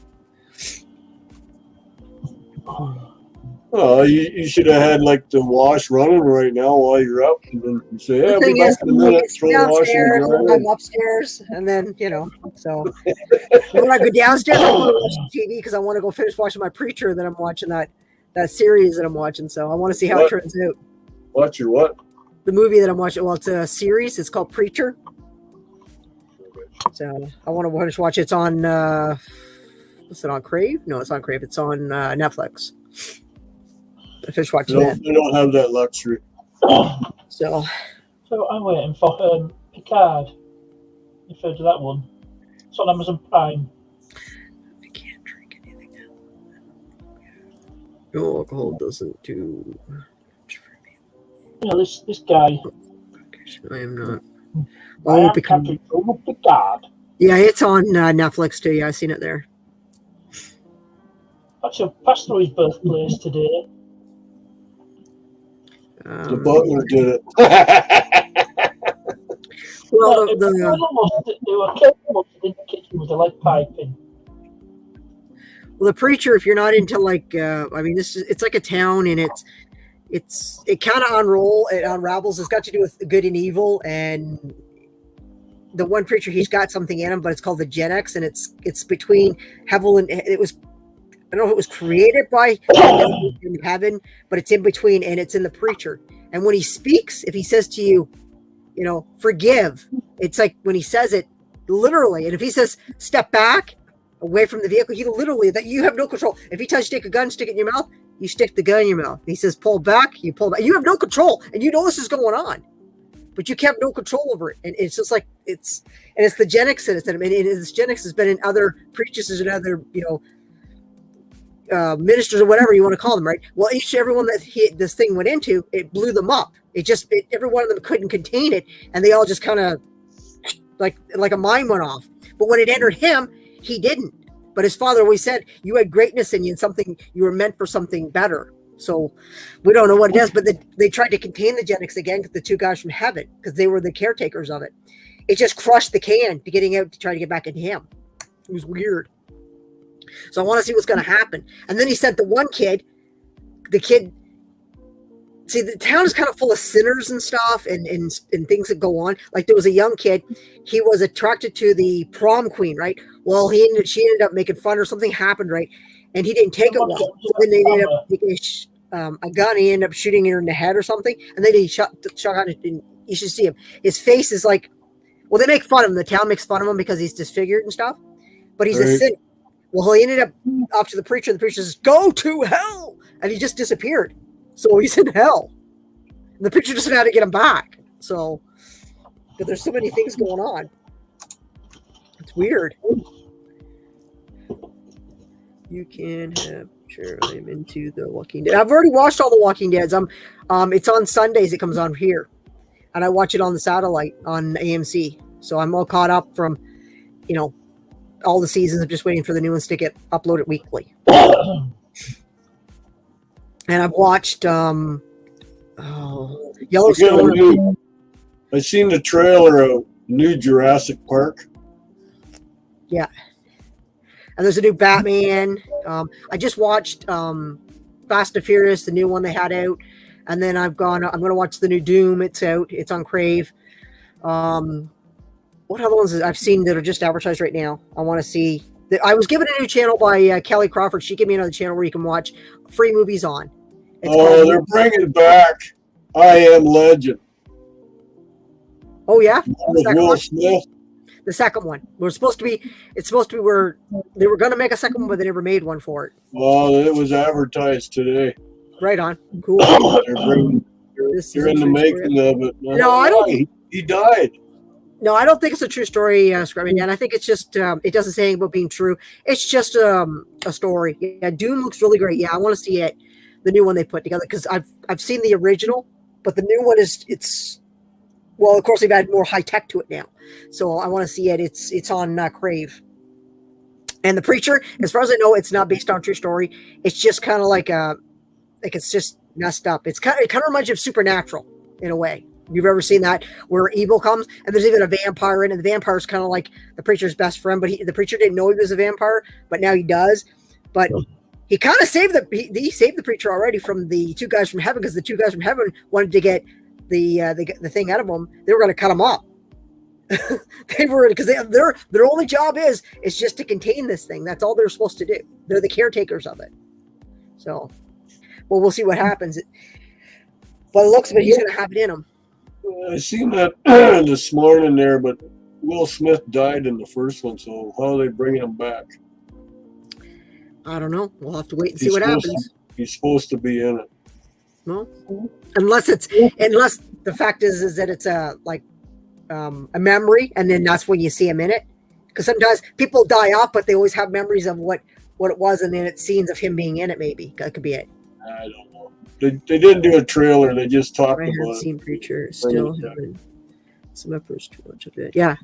Oh, you should have had like the wash running right now while you're up, and then you say, "Yeah, I'll be back in a minute." Throw the wash in the dryer. I'm upstairs, and then so when I go downstairs, I want to watch TV because I want to go finish watching my Preacher that I'm watching that series that I'm watching. So I want to see how it turns out. Watch your what? The movie that I'm watching. Well, it's a series. It's called Preacher. So I want to watch it. It's on. What's it on Crave? No, it's on Crave. It's on Netflix. I finished watching that. They don't have that luxury. So I'm waiting for Picard. You've heard of that one? It's on Amazon Prime. I can't drink anything now. No alcohol doesn't do much for me. You know, this guy. I am not. I am Captain Philip the Guard. Yeah, it's on Netflix too. Yeah, I've seen it there. Actually, I passed through his birthplace today. The butler did it. Well, They were killed in the kitchen with a lead pipe in. Well, the preacher, if you're not into like, I mean, it's like a town, and it kind of unravels. It's got to do with good and evil, and the one preacher, he's got something in him, but it's called the Gen X, and it's between heaven and it was. I don't know if it was created by in heaven, but it's in between, and it's in the preacher. And when he speaks, if he says to you, you know, forgive, it's like when he says it literally. And if he says step back away from the vehicle, he literally, that you have no control. If he tells you to take a gun, stick it in your mouth, you stick the gun in your mouth. He says pull back, you pull back. You have no control, and you know this is going on, but you have no control over it. And it's just like it's the Gen X that it's in. I mean, this Gen X has been in other preachers and other, you know, ministers or whatever you want to call them, right? Well, everyone that this thing went into, it blew them up. Every one of them couldn't contain it, and they all just kind of like a mine went off. But when it entered him, he didn't. But his father always said, you had greatness in you, and something, you were meant for something better. So we don't know what it is, but they tried to contain the Gen X again, the two guys from heaven, because they were the caretakers of it. It just crushed the can to getting out to try to get back into him. It was weird. So I want to see what's going to happen. And then he sent the one kid, see, the town is kind of full of sinners and stuff and things that go on. Like there was a young kid, he was attracted to the prom queen, right? Well, she ended up making fun or something happened, right? And he didn't take it well. So then they ended up taking a gun, he ended up shooting her in the head or something. And then he shot on it. And you should see him. His face is like, well, they make fun of him. The town makes fun of him because he's disfigured and stuff. But he's a sinner. Well, he ended up off to the preacher. The preacher says, go to hell. And he just disappeared. So he's in hell. And the preacher just had to get him back. So, but there's so many things going on. It's weird. You can have, sure, I'm into The Walking Dead. I've already watched all The Walking Deads. It's on Sundays. It comes on here. And I watch it on the satellite on AMC. So I'm all caught up from, you know, all the seasons. I'm just waiting for the new ones to get uploaded weekly. And I've watched Yellowstone. I seen the trailer of new Jurassic Park. Yeah. And there's a new Batman. I just watched Fast and Furious, the new one they had out. And then I'm going to watch the new Doom. It's out. It's on Crave. What other ones I've seen that are just advertised right now? I want to see. I was given a new channel by Kelly Crawford. She gave me another channel where you can watch free movies on. They're bringing back I Am Legend. Oh yeah, Will Smith. The second one. It's supposed to be where they were going to make a second one, but they never made one for it. Well, it was advertised today. Right on. Cool. They're in the making of it. No, I don't. He died. No, I don't think it's a true story, Scrubby. And I think it's just, it doesn't say anything about being true. It's just a story. Yeah, Dune looks really great. Yeah, I want to see it, the new one they put together, because I've seen the original, but the new one well, of course, they've added more high tech to it now. So I want to see it. It's on Crave. And The Preacher, as far as I know, it's not based on a true story. It's just kind of like it's just messed up. It kind of reminds you of Supernatural in a way. You've ever seen that where evil comes and there's even a vampire in it, and the vampire is kind of like the preacher's best friend, but the preacher didn't know he was a vampire, but now he does. But he kind of saved he saved the preacher already from the two guys from heaven, because the two guys from heaven wanted to get the thing out of him. They were going to cut him up. They were, because their only job is just to contain this thing. That's all they're supposed to do. They're the caretakers of it. So, well, we'll see what happens. But it looks like he's going to have it in him. I seen that this morning there, but Will Smith died in the first one, so how are they bringing him back? I don't know. We'll have to wait and see what happens. He's supposed to be in it. Well, unless the fact is that it's like a memory, and then that's when you see him in it. Because sometimes people die off, but they always have memories of what it was, and then it's scenes of him being in it. Maybe that could be it. I don't know. They didn't do a trailer. They just talked I about haven't it. seen Preacher. Still haven't. Some uppers too much of it. Yeah.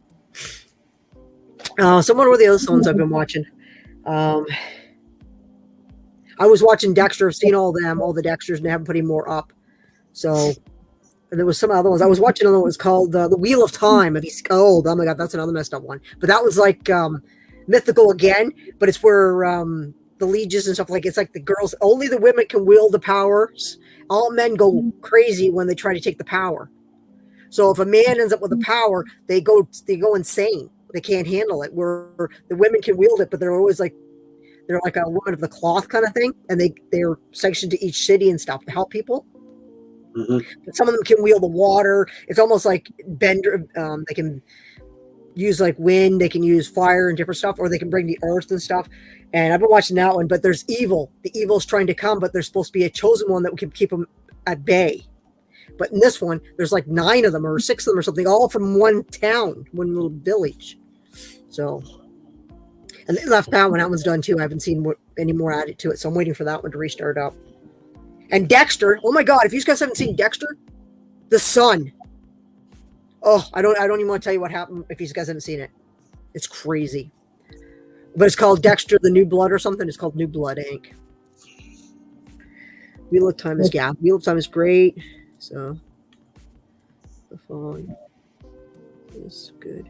So what were the other ones I've been watching? I was watching Dexter. I've seen all the Dexters, and I haven't put any more up. So, and there was some other ones. I was watching another one. It was called The Wheel of Time. If he's old, oh my god, that's another messed up one. But that was like mythical again. But it's where the lieges and stuff, like it's like the girls, only the women can wield the powers. All men go crazy when they try to take the power. So if a man ends up with the power, they go insane. They can't handle it. Where the women can wield it, but they're always like they're like a woman of the cloth kind of thing, and they're sectioned to each city and stuff to help people. Mm-hmm. But some of them can wield the water. It's almost like bender. They can use like wind. They can use fire and different stuff, or they can bring the earth and stuff. And I've been watching that one. But there's evil. The evil's trying to come, but there's supposed to be a chosen one that can keep them at bay. But in this one, there's like 9 of them or 6 of them or something, all from one town, one little village. So, and they left that one. That one's done too. I haven't seen any more added to it, so I'm waiting for that one to restart up. And Dexter, oh my god! If you guys haven't seen Dexter, the son. Oh, I don't even want to tell you what happened if you guys haven't seen it. It's crazy. But it's called Dexter: The New Blood or something. It's called New Blood, Inc. Wheel of Time is great. So the phone is good.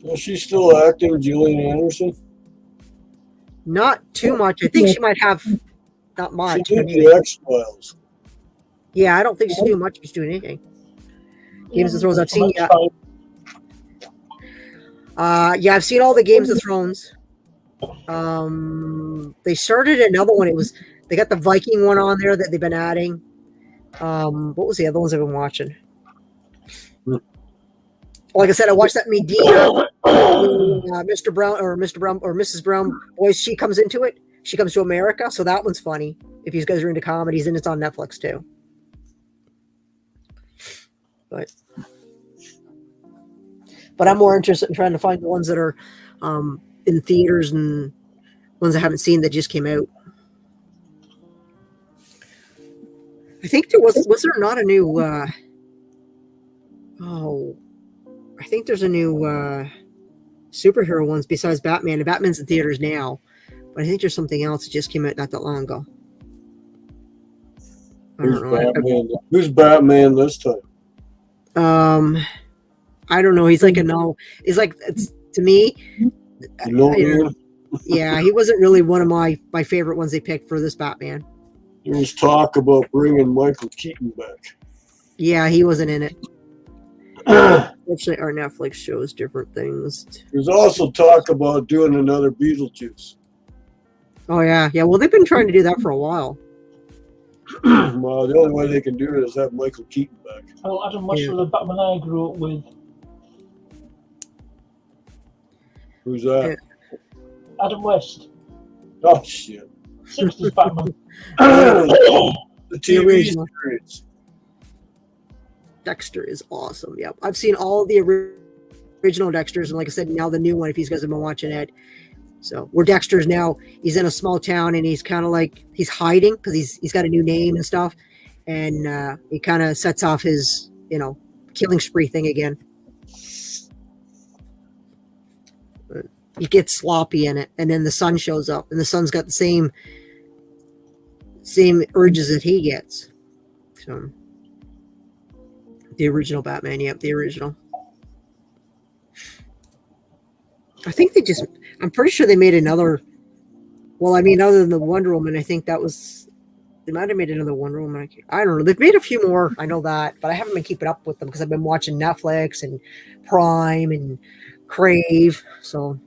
Is she still acting, Gillian Anderson? Not too much. I think she might have not much. She did the X-Files. Yeah, I don't think she's doing much. She's doing anything. Games of Thrones. I've seen. Yeah, I've seen all the Games of Thrones. They started another one. They got the Viking one on there that they've been adding. What was the other ones I've been watching? Like I said, I watched that Medina, Mr. Brown or Mrs. Brown voice. She comes into it. She comes to America, so that one's funny. If you guys are into comedies, and it's on Netflix too. But I'm more interested in trying to find the ones that are in theaters and ones I haven't seen that just came out. I think there was there not a new I think there's a new superhero ones besides Batman. And Batman's in theaters now, but I think there's something else that just came out not that long ago. Who's Batman this time? I don't know. He's like he's like, to me, yeah, he wasn't really one of my favorite ones they picked for this Batman. There was talk about bringing Michael Keaton back. Yeah, he wasn't in it. Actually, our Netflix shows different things. There's also talk about doing another Beetlejuice. Oh, yeah. Yeah, well, they've been trying to do that for a while. Well, the only way they can do it is have Michael Keaton back. Oh, Adam West was the Batman I grew up with. Who's that? Yeah. Adam West. Oh, shit. 60s Batman. The TV series. Dexter is awesome. Yep. I've seen all of the original Dexters, and like I said, now the new one, if you guys have been watching it. So where Dexter's now, he's in a small town, and he's kind of like, he's hiding because he's got a new name and stuff. And he kind of sets off his, killing spree thing again. But he gets sloppy in it, and then the son shows up, and the son's got the same urges that he gets. So the original Batman, yep, the original. I think I'm pretty sure they made another. Well, I mean, other than the Wonder Woman, I think they might have made another Wonder Woman. I don't know. They've made a few more. I know that, but I haven't been keeping up with them because I've been watching Netflix and Prime and Crave. So,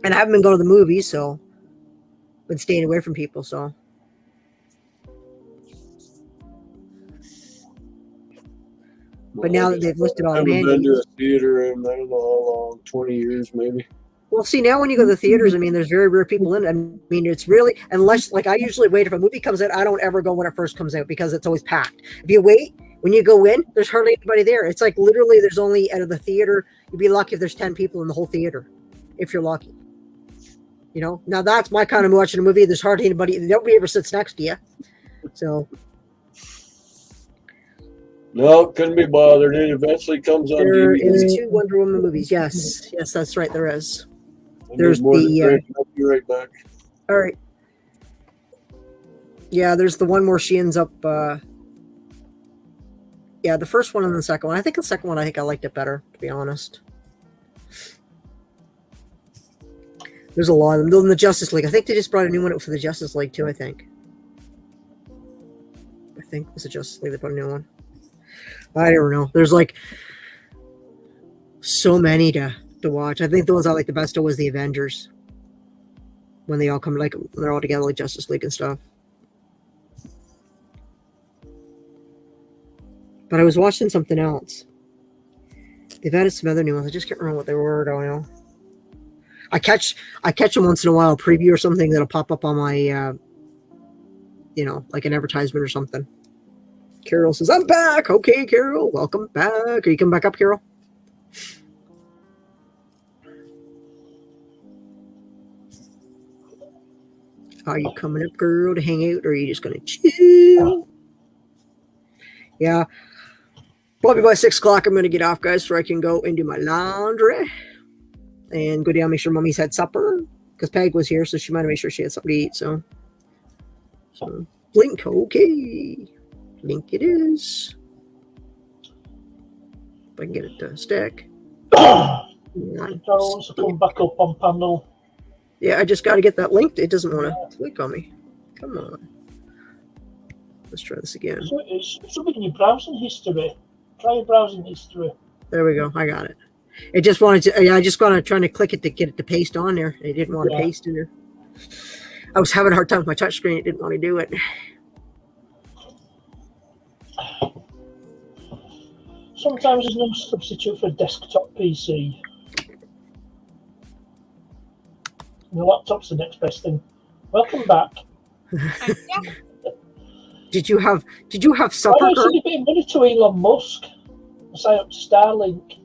and I haven't been going to the movies, so I've been staying away from people. So, but now that they've listed all the I haven't been to a theater in I don't know how long, 20 years maybe. Well, see, now when you go to the theaters, I mean, there's very rare people in it. I mean, it's really, unless, like, I usually wait. If a movie comes out, I don't ever go when it first comes out because it's always packed. If you wait, When you go in, there's hardly anybody there. It's like literally there's only out of the theater. You'd be lucky if there's 10 people in the whole theater, if you're lucky. You know, now that's my kind of watching a movie. There's hardly anybody. Nobody ever sits next to you. So No, couldn't be bothered. It eventually comes on there DVD. is 2 Wonder Woman movies. Yes, that's right. There is. There's More than the, great. I'll be right back. All right. Yeah, there's the one where she ends up. Yeah, the first one and the second one. I think the second one, I liked it better, to be honest. There's a lot of them. Then the Justice League. I think they just brought a new one out for the Justice League too. I think it was the Justice League. They put a new one. I don't know. There's like so many to watch. I think the ones I like the best was the Avengers. When they all come, like they're all together, like Justice League and stuff. But I was watching something else. They've added some other new ones. I just can't remember what they were. I don't know. I catch them once in a while, a preview or something that'll pop up on my, like an advertisement or something. Carol says, "I'm back." Okay, Carol, welcome back. Are you coming back up, Carol? Are you coming up, girl, to hang out, or are you just gonna chill? Yeah. Probably by 6 o'clock, I'm going to get off, guys, so I can go and do my laundry and go down, make sure Mommy's had supper, because Peg was here, so she might have made sure she had something to eat. So Blink, okay. Link it is. If I can get it to stick. Carol wants to come back up on panel. Yeah, I just got to get that linked. It doesn't want to click on me. Come on. Let's try this again. So it's something in your browsing history. Try your browsing history. There we go. I got it. It just wanted to. I just got to trying to click it to get it to paste on there. It didn't want to paste in there. I was having a hard time with my touch screen. It didn't want to do it. Sometimes there's no substitute for a desktop PC. The laptop's the next best thing. Welcome back. Did you have supper? I send a bit of money to Elon Musk. Sign up to Starlink.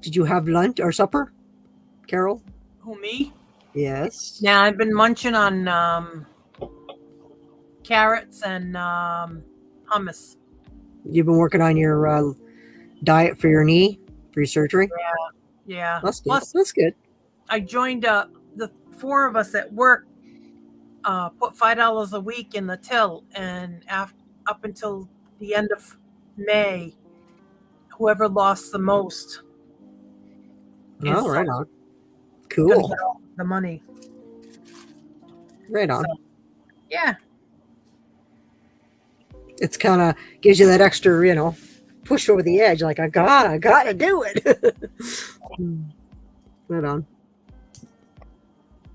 Did you have lunch or supper, Carol? Who, me? Yes. Yeah, I've been munching on carrots and hummus. You've been working on your diet for your knee, for your surgery? Yeah. That's good. Plus, that's good. I joined the 4 of us at work put $5 a week in the till, and up until the end of May, whoever lost the most. Oh, right on. Cool. The money. Right on. So, yeah. It's kind of gives you that extra, push over the edge. Like I gotta do it. Right on.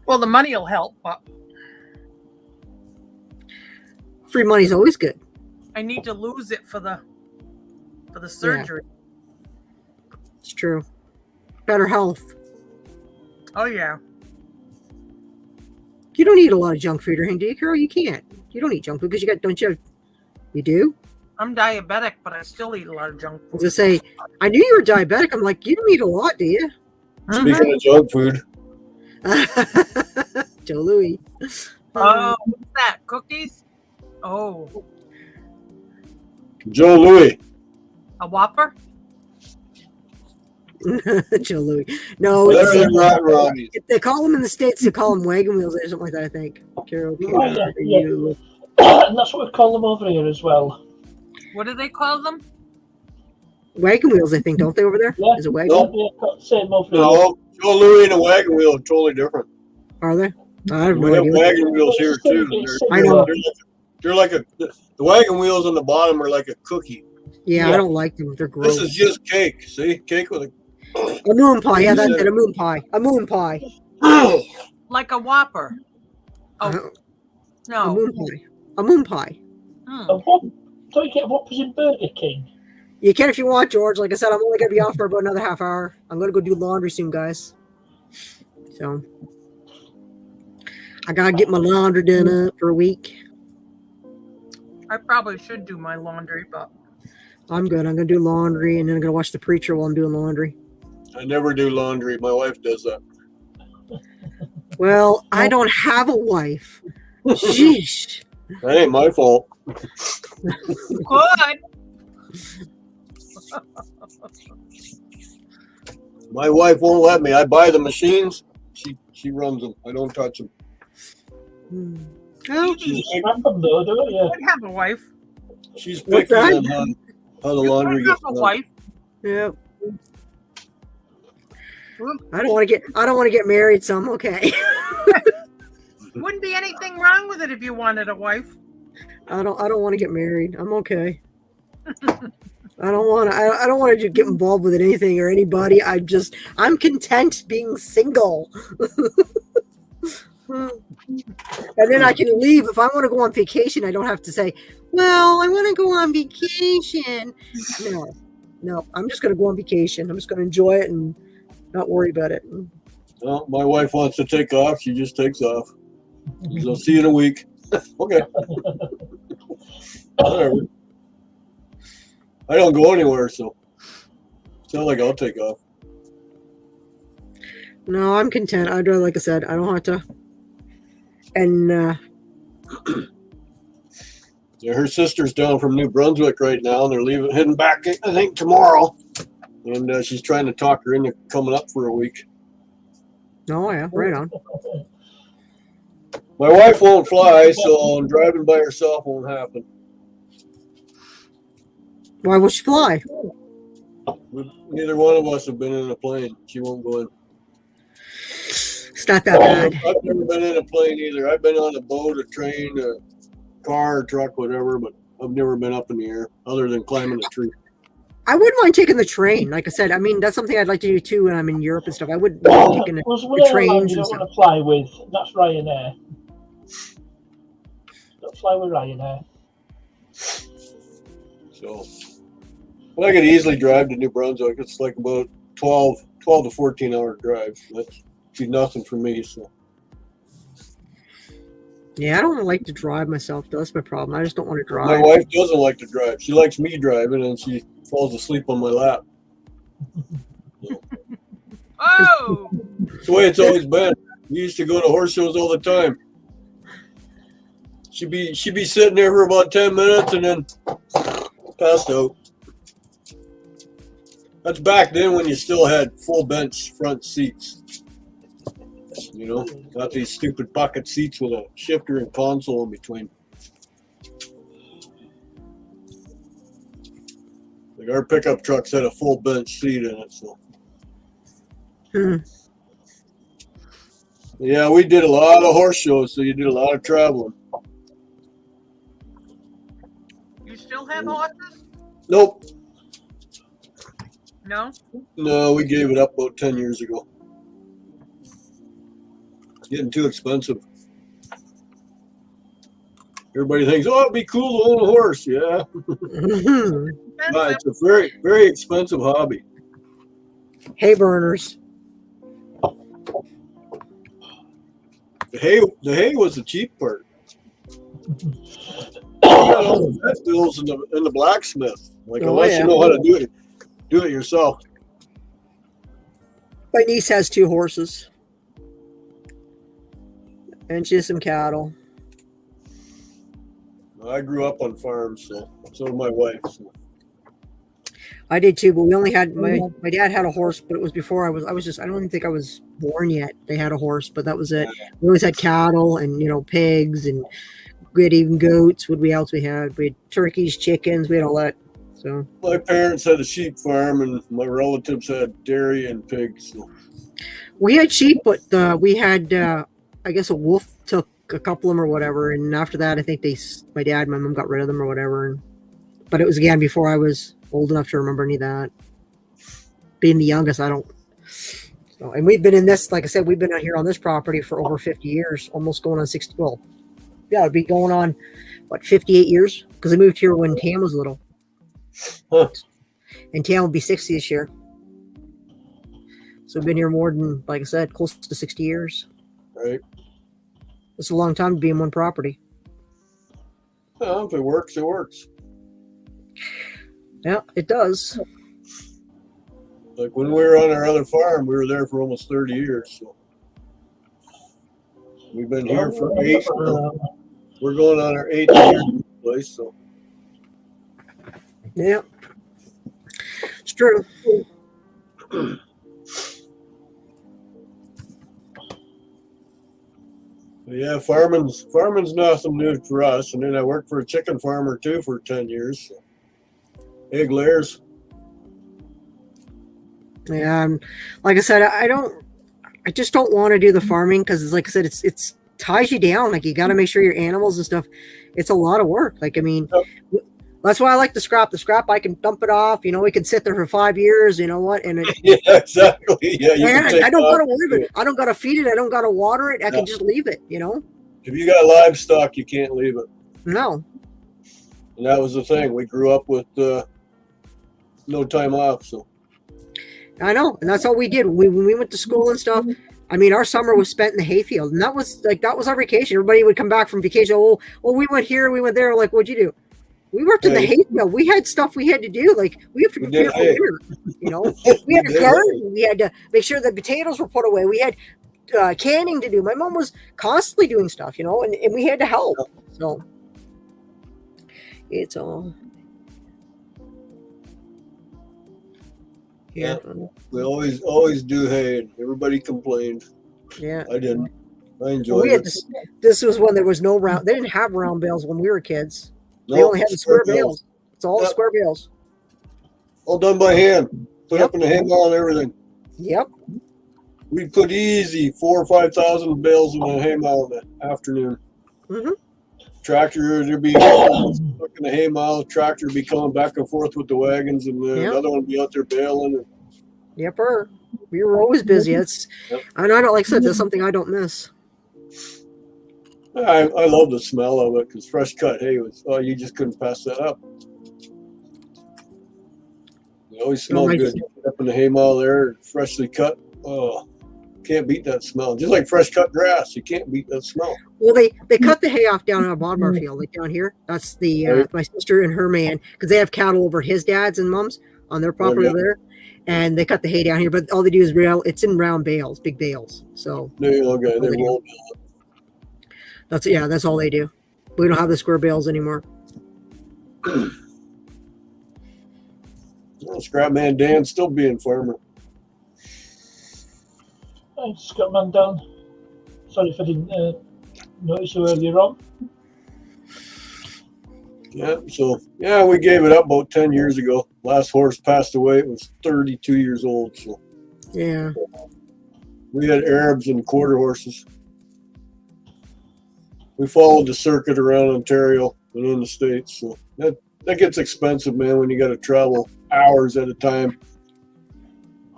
Well, the money will help, but free money's always good. I need to lose it for the surgery. Yeah. It's true. Better health. Oh yeah. You don't eat a lot of junk food or anything, do you, Carol? You can't. You don't eat junk food because you do? I'm diabetic, but I still eat a lot of junk I food. was gonna say, I knew you were diabetic. I'm like, you don't eat a lot, do you? Speaking of junk food, Joe Louis. Oh, what's that? Cookies? Oh, Joe Louis. a Whopper? Joe Louis. No, Whatever them rotten Ronnies. they call them in the States, they call them wagon wheels or something like that, I think. Carol, Yeah. And that's what we call them over here as well. What do they call them? Wagon wheels, I think, don't they over there? Yeah. Is it wagon? Nope. Yeah, same over here. No, Joe Louis and a wagon wheel are totally different. Are they? I have We no have idea. wagon wheels here too. I know. They're like the wagon wheels on the bottom are like a cookie. Yeah, Yeah. I don't like them. They're gross. This is just cake. See, cake with A moon pie. Yeah, that's it. A moon pie. A moon pie. a. Like a Whopper? Oh, A no. moon pie. A moon pie. Don't you get Whoppers in Burger King? You can if you want, George. Like I said, I'm only going to be off for about another half hour. I'm going to go do laundry soon, guys. So, I gotta get my laundry done up for a week. I probably should do my laundry, but I'm good. I'm gonna do laundry, and then I'm gonna watch the preacher while I'm doing laundry. I never do laundry. My wife does that. Well, I don't have a wife. Sheesh. That ain't my fault. good. My wife won't let me. I buy the machines. She runs them. I don't touch them. Well, You smack them though, don't you? I have a wife. She's What's picky that? on how the You laundry have gets a done. wife. yeah. I don't want to get married, so I'm okay. Wouldn't be anything wrong with it if you wanted a wife. I don't want to get married. I'm okay. I don't want to get involved with anything or anybody. I'm content being single. And then I can leave if I want to go on vacation. I don't have to say, "Well, I want to go on vacation." No, I'm just going to go on vacation. I'm just going to enjoy it and not worry about it. Well, my wife wants to take off. She just takes off. So see you in a week. Okay. Whatever. I don't go anywhere, so it's not like I'll take off. No, I'm content. Like I said, I don't have to. And Yeah, her sister's down from New Brunswick right now, and they're heading back, I think, tomorrow. And she's trying to talk her into coming up for a week. no, yeah, right on. My wife won't fly, so driving by herself won't happen. Why will she fly? Neither one of us have been in a plane. She won't go in. It's not that bad. I've never been in a plane either. I've been on a boat, a train, a car, a truck, whatever, but I've never been up in the air other than climbing a tree. I wouldn't mind taking the train. Like I said, I mean, that's something I'd like to do too when I'm in Europe and stuff. I wouldn't mind taking the trains You and don't want stuff. to fly with. That's Ryanair. Don't fly with Ryanair. So, well, I could easily drive to New Brunswick. It's like about 12 to 14 hour drive. That's be nothing for me. So, Yeah, I don't like to drive myself. That's my problem. I just don't want to drive. my wife doesn't like to drive. She likes me driving, and she falls asleep on my lap. Oh, It's the way it's always been. We used to go to horse shows all the time. She'd be sitting there for about 10 minutes and then passed out. That's back then when you still had full bench front seats. You know, not these stupid pocket seats with a shifter and console in between. Like our pickup trucks had a full bench seat in it, so. Yeah, we did a lot of horse shows, so you did a lot of traveling. you still have horses? Nope. No. No, we gave it up about 10 years ago. It's getting too expensive. Everybody thinks, oh, it'd be cool to own a horse. Yeah. But it's a very, very expensive hobby. Hay burners. The hay was the cheap part. You got all the vet bills in the blacksmith. Like, Oh, unless yeah. you know how to do it yourself. My niece has 2 horses. And she has some cattle. I grew up on farms, so did my wife. So. I did too, but we only had my dad had a horse, but it was before I don't even think I was born yet. They had a horse, but that was it. We always had cattle and pigs, and we had even goats. What else we had? We had turkeys, chickens, we had all that. So My parents had a sheep farm, and my relatives had dairy and pigs. So. we had sheep, but we had I guess a wolf took a couple of them or whatever, and after that I think my dad and my mom got rid of them or whatever. But it was again before I was old enough to remember any of that. Being the youngest, I don't. So, and we've been in this, like I said, we've been out here on this property for over 50 years, almost going on 60. Well, yeah, it'd be going on, 58 years? Because I moved here when Tam was little. Huh. And Tam will be 60 this year. So we've been here more than, like I said, close to 60 years. Right. It's a long time to be in one property. Well, if it works, it works. Yeah, it does. Like when we were on our other farm, we were there for almost 30 years. So we've been here for 8. We're going on our 8th year in this place. So Yeah, it's true. yeah, farming's nothing new for us. And then I worked for a chicken farmer too for 10 years. So. Egg layers. Yeah, and like I said, I just don't want to do the farming because, like I said, it's ties you down. Like you got to make sure your animals and stuff. It's a lot of work. Like I mean, that's why I like the scrap. The scrap I can dump it off. You know, we can sit there for 5 years. You know what? And yeah, exactly. Yeah, you can take I don't off. gotta worry about it. I don't gotta feed it. I don't gotta water it. I can just leave it. You know. If you got livestock, you can't leave it. No. And that was the thing. We grew up with no time off. So. I know, and that's all we did. When we went to school and stuff, I mean, our summer was spent in the hayfield, and that was our vacation. Everybody would come back from vacation. Oh, we went here, we went there. Like, what'd you do? We worked in the hayfield. We had stuff we had to do. Like, we have to prepare for winter. You know, we had to garden. We had to make sure the potatoes were put away. We had canning to do. My mom was constantly doing stuff, you know, and we had to help. So it's all. Yeah. We always do hay, and everybody complained. Yeah. I didn't. I enjoyed it. This was when there was no round. They didn't have round bales when we were kids. No, they only had the square bales. It's all square bales. All done by hand. Put up in the hay bale and everything. Yep. We put easy 4,000 or 5,000 bales in the hay mile in the afternoon. Mm-hmm. Tractor, there'd be stuck in the hay mile. Tractor would be coming back and forth with the wagons, and the other one would be out there baling. Yepper. We were always busy. It's, and I don't, like I said, that's something I don't miss. I love the smell of it because fresh cut hay was, you just couldn't pass that up. It always smelled good. Up in the hay mile there, freshly cut. Oh, can't beat that smell. Just like fresh cut grass, you can't beat that smell. Well, they cut the hay off down on the bottom of our field, like down here. That's the my sister and her man, because they have cattle over at his dad's and mom's on their property over there, and they cut the hay down here. But all they do is it's in round bales, big bales. So they roll it. That's all they do. We don't have the square bales anymore. Well, Scrap Man Dan's still being farmer. Thanks, Scrap Man Dan. Sorry if I didn't notice you earlier on. Yeah, so we gave it up about 10 years ago. Last horse passed away. It was 32 years old. So yeah, we had Arabs and quarter horses. We followed the circuit around Ontario and in the States. So that gets expensive, man, when you got to travel hours at a time.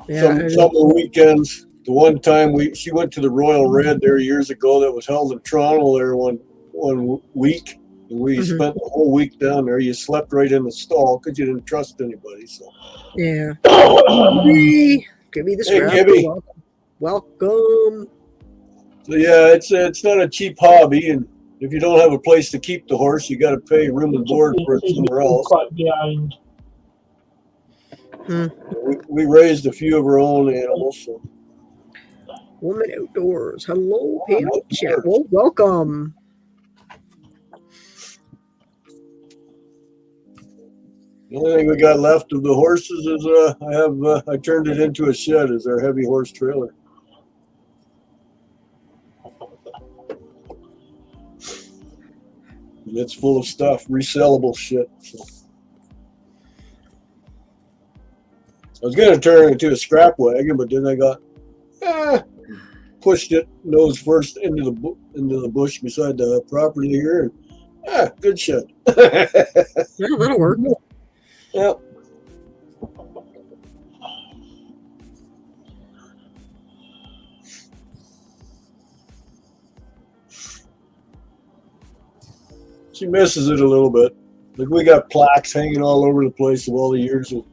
Yeah, some weekends. The one time she went to the Royal Red there years ago that was held in Toronto there one week, and we spent the whole week down there. You slept right in the stall because you didn't trust anybody. So yeah, give me the scrap. Hey, Gibby. Welcome. So yeah, it's not a cheap hobby, and if you don't have a place to keep the horse, you got to pay room and board for it somewhere else. Quite behind. We raised a few of our own animals. So. Woman Outdoors. Hello, panel chat. Well, welcome. The only thing we got left of the horses is I turned it into a shed as our heavy horse trailer. And it's full of stuff, resellable shit. So. I was gonna turn it into a scrap wagon, but then I got pushed it nose first into the bush beside the property here. And, good shed. Yeah, that'll work. Yep. She misses it a little bit. Like we got plaques hanging all over the place of all the years of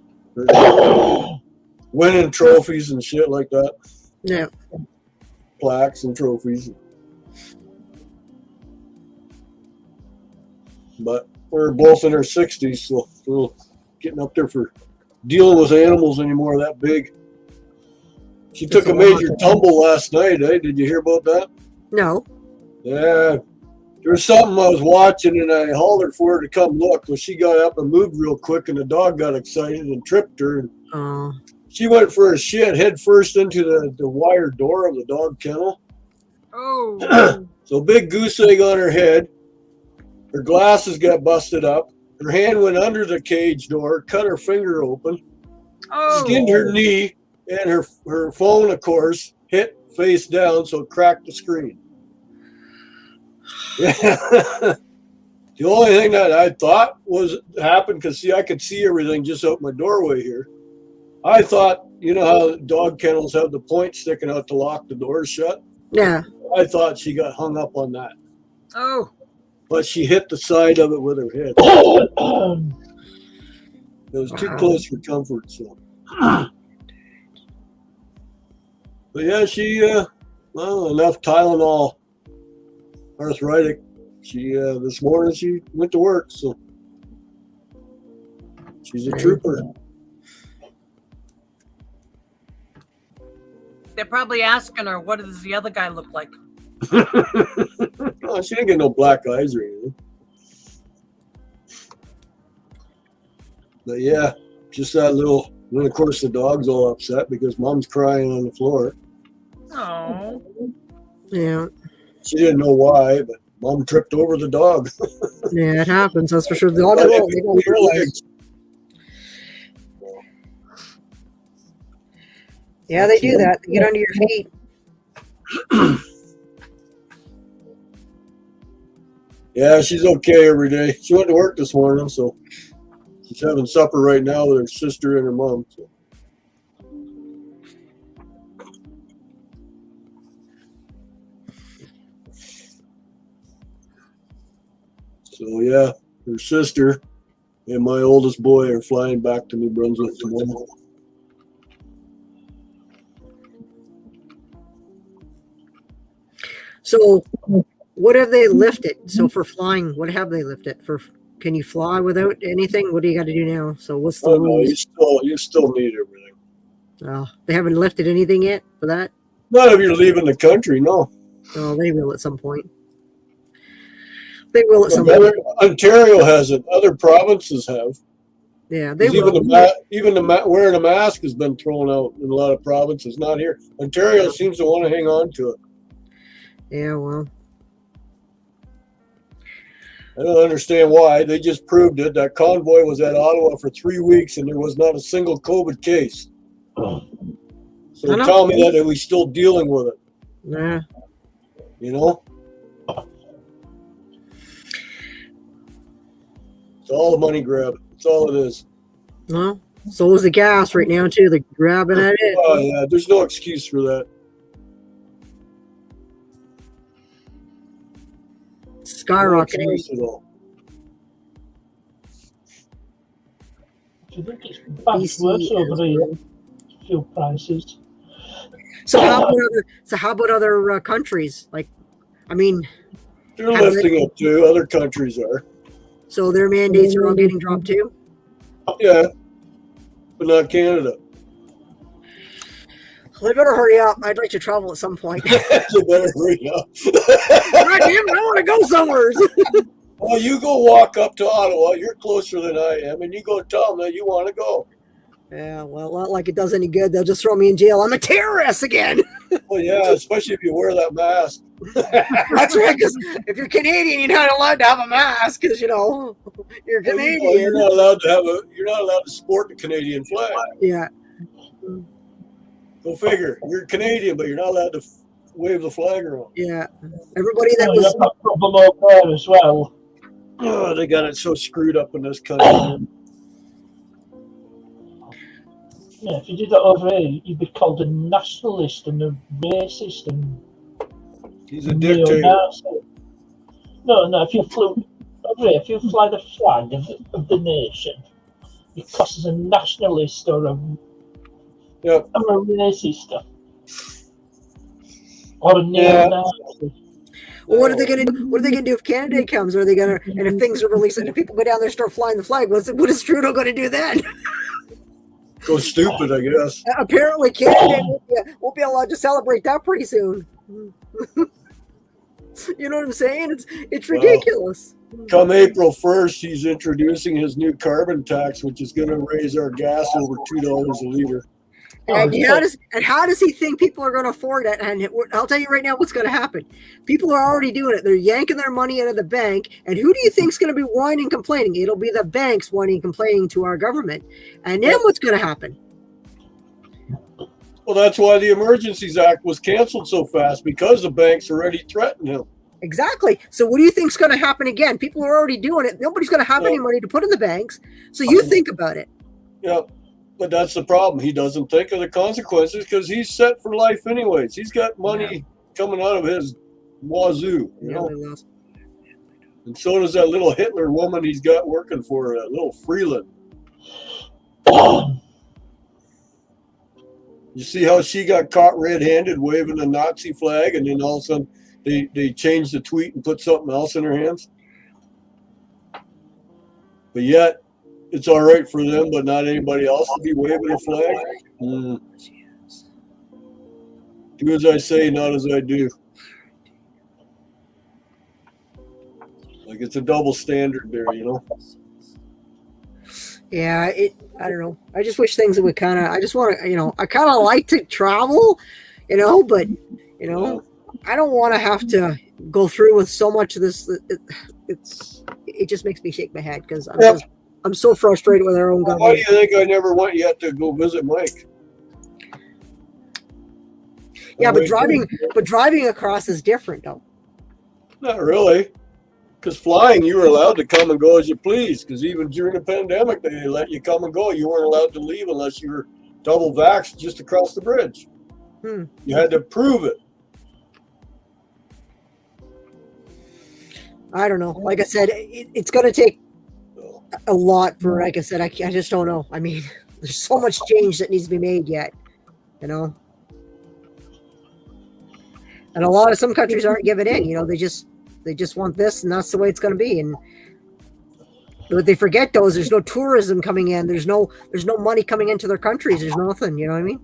winning trophies and shit like that. Yeah. Plaques and trophies. but we're both in our 60s, so we're getting up there for dealing with animals anymore that big. She took a major tumble last night, eh? Did you hear about that? No. Yeah. There was something I was watching, and I hollered for her to come look. Well, she got up and moved real quick, and the dog got excited and tripped her. And she went for a shit head first into the wire door of the dog kennel. Oh. So big goose egg on her head. Her glasses got busted up. Her hand went under the cage door, cut her finger open, skinned her knee, and her phone, of course, hit face down, so it cracked the screen. Yeah. The only thing that I thought was happened, because see, I could see everything just out my doorway here. I thought, you know how dog kennels have the point sticking out to lock the doors shut? Yeah. I thought she got hung up on that. Oh. But she hit the side of it with her head. It was too close for comfort, so. But yeah, she, enough Tylenol, arthritic. She, this morning she went to work, so. She's a trooper. They're probably asking her, what does the other guy look like? Oh, she didn't get no black eyes or anything. But yeah, just that little. And of course, the dog's all upset because Mom's crying on the floor. Oh. Yeah. She didn't know why, but Mom tripped over the dog. Yeah, it happens. That's for sure. The dog, they don't realize. Yeah, they do that. They get under your feet. Yeah, she's okay every day. She went to work this morning, so she's having supper right now with her sister and her mom. So yeah, her sister and my oldest boy are flying back to New Brunswick tomorrow. So, what have they lifted? So for flying, what have they lifted? Can you fly without anything? What do you got to do now? So what's the rules? No, you still need everything. They haven't lifted anything yet for that? Not if you're leaving the country, no. Oh, they will at some point. They will at some point. Ontario hasn't. Other provinces have. Yeah, they even will. Even wearing a mask has been thrown out in a lot of provinces. Not here. Ontario seems to want to hang on to it. Yeah, well. I don't understand why. They just proved it. That convoy was at Ottawa for 3 weeks and there was not a single COVID case. So tell me that we're still dealing with it. Yeah. You know? It's all a money grab. That's all it is. No. So is the gas right now, too. They're grabbing at it. Oh, yeah. There's no excuse for that. Skyrocketing. No, do you think it's bad worse over here? Fuel prices. So how about other countries? Like, I mean, they're lifting up too. Other countries are. So their mandates are all getting dropped too? Yeah, but not Canada. Well, they better hurry up. I'd like to travel at some point. They better hurry up. God damn it, I want to go somewhere. Well, you go walk up to Ottawa. You're closer than I am, and you go tell them that you want to go. Yeah, well, not like it does any good. They'll just throw me in jail. I'm a terrorist again. Well, yeah, especially if you wear that mask. That's right, because if you're Canadian, you're not allowed to have a mask, because, you're Canadian. Well, you're not allowed to you're not allowed to sport the Canadian flag. Yeah. Go figure. You're Canadian, but you're not allowed to wave the flag around. Yeah. Everybody that was... That's a problem over there as well. Oh, they got it so screwed up in this country. Yeah, if you did that over here, you'd be called a nationalist and a racist and he's a dictator. No, if you fly the flag of the nation, you're classed as a nationalist or a racist or a neo-Nazi. Well, what are they going to do? What are they going to do if Canada Day comes? Are they going to, and if things are released and if people go down there and start flying the flag, what is Trudeau going to do then? Go stupid, I guess. Apparently, Canada Day won't be allowed to celebrate that pretty soon. You know what I'm saying? It's ridiculous. Come April 1st, he's introducing his new carbon tax, which is going to raise our gas over $2 a liter. And how does he think people are going to afford it? And I'll tell you right now what's going to happen. People are already doing it. They're yanking their money out of the bank. And who do you think is going to be whining and complaining? It'll be the banks whining and complaining to our government. And then what's going to happen? Well, that's why the Emergencies Act was canceled so fast, because the banks already threatened him. Exactly. So what do you think is going to happen again? People are already doing it. Nobody's going to have any money to put in the banks. So you think about it. Yeah, but that's the problem. He doesn't think of the consequences because he's set for life anyways. He's got money coming out of his wazoo, you know. And so does that little Hitler woman he's got working for, that little Freeland. You see how she got caught red-handed waving a Nazi flag, and then all of a sudden they changed the tweet and put something else in her hands? But yet, it's all right for them, but not anybody else to be waving a flag? Do as I say, not as I do. Like, it's a double standard there, you know? Yeah, I don't know. I just wish things would kind of, I just want to, I kind of like to travel, but, I don't want to have to go through with so much of this. It just makes me shake my head because I'm so frustrated with our own government. Why do you think I never went yet to go visit Mike? Yeah, but driving across is different, though. Not really. Because flying, you were allowed to come and go as you please. Because even during the pandemic, they let you come and go. You weren't allowed to leave unless you were double vaxxed just across the bridge. You had to prove it. I don't know. Like I said, it's going to take a lot for, like I said, I just don't know. I mean, there's so much change that needs to be made yet, And some countries aren't giving in, they just want this and that's the way it's going to be. And what they forget though is there's no tourism coming in. There's no money coming into their countries. There's nothing, you know what I mean?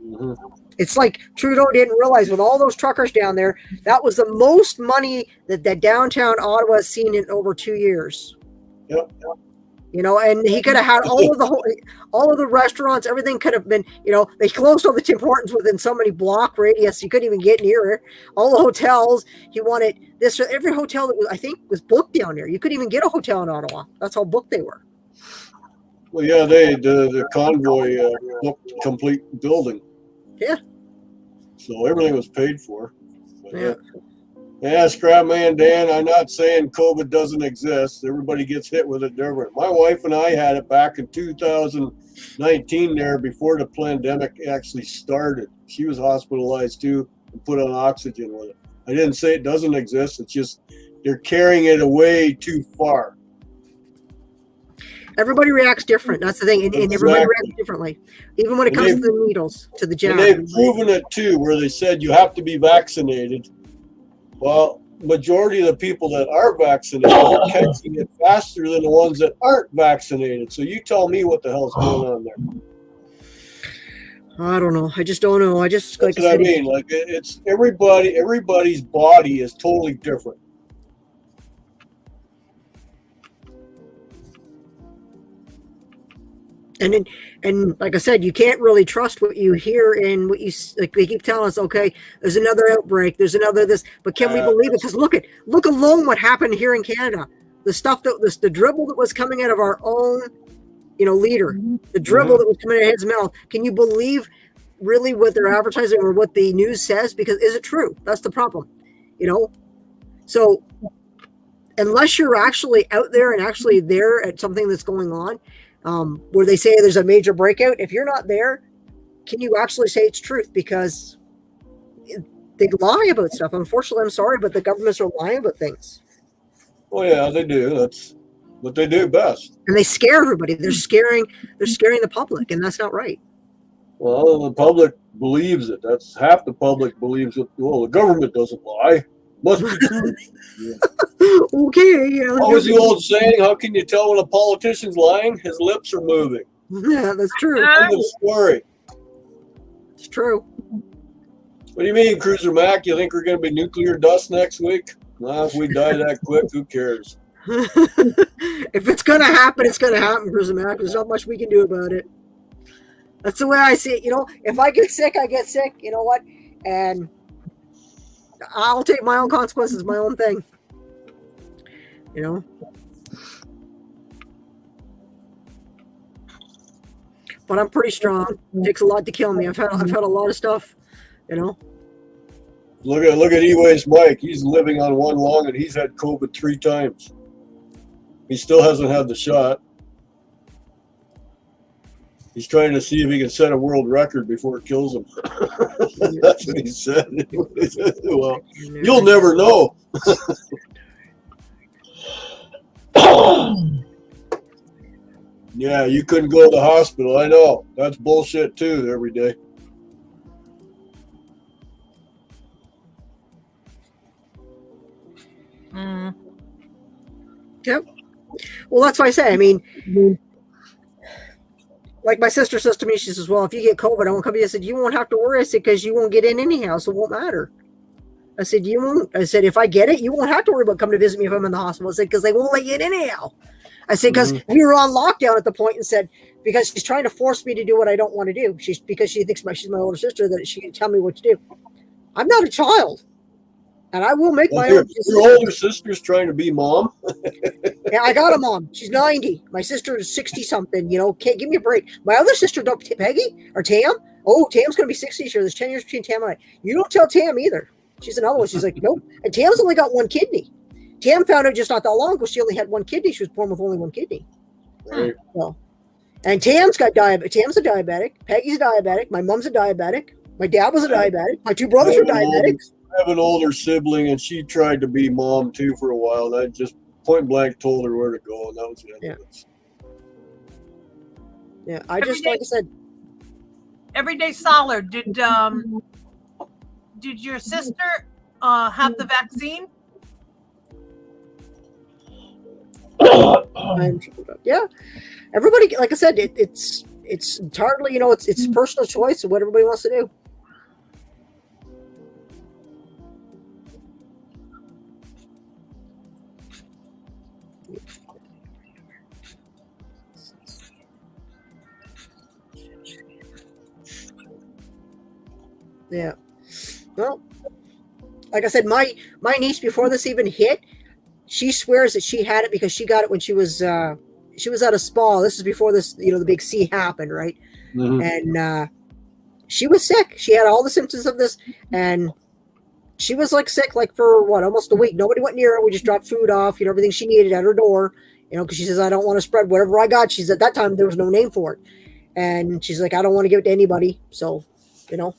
Mm-hmm. It's like Trudeau didn't realize with all those truckers down there, that was the most money that downtown Ottawa has seen in over 2 years. Yep. And he could have had all of the restaurants, everything could have been, they closed all the Tim Hortons within so many block radius. You couldn't even get near it. All the hotels, he wanted this, every hotel that I think was booked down there. You couldn't even get a hotel in Ottawa. That's how booked they were. Well, yeah, the convoy booked the complete building. Yeah. So everything was paid for. But yeah. Yeah, Scrap Man Dan, I'm not saying COVID doesn't exist. Everybody gets hit with it different. My wife and I had it back in 2019 there before the pandemic actually started. She was hospitalized too and put on oxygen with it. I didn't say it doesn't exist. It's just they're carrying it away too far. Everybody reacts different. That's the thing. And everybody reacts differently. Even when it comes to the needles, to the jab. And they've proven it too, where they said you have to be vaccinated. Well, majority of the people that are vaccinated are catching it faster than the ones that aren't vaccinated. So you tell me what the hell's going on there. I don't know. I just don't know. That's what I mean. Like it's everybody's body is totally different. And like I said, you can't really trust what you hear and what you like. They keep telling us, okay, there's another outbreak, there's another this, but can we believe it? Because look alone what happened here in Canada. The stuff the dribble that was coming out of our own, leader, the dribble that was coming out of his mouth. Can you believe really what they're advertising or what the news says? Because is it true? That's the problem, So unless you're actually out there and actually there at something that's going on. Where they say there's a major breakout. If you're not there, can you actually say it's truth? Because they lie about stuff. Unfortunately, I'm sorry, but the governments are lying about things. Well, yeah, they do. That's what they do best. And they scare everybody. They're scaring the public, and that's not right. Well, the public believes it. That's half the public believes it. Well, the government doesn't lie. Must be true. Okay, yeah. What was the old saying? How can you tell when a politician's lying? His lips are moving. Yeah, that's true. End of story. It's true. What do you mean, Cruiser Mac? You think we're going to be nuclear dust next week? Well, if we die that quick, who cares? If it's gonna happen, it's gonna happen, Prison Mac. There's not much we can do about it. That's the way I see it. You know, if I get sick, I get sick. You know what? And I'll take my own consequences, my own thing. You know. But I'm pretty strong. It takes a lot to kill me. I've had a lot of stuff. You know. Look at E-Waste Mike. He's living on one lung, and he's had COVID 3 times. He still hasn't had the shot. He's trying to see if he can set a world record before it kills him. That's what he said. Well, you'll never know. Yeah, you couldn't go to the hospital. I know. That's bullshit too every day. Yep. Well, that's why I say. I mean, like my sister says to me, she says, "Well, if you get COVID, I won't come to you." I said, "You won't have to worry." I said, "Because you won't get in anyhow, so it won't matter." I said, "You won't." I said, "If I get it, you won't have to worry about coming to visit me if I'm in the hospital." I said, "Because they won't let you in anyhow." I said, "Because we were on lockdown at the point," and said, "Because she's trying to force me to do what I don't want to do. Because she thinks she's my older sister, that she can tell me what to do. I'm not a child. And I will make my own decisions." Your older sister's trying to be mom. Yeah, I got a mom. She's 90. My sister is 60-something. You know, can't give me a break. My other sister, Peggy or Tam. Oh, Tam's going to be 60 this year. There's 10 years between Tam and I. You don't tell Tam either. She's another one. She's like, nope. And Tam's only got one kidney. Tam found out just not that long ago she only had one kidney. She was born with only one kidney. Right. So, and Tam's got diabetes. Tam's a diabetic. Peggy's a diabetic. My mom's a diabetic. My dad was a diabetic. My two brothers are diabetics. I have an older sibling, and she tried to be mom too for a while. And I just point blank told her where to go, and that was the end of it. Yeah, I just like I said. Everyday Solid, did your sister have the vaccine? Yeah, everybody, like I said, it's entirely, you know, it's personal choice of what everybody wants to do. Yeah. Well, like I said, my niece, before this even hit, she swears that she had it because she got it when she was at a spa. This is before this, you know, the big C happened, right? And she was sick. She had all the symptoms of this, and she was like sick, like for what, almost a week. Nobody went near her. We just dropped food off, you know, everything she needed at her door, you know, because she says, I don't want to spread whatever I got. She's at that time there was no name for it, and she's like, I don't want to give it to anybody. So, you know,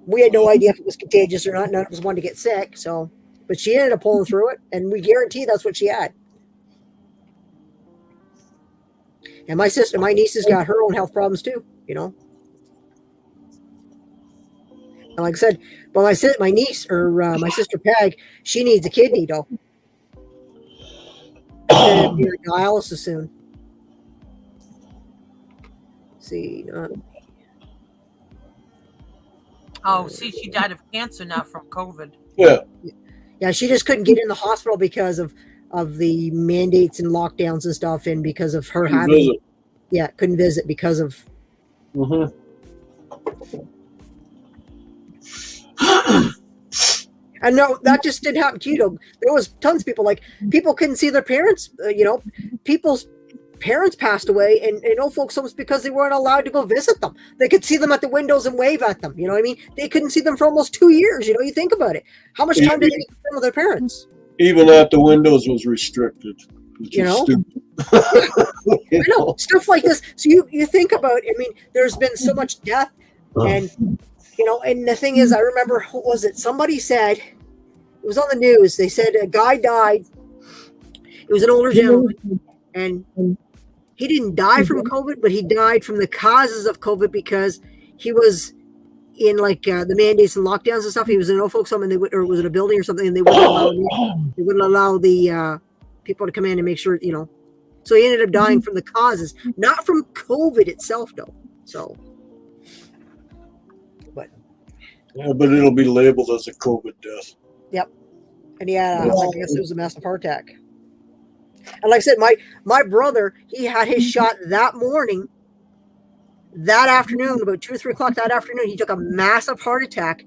we had no idea if it was contagious or not. None of us wanted to get sick. So, but she ended up pulling through it, and we guarantee that's what she had. And my niece has got her own health problems too, you know. And like I said, but my niece or my sister Peg, she needs a kidney though. She's gonna be on dialysis soon. Let's see. Oh, see, she died of cancer, not from COVID. Yeah. Yeah, she just couldn't get in the hospital because of the mandates and lockdowns and stuff, and because of her couldn't visit because of. And no, that just didn't happen to you. Though. There was tons of people couldn't see their parents. You know, people's parents passed away, and old folks homes because they weren't allowed to go visit them. They could see them at the windows and wave at them. You know what I mean? They couldn't see them for almost 2 years. You know, you think about it. How much time did they spend with their parents? Even at the windows was restricted. You know, I know stuff like this. So you think about. I mean, there's been so much death, and you know, and the thing is, I remember, what was it? Somebody said, it was on the news. They said a guy died. He was an older gentleman, and he didn't die from COVID, but he died from the causes of COVID because he was in like the mandates and lockdowns and stuff. He was in an old folks home, and or was it a building or something? And they wouldn't allow the people to come in and make sure, you know. So he ended up dying from the causes, not from COVID itself, though. So, but Yeah, but it'll be labeled as a COVID death. yep. And yeah, I guess it was a massive heart attack. And like I said, my brother, he had his shot that morning. That afternoon, about 2 or 3 o'clock that afternoon, he took a massive heart attack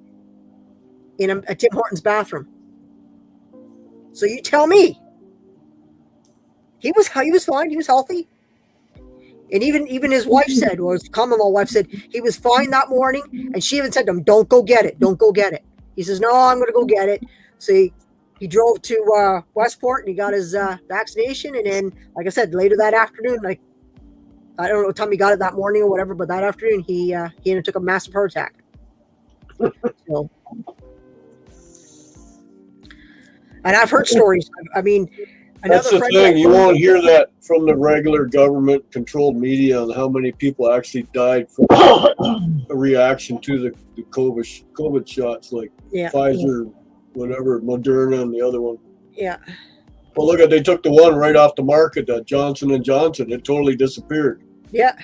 in a Tim Hortons bathroom. So you tell me, he was fine, he was healthy, and even his wife said, or his common-law wife said, he was fine that morning, and she even said to him, "Don't go get it, don't go get it." He says, "No, I'm going to go get it." So he drove to Westport and he got his vaccination, and then, like I said, later that afternoon, like, I don't know what time he got it that morning or whatever, but that afternoon he ended up took a massive heart attack. So, and I've heard stories. I mean, That's the thing. You won't hear that from the regular government-controlled media on how many people actually died from a reaction to the COVID shots, like Pfizer, whatever, Moderna, and the other one. Yeah. Well, look at, they took the one right off the market, that Johnson & Johnson. It totally disappeared. Yeah.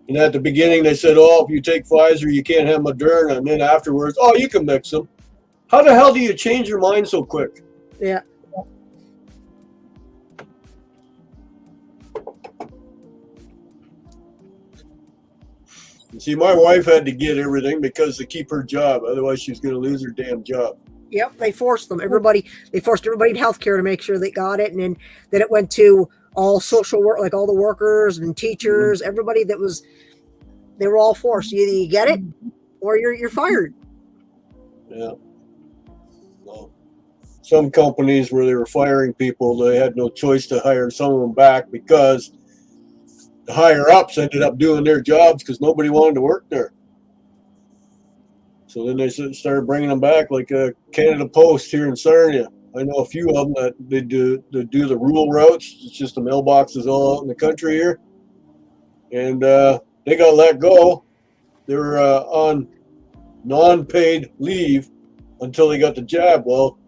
And at the beginning, they said, "Oh, if you take Pfizer, you can't have Moderna." And then afterwards, "Oh, you can mix them." How the hell do you change your mind so quick? Yeah. See, my wife had to get everything because to keep her job. Otherwise, she was going to lose her damn job. Yep, they forced them. They forced everybody in healthcare to make sure they got it, and then it went to all social work, like all the workers and teachers, everybody that was. They were all forced. Either you get it, or you're fired. Yeah. Well, some companies where they were firing people, they had no choice to hire some of them back because the higher ups ended up doing their jobs because nobody wanted to work there. So then they started bringing them back, like Canada Post here in Sarnia. I know a few of them that they do the rural routes. It's just the mailboxes all out in the country here, and they got let go. They were on non-paid leave until they got the jab. Well,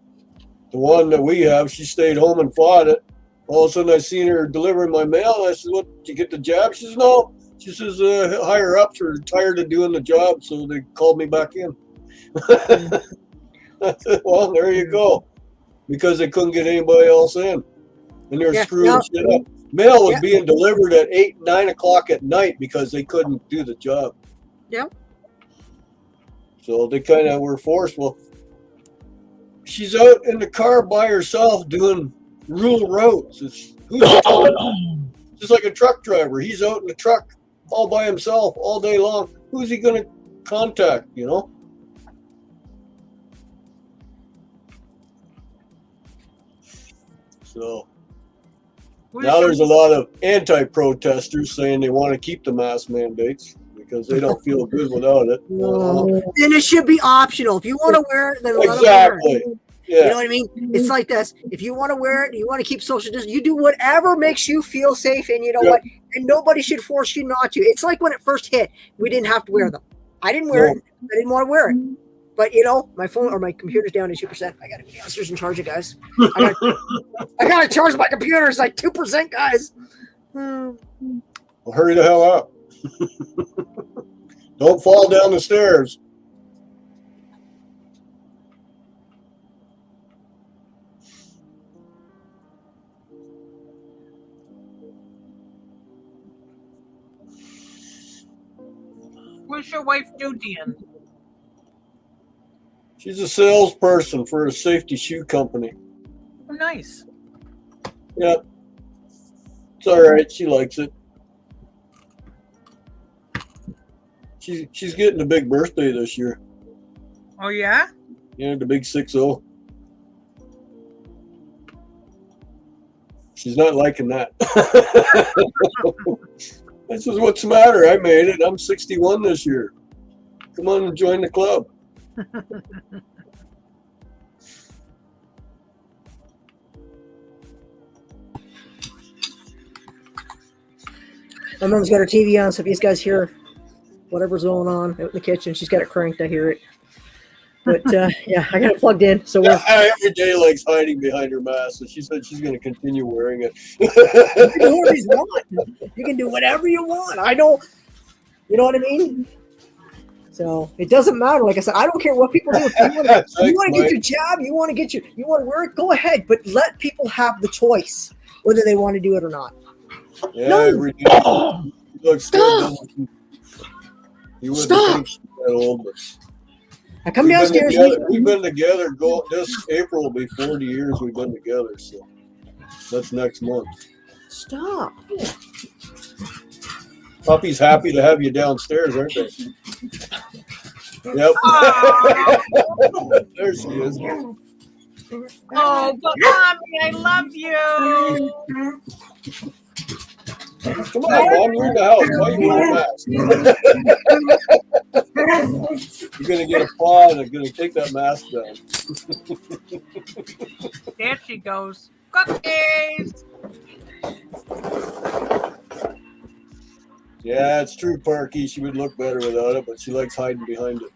the one that we have, she stayed home and fought it. All of a sudden, I seen her delivering my mail. And I said, "What? Did you get the jab?" She says, "No." She says, "Higher ups are tired of doing the job, so they called me back in." I said, "Well, there you go," because they couldn't get anybody else in, and they were screwing shit up. Mail was being delivered at 8, 9 o'clock at night because they couldn't do the job. Yeah. So they kind of were forced. Well, she's out in the car by herself doing rural roads. Who's just like a truck driver. He's out in the truck all by himself all day long. Who's he going to contact, you know? So now there's a lot of anti-protesters saying they want to keep the mask mandates because they don't feel good without it. No. Then it should be optional. If you want to wear it, then let exactly. them wear it. Yeah. You know what I mean? It's like this. If you want to wear it, you want to keep social distance, you do whatever makes you feel safe, and you know what? And nobody should force you not to. It's like when it first hit, we didn't have to wear them. I didn't wear it. I didn't want to wear it. But, you know, my phone or my computer's down to 2%. I got to be downstairs and charge it, guys. I got to charge my computer. It's like 2%, guys. Well, hurry the hell up. Don't fall down the stairs. What's your wife do, Dan? She's a salesperson for a safety shoe company. Oh, nice. Yeah. It's all right. She likes it. She's getting a big birthday this year. Oh, yeah? Yeah, the big 6-0. She's not liking that. This is what's the matter. I made it. I'm 61 this year. Come on and join the club. My mom's got her TV on, so if you guys hear whatever's going on out in the kitchen. She's got it cranked. I hear it. But yeah, I got it plugged in. So we're Every day likes hiding behind her mask, so she said she's going to continue wearing it. you can do whatever you want. You can do whatever you want. I don't. You know what I mean? So it doesn't matter. Like I said, I don't care what people do. If you want to get your job, you want to work, go ahead. But let people have the choice whether they want to do it or not. Yeah, No. every day. She looks Stop. good. You wouldn't Stop. think she's that old, but I come downstairs. we've been together. This April will be 40 years we've been together. So that's next month. Stop. Puppy's happy to have you downstairs, aren't they? Yep. There she is. Oh, but mommy, I love you. Come on, Mom, you're in the house. Why are you wearing a mask? You're going to get a paw and they're going to take that mask down. There she goes. Cookies. Yeah, it's true, Parky. She would look better without it, but she likes hiding behind it.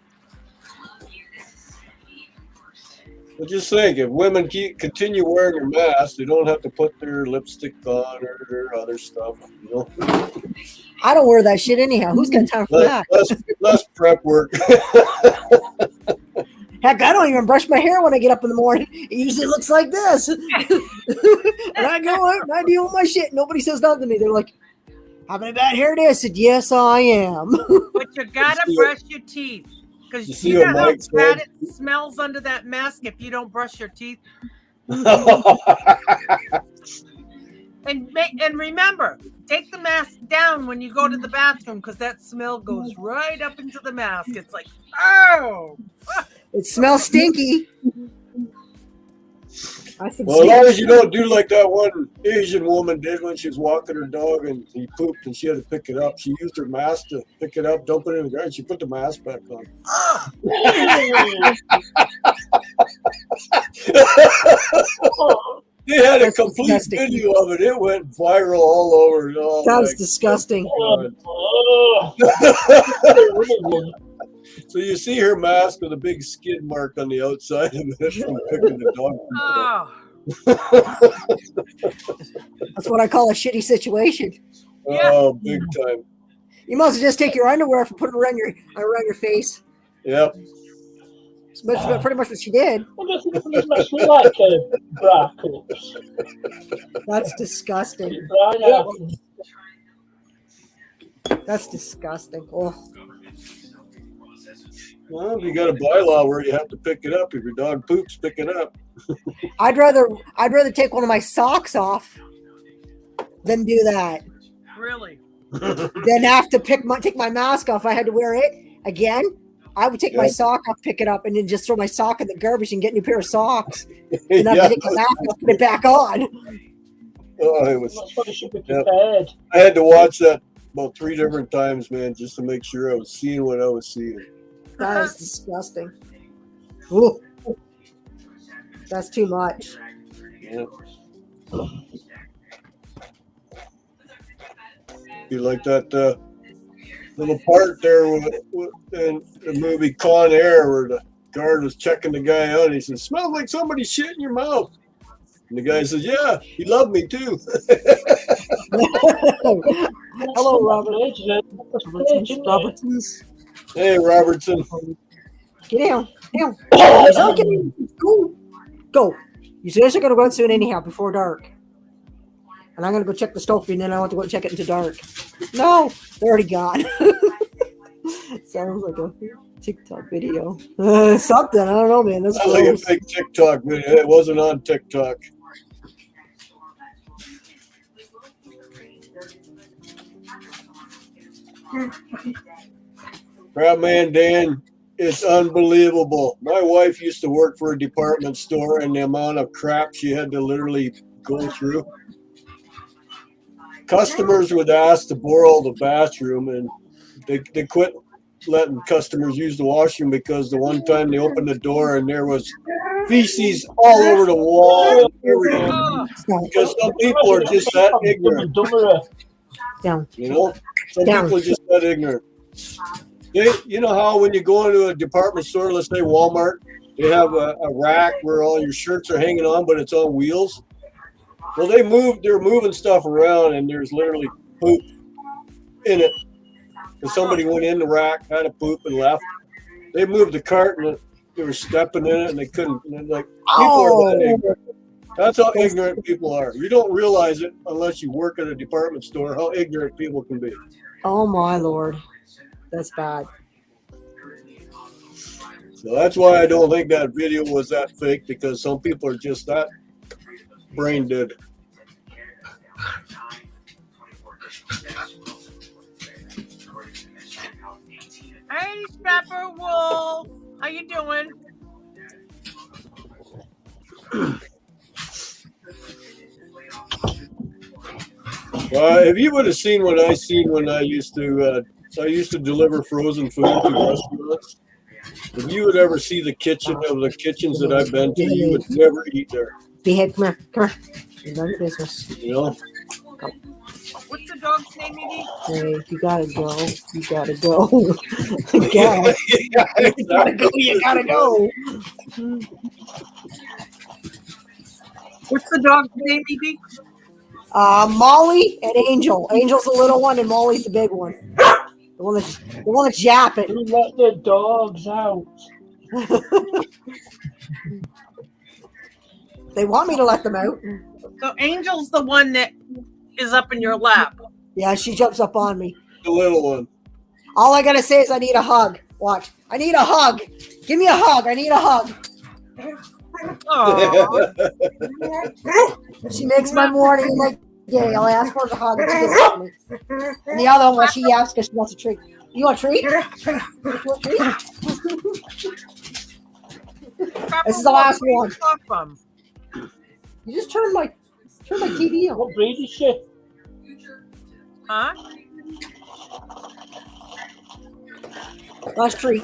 But just think, if women continue wearing their masks, they don't have to put their lipstick on or their other stuff, you know. I don't wear that shit anyhow. Who's got time for that? Less prep work. Heck, I don't even brush my hair when I get up in the morning. It usually looks like this. And I go out and I deal with my shit. Nobody says nothing to me. They're like, having a bad hair day? I said, yes, I am. But you gotta brush your teeth. Because You see you know what how Mike bad said? it smells under that mask if you don't brush your teeth. And remember, take the mask down when you go to the bathroom because that smell goes right up into the mask. It's like, oh. It smells stinky. I said, Well, as long as you don't do like that one Asian woman did when she was walking her dog and he pooped and she had to pick it up. She used her mask to pick it up, dump it in the ground. She put the mask back on. They had a That's complete disgusting. video of it. It went viral all over. Oh, Sounds my disgusting. God. So you see her mask with a big skid mark on the outside of it from picking the dog poop up. Oh. That's what I call a shitty situation. Oh, big time. You must just take your underwear and put it around your face. Yep. That's pretty much what she did. Well, doesn't much look like bra cups. That's disgusting. Right now. That's disgusting. Oh. Well, you got a bylaw where you have to pick it up. If your dog poops, pick it up. I'd rather take one of my socks off than do that. Really? Then have to take my mask off. I had to wear it again. I would take my sock off, pick it up, and then just throw my sock in the garbage and get a new pair of socks. And I take the mask off, put it back on. Oh, it was. That's what it should be prepared. I had to watch that about 3 different times, man, just to make sure I was seeing what I was seeing. That is disgusting. Ooh. That's too much. Yeah. You like that little part there in the movie Con Air where the guard was checking the guy out and he said, "Smells like somebody shit in your mouth." And the guy says, "Yeah, he loved me too." Hello, Robert. Robertsons. Hey, Robertson. Get down. Down. Go. You guys are going to run soon anyhow before dark. And I'm going to go check the stove and then I want to go check it into dark. No, they're already gone. Sounds like a TikTok video. Something. I don't know, man. That's Sounds like a gross. big TikTok video. It wasn't on TikTok. Crabman Dan, it's unbelievable. My wife used to work for a department store, and the amount of crap she had to literally go through. Customers would ask to borrow the bathroom, and they quit letting customers use the washroom because the one time they opened the door and there was feces all over the wall and everything. Because some people are just that ignorant. Down. You know? Some Down. people are just that ignorant. You know how when you go into a department store, let's say Walmart, they have a rack where all your shirts are hanging on, but it's on wheels. Well, they're moving stuff around, and there's literally poop in it. And somebody went in the rack, had a poop, and left. They moved the cart, and they were stepping in it, and they couldn't. And like people are that ignorant. That's how ignorant people are. You don't realize it unless you work at a department store. How ignorant people can be. Oh my Lord, that's bad. So that's why I don't think that video was that fake, because some people are just that brain dead. Hey, Scrapper Wolf, how you doing? If you would have seen what I seen when I used to deliver frozen food to restaurants. If you would ever see the kitchens that I've been to, you would never eat there. Behave, come here. You're none of your business. You know? What's the dog's name, Edie? Hey, you gotta go. You gotta go. Yeah, you gotta go. You gotta go. What's the dog's name, Edie? Molly and Angel. Angel's the little one, and Molly's the big one. The one that's yapping. You let the dogs out. They want me to let them out. So Angel's the one that is up in your lap. Yeah, she jumps up on me. The little one. All I gotta say is I need a hug. Watch. I need a hug. Give me a hug. I need a hug. Aww. She makes my morning like day. I'll ask for a hug and she gives it to me. And the other one, she yaps because she wants a treat. You want a treat? You want a treat? This is the last one. From? You just turn my TV on. What breed is she? Huh? Last treat.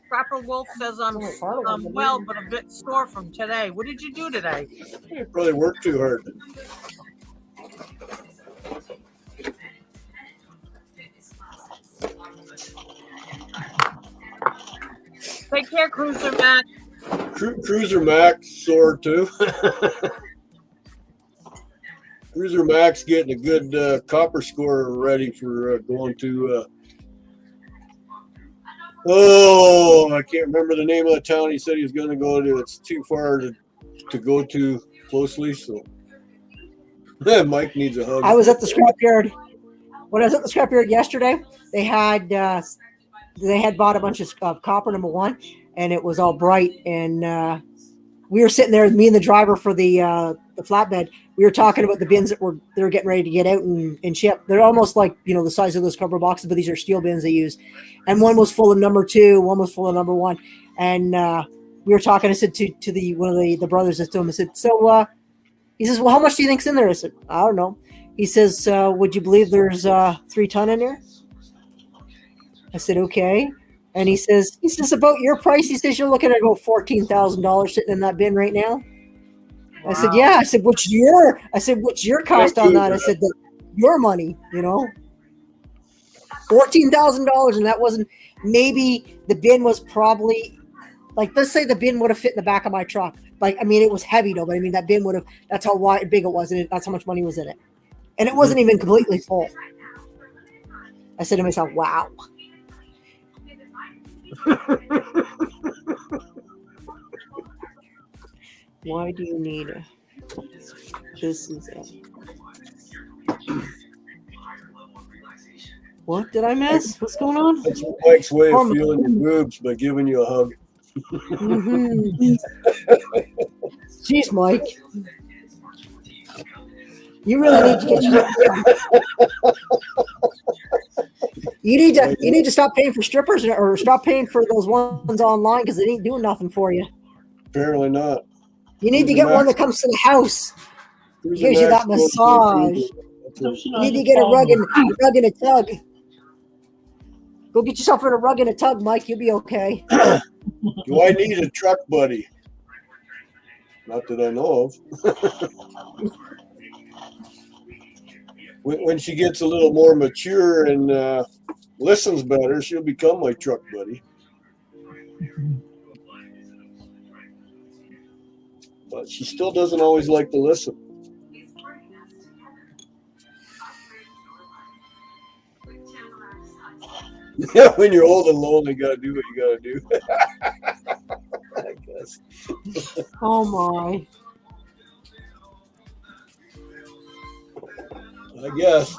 Scrapper Wolf says I'm well, but a bit sore from today. What did you do today? You probably worked too hard. Take care, Cruiser Mac. Cruiser Max sore too. Cruiser Max getting a good copper score ready for going to. I can't remember the name of the town he said he was going to go to. It's too far to go to closely. So Mike needs a hug. I was at the scrapyard. When I was at the scrapyard yesterday, they had bought a bunch of copper, number one, and it was all bright. And we were sitting there, me and the driver for the flatbed. We were talking about the bins that they're getting ready to get out and ship. They're almost like, the size of those cardboard boxes, but these are steel bins they use. And one was full of number two, one was full of number one. And we were talking. I said to one of the brothers that's to him, I said, so he says, well, how much do you think's in there? I said, I don't know. He says, would you believe there's 3 ton in there? I said, okay. And he says about your price. He says, you're looking at about $14,000 sitting in that bin right now. Wow. I said, yeah. I said, what's your cost on that? I said, your money, $14,000. And that wasn't, maybe the bin was probably like, let's say the bin would have fit in the back of my truck. Like, I mean, it was heavy though, but I mean, that bin would have, that's how big it was. And that's how much money was in it. And it wasn't even completely full. I said to myself, wow. Why do you need this is what did I miss? What's going on? That's Mike's way of feeling your boobs by giving you a hug. Mm-hmm. Jeez, Mike. You really need to get you need to stop paying for strippers or stop paying for those ones online because they ain't doing nothing for you. Apparently not. You need to get one that comes to the house. Gives you that massage. You need to get a rug and a tug. Go get yourself in a rug and a tug, Mike. You'll be okay. Do I need a truck buddy? Not that I know of. when she gets a little more mature and listens better, she'll become my truck buddy. But she still doesn't always like to listen. Yeah, when you're old and lonely, you gotta do what you gotta do. I guess. Oh my. I guess.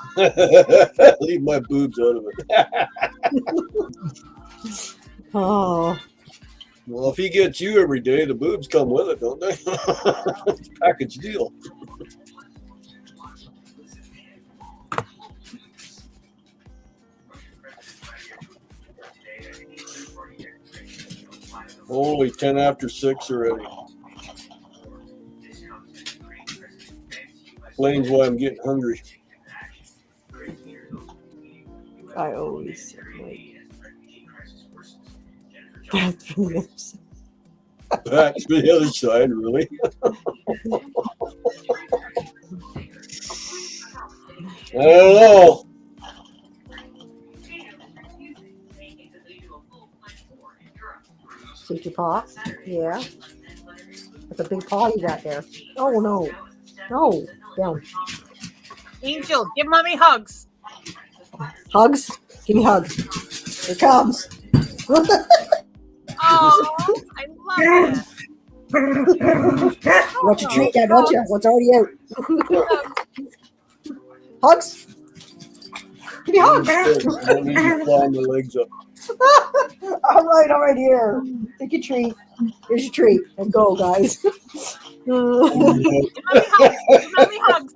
Leave my boobs out of it. Oh. Well, if he gets you every day, the boobs come with it, don't they? It's a package deal. Holy, 10 after 6 already. Explains why I'm getting hungry. I always like. That's from the other side. Back to the other side, really. I don't know. Take your paw. Yeah. That's a big paw you got there. Oh no. No. Down. Angel, give mommy hugs. Hugs? Give me hugs. Here it comes. Oh, I love it. You want your treat now, don't you? What's already out? Hugs? Give me hugs. I don't need to climb the legs up. All right, here. Take your treat. Here's your treat. And go, guys. Give mommy hugs. Give mommy hugs.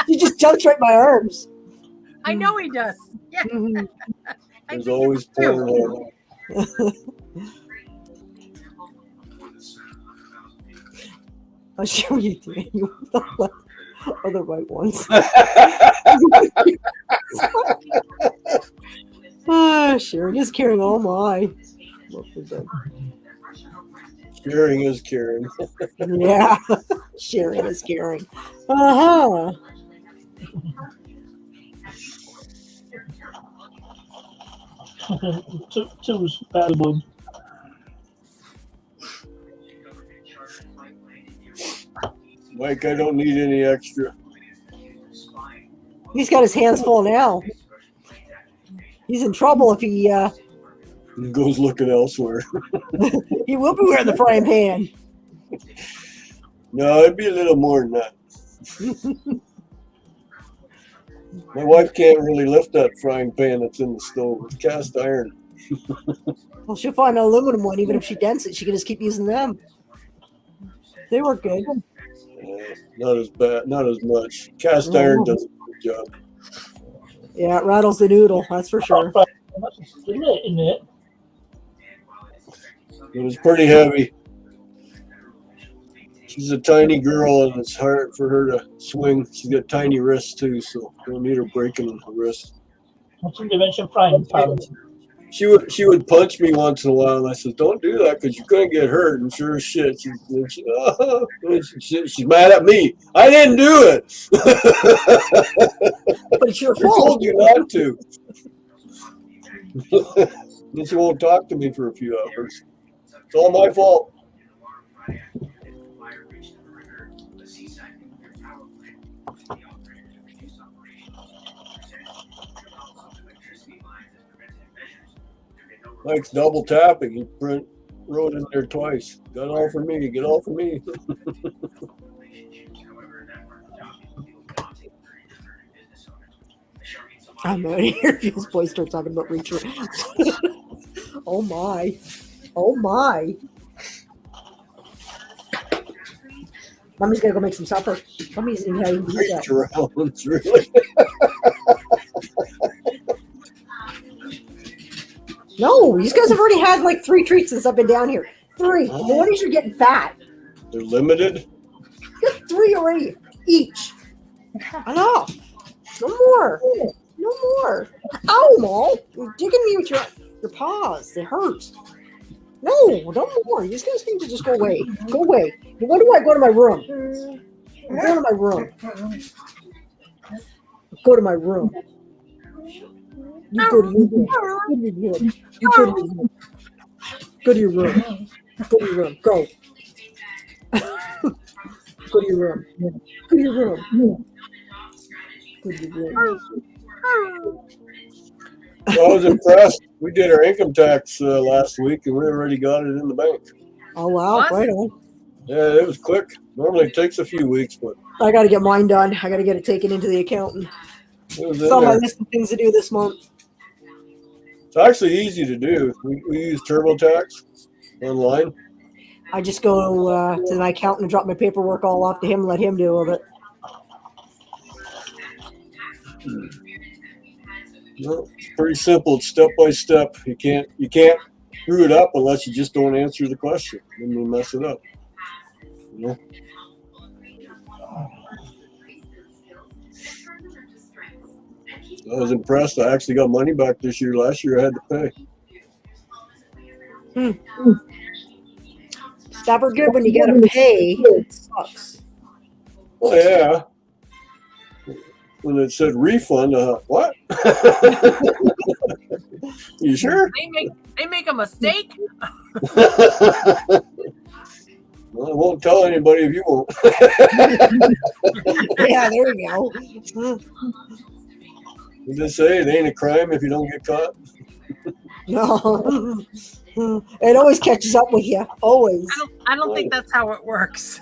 He just jumps right in my arms. I know he does. Yeah. Mhm. I There's think always it's true. porn. I'll show you three. You want the other right ones. Sharon is carrying all my. Sharing is caring. Yeah, Sharon is caring. Uh huh. Two's valuable. Mike, I don't need any extra. He's got his hands full now. He's in trouble if he He goes looking elsewhere. he will be wearing the frying pan. No, it'd be a little more than that. My wife can't really lift that frying pan that's in the stove. It's cast iron. Well, she'll find an aluminum one. Even if she dents it, she can just keep using them. They work good. Not as bad, not as much. Cast iron does a good job. Yeah, it rattles the noodle. That's for sure. That's stimulating it. It was pretty heavy. She's a tiny girl, and it's hard for her to swing. She's got tiny wrists too, so don't need her breaking her wrist. What's in dimension frying pan? She would punch me once in a while, and I said, "Don't do that, because you're gonna get hurt." And sure as shit, she's mad at me. I didn't do it. But it's your I fault. told you not to. Then she won't talk to me for a few hours. It's all my fault. Mike's double tapping. He wrote in there twice. Got all for me. Get all for me. I'm out of here if this boy starts talking about reach. Oh my. Oh my. Mommy's gonna go make some supper. Mommy's even how you do that. Reach around, really. No, these guys have already had like 3 treats since I've been down here. 3. No wonder you're getting fat. They're limited. You got 3 already each. Enough. No more. No more. Ow, Maul. You're digging me with your paws. They hurt. No more. These guys need to just go away. Go away. When do I go to my room? I'm going to my room. Go to my room. You go to your room. Go to your room. You go to your room. Go to your room. Go to your room. Go. Go to your room. Go to your room. Go to your room. Well, I was impressed. We did our income tax last week, and we already got it in the bank. Oh wow, What? right on. Yeah, it was quick. Normally it takes a few weeks, but I got to get mine done. I got to get it taken into the accountant. it was It's in on my there. list of things to do this month. It's actually easy to do. We use TurboTax online. I just go to my accountant and drop my paperwork all off to him and let him deal with it. No, it's pretty simple. It's step by step. You can't screw it up unless you just don't answer the question. Then you mess it up. You know? I was impressed. I actually got money back this year. Last year I had to pay. It's never good when you got to pay. It sucks. Oh yeah. When it said refund, I thought, what? You sure? They make a mistake. Well, I won't tell anybody if you won't. Yeah, there you go. You just say it ain't a crime if you don't get caught. No. It always catches up with you. Always. I don't think that's how it works.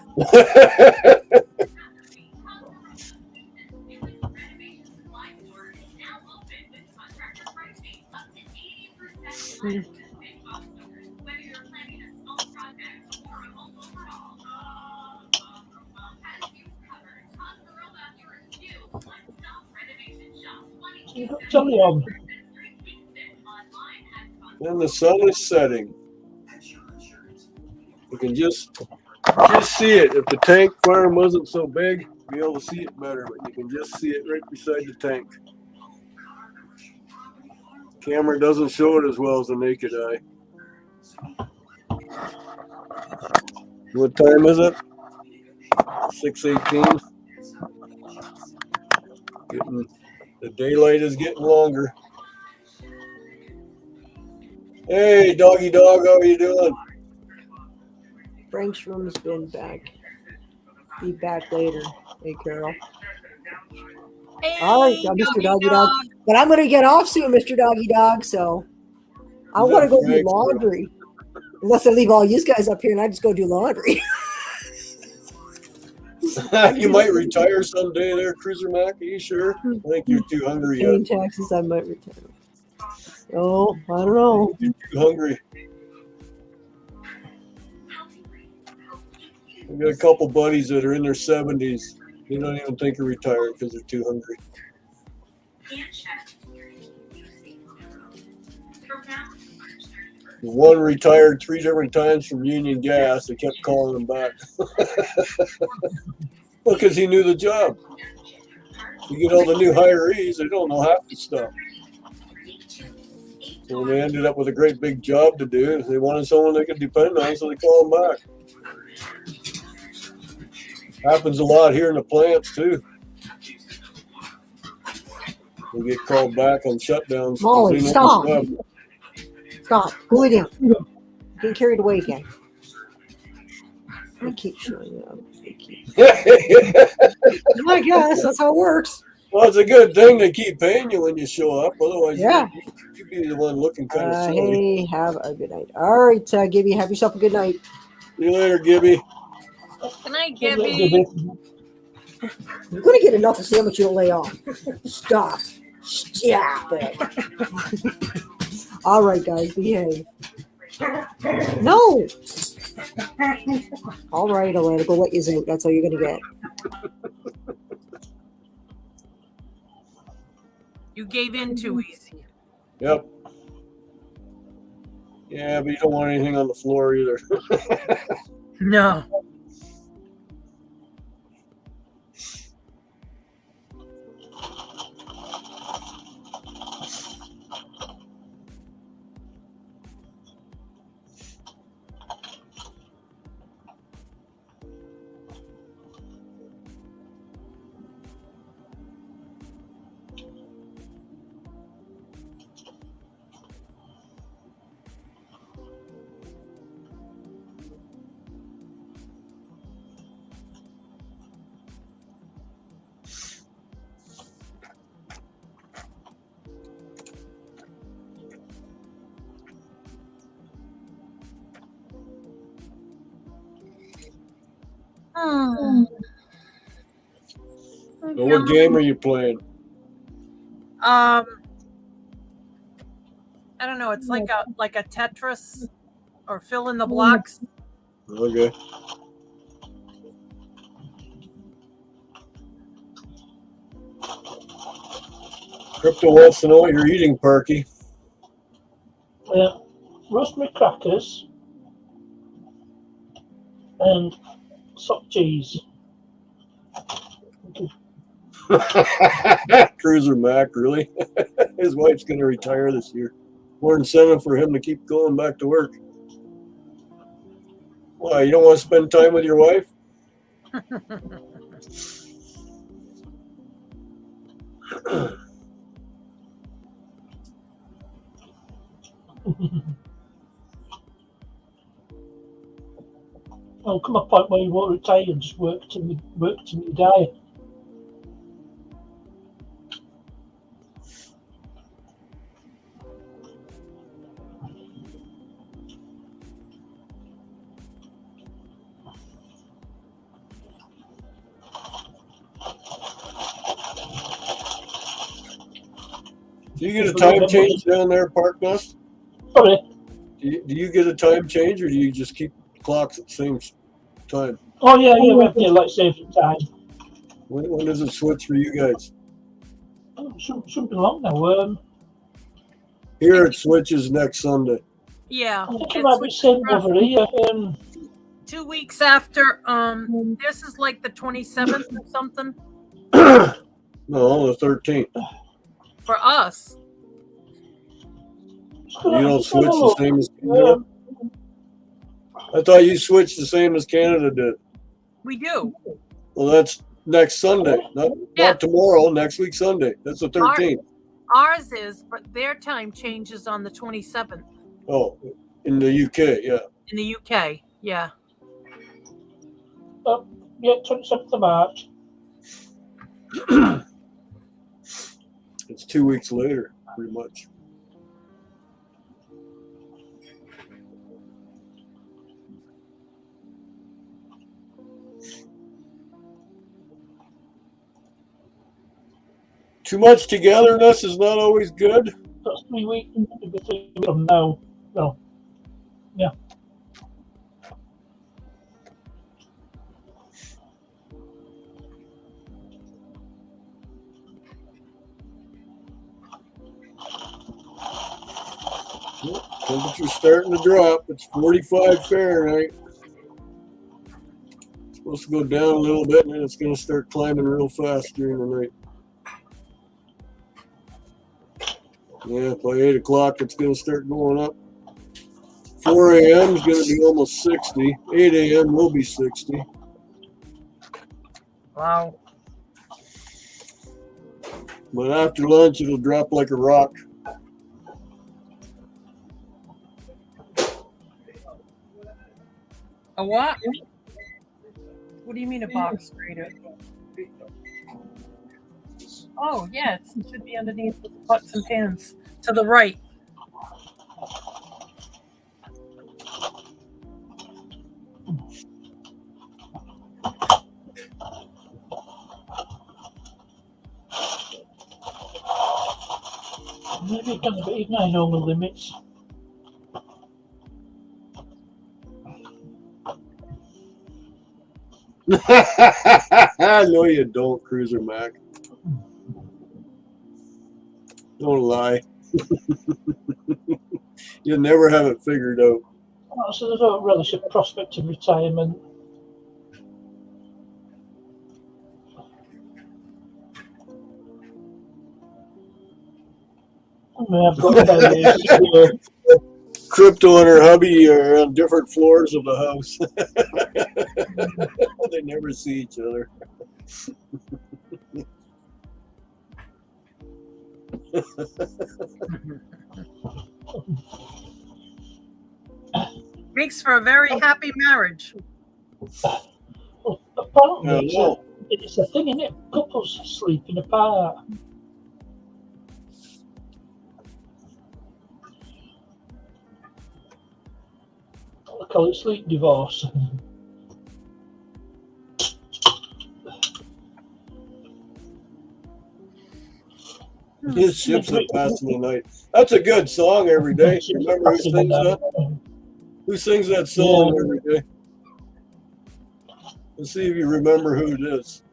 You got telly on. And the sun is setting. You can just see it. If the tank farm wasn't so big, you'd be able to see it better, but you can just see it right beside the tank. Camera doesn't show it as well as the naked eye. What time is it? 6:18. The daylight is getting longer. Hey, doggy dog, how are you doing? Frank's room's been back. Be back later. Hey, Carol. Hey, All right, Mr. Doggy Dog. But I'm going to get off soon, Mr. Doggy Dog, so I Is want to that go do Frank's laundry. Unless I leave all you guys up here and I just go do laundry. You might retire someday there, Cruiser Mac. Are you sure? I think you're too hungry yet. Paying taxes, I might retire. Oh, I don't know. You're too hungry. I've got a couple buddies that are in their 70s. They don't even think of retiring because they're too hungry. One retired 3 different times from Union Gas. They kept calling him back. Well, because he knew the job. You get all the new hirees, they don't know half the stuff. So when they ended up with a great big job to do, they wanted someone they could depend on, so they call them back. Happens a lot here in the plants, too. We get called back on shutdowns. Molly, They know stop. the job. Stop. Go lay down. Getting carried away again. They keep showing up. I guess that's how it works. Well, it's a good thing they keep paying you when you show up. Otherwise, Yeah. you'd be the one looking kind of silly. Hey, have a good night. All right, Gibby, have yourself a good night. See you later, Gibby. Good night, Good night, Gibby. You're going to get enough to see how much you'll lay off. Stop. Stop it. All right, guys, behave. No. All right, Alana, go let you out. That's all you're going to get. You gave in too easy. Yep. Yeah, but you don't want anything on the floor either. No. Hmm. So what game are you playing? I don't know. It's like a Tetris or fill in the blocks. Okay. Crypto wants to know what you're eating, Parky. Rosemary crackers and soft cheese. Cruiser Mac, really? His wife's going to retire this year. More incentive for him to keep going back to work. Why, you don't want to spend time with your wife? I'll come a point where you won't retire and just work till you die. Do you get a time change down there, Park Nest? Sorry. Do you get a time change, or do you just keep clocks at the same time? Oh yeah, we have daylight saving time. When does it switch for you guys? Oh, shouldn't be long now. Here it switches next Sunday. Yeah. I think it might be the same over here. 2 weeks after. This is like the 27th or something No, the 13th. for us. You don't switch the same as Canada? I thought you switched the same as Canada did. We do. Well, that's next Sunday, not tomorrow. Next week Sunday. That's the 13th. Ours is, but their time changes on the 27th. Oh, in the UK, yeah. In the UK, yeah. Yeah, 27th of March. It's 2 weeks later, pretty much. Too much togetherness is not always good. That's 3 weeks from now. No. Yeah. Temperature's starting to drop. It's 45 Fahrenheit. It's supposed to go down a little bit, and then it's going to start climbing real fast during the night. Yeah, by 8 o'clock, it's going to start going up. 4 a.m. is going to be almost 60. 8 a.m. will be 60. Wow. But after lunch, it'll drop like a rock. A what? What do you mean a box grader? Oh, yeah, it should be underneath the pots and pans to the right. Maybe it can be even I know the limits. No, you don't, Cruiser Mac. Don't lie. You'll never have it figured out. Oh, so there's a relative prospect of retirement. I mean, I've got about Crypto and her hubby are on different floors of the house. They never see each other. Makes for a very happy marriage. apparently it's a thing, isn't it? Couples sleeping apart. I call it sleep divorce. His ships that pass in the night. That's a good song every day. Remember who sings that? Who sings that song every day? Let's see if you remember who it is.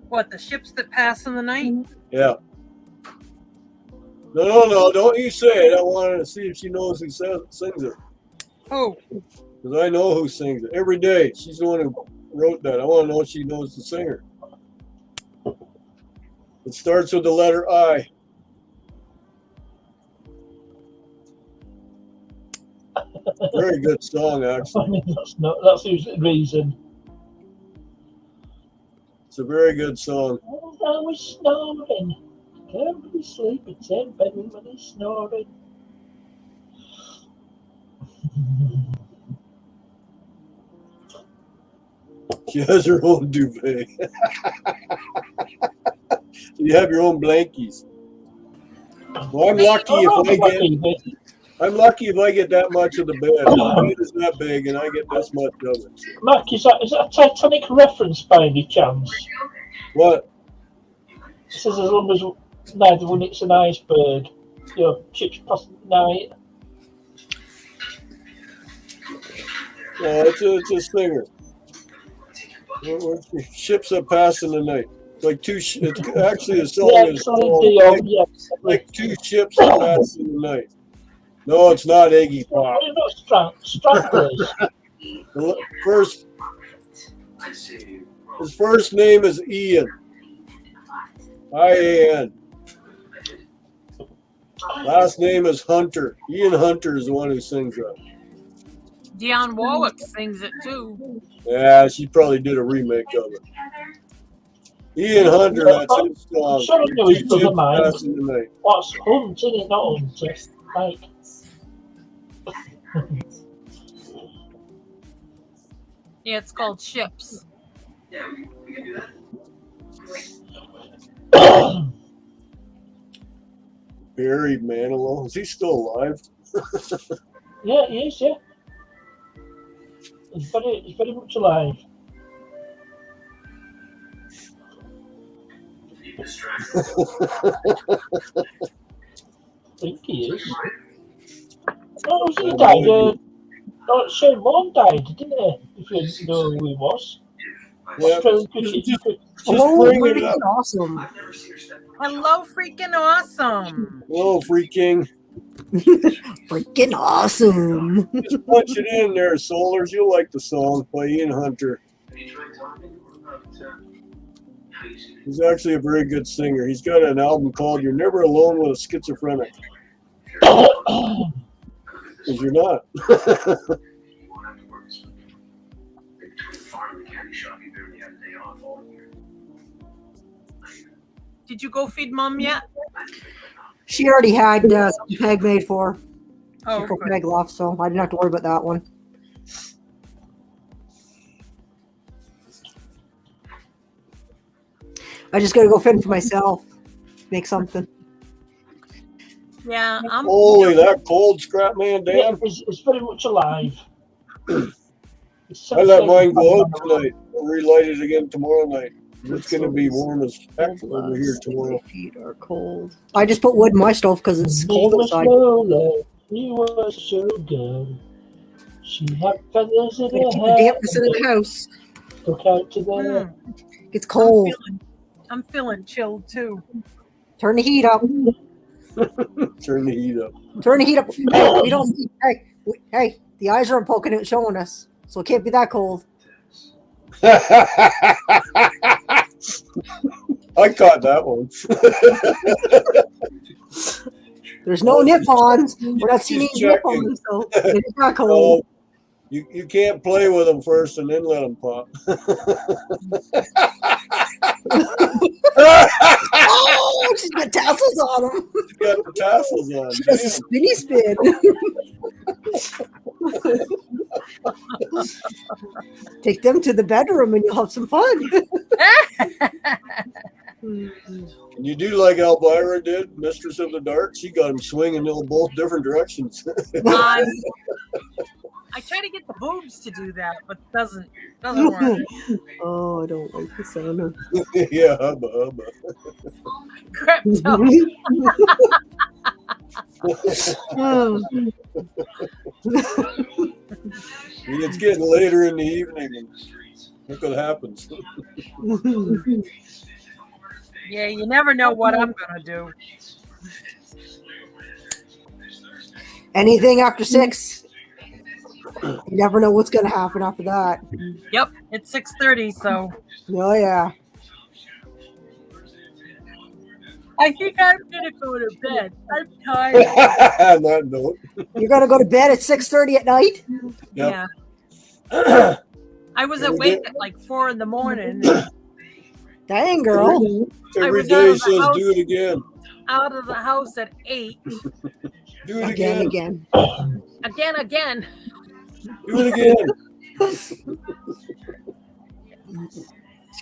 What, the ships that pass in the night? Yeah. No, don't you say it. I wanted to see if she knows who sings it. Oh, Because I know who sings it. Every day. She's the one who wrote that. I want to know if she knows the singer. It starts with the letter I. Very good song, actually. That's the reason. It's a very good song. I was snoring. Everybody sleeping in bed when he's snoring. She has her own duvet. You have your own blankies. Well, I'm lucky if I get that much of the bed. The bed is that big, and I get this much of it. Mark, is that a Titanic reference by any chance? What? It says as long as neither when it's an iceberg, your ships pass the night. No, it's a singer. Ships that pass in the night. Like it's actually a song is called like two ships that pass in the night. No, it's not Iggy Pop. Stranglers. His first name is Ian. I-A-N. Last name is Hunter. Ian Hunter is the one who sings that. Dionne Warwick sings it too. Yeah, she probably did a remake of it. Ian Hunter, that's his song. I'm sure I know his brother mine. Night. What's Hunt, isn't it? Not Hunter. Like. Yeah, it's called Ships. Yeah, we can do that. Barry Manilow. Is he still alive? Yeah, he is, yeah. He's very much alive. I think he is. Oh, he died. Shane Warne died, didn't he? If you know who he was. Yeah. Hello, freaking awesome. Hello, freaking awesome. Hello, freaking. Freaking awesome. Just punch it in there, Solars. You'll like the song by Ian Hunter. He's actually a very good singer. He's got an album called You're Never Alone with a Schizophrenic. Because you're not. Did you go feed Mom yet? She already had some Peg made for her. Oh, For Peg left, so I didn't have to worry about that one. I just gotta go fend for myself. Make something. Yeah, I'm. Holy, that cold scrap man, Dan. Yeah, it's very much alive. I let mine go out tonight. I'll relight it again tomorrow night. It's going to be warm as heck over here tomorrow. Feet are cold. I just put wood in my stove because it's cold outside. You were so good. She had feathers in Keep her the hair. dampness in the house. Look out to there. It's cold. I'm feeling chilled too. Turn the heat up. Turn the heat up. Turn the heat up. Hey, we don't see. Hey, the eyes aren't poking out, showing us, so it can't be that cold. I caught that one. There's no nip-ons. We're not seeing any nip-ons, so it's not cold. You can't play with them first and then let them pop. Oh, she's got tassels on them. She's got the tassels on. She does a spinny spin. Take them to the bedroom and you'll have some fun. Can you do like Elvira did, Mistress of the Dark? She got them swinging in both different directions. I try to get the boobs to do that, but it doesn't work. Oh, I don't like the sound of. Yeah, hubba. Crypto. Oh. It's getting later in the evening, and look what happens. Yeah, you never know what I'm gonna do. Anything after 6, you never know what's going to happen after that. Yep, it's 6:30, so Oh, yeah. I think I'm gonna go to bed. I'm tired. On that note. You're going to go to bed at 6:30 at night? Yep. Yeah. I was awake at like 4 in the morning. Dang, girl. Every was out day of the says house. do it again. Out of the house at 8. Do it Again. Again. Do it again. Just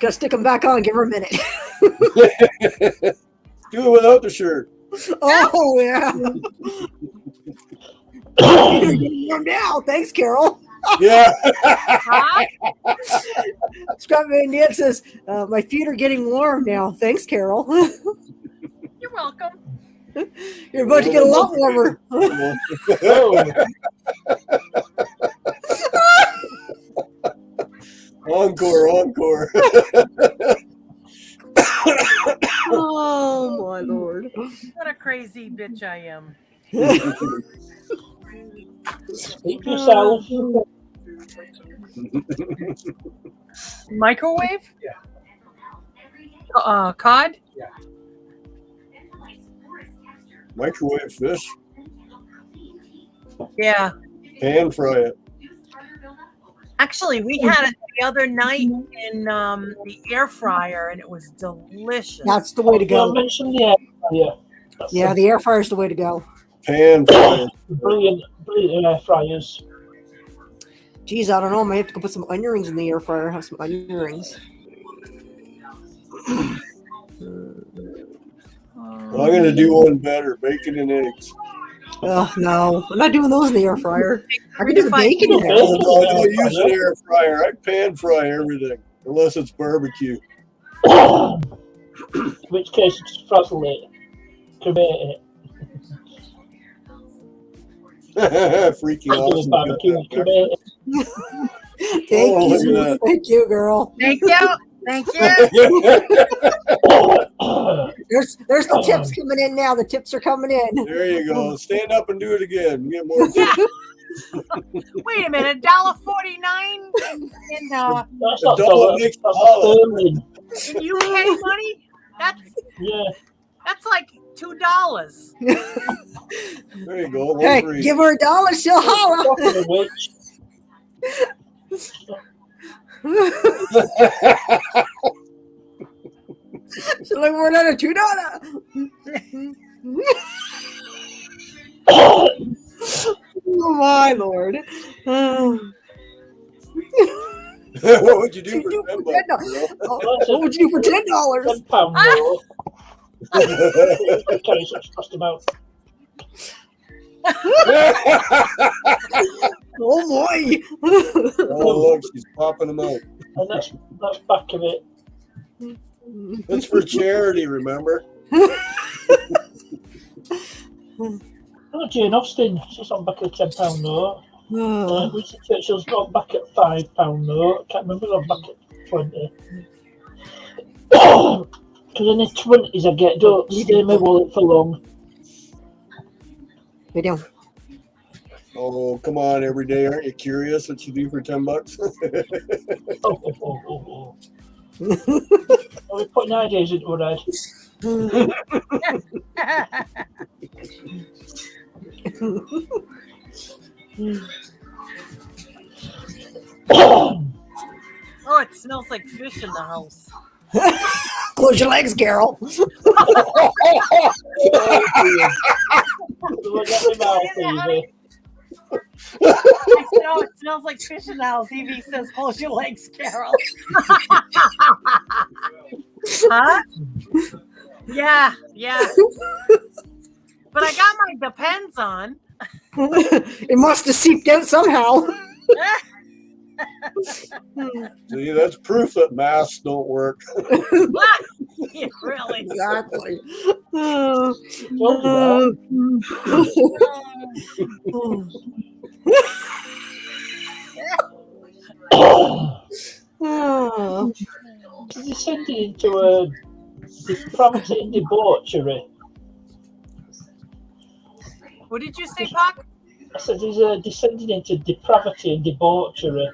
got to stick them back on. Give her a minute. Do it without the shirt. Oh, yeah. You're getting warm now. Thanks, Carol. Yeah. Huh? Scott Van Dant says, my feet are getting warm now. Thanks, Carol. You're welcome. You're about to get a lot warmer. Encore. Oh, my Lord. What a crazy bitch I am. Keep yourself. Microwave? Cod? Microwave fish. Yeah. Pan fry it. Actually, we had it the other night in the air fryer, and it was delicious. That's the way to I go. mentioned the air fryer. That's Yeah, the air fryer is the way to go. Pan fry it. brilliant air fryers. Geez, I don't know. I might have to go put some onion rings in the air fryer. Have some onion rings. Well, I'm going to do one better. Bacon and eggs. Oh, no. I'm not doing those in the air fryer. I can do the Fine. bacon in there. No, I don't use an air fryer. I pan fry everything. Unless it's barbecue. In which case, you just frazzle it, cremate it. Freaking Regular awesome. barbecue, cremate it. Thank Oh, look you. at that. Thank you, girl. Thank you. Thank you. There's the tips coming in now. The tips are coming in. There you go. Stand up and do it again. Get more. Wait a minute, $1.49 in That's A not dollar dollar, makes that's a dollar. sterling. UK money? Yeah. That's like $2. There you go. One Hey, for each. give her $1, she'll holla. Talking of which, She's like, we're another $2. Oh, my Lord. What would you do What for would you do $10? for You know? What would you do for $10? £10 more. Carry such cost amount. Oh, boy. Oh, look, she's popping them out. And that's back of it. It's for charity, remember? Oh, Jane Austen, she's on back of the £10 note. Oh. Winston Churchill's not back at £5 note. I can't remember, I'm back at 20. Because in the 20s I get, don't stay in my wallet for long. They don't. Oh, come on, every day. Aren't you curious what you do for $10? Oh. Are we putting ideas into our head? Oh, it smells like fish in the house. Close your legs, Carol. Look at my mouth, Evie. I said, oh, it smells like fish in the house. Evie says, close your legs, Carol. Huh? Yeah. But I got my Depends on. It must have seeped out somehow. See, that's proof that masks don't work. Yeah, really. Exactly. Told you Oh. He's descended into a depravity and debauchery. What did you say, Puck? I said he's descended into depravity and debauchery.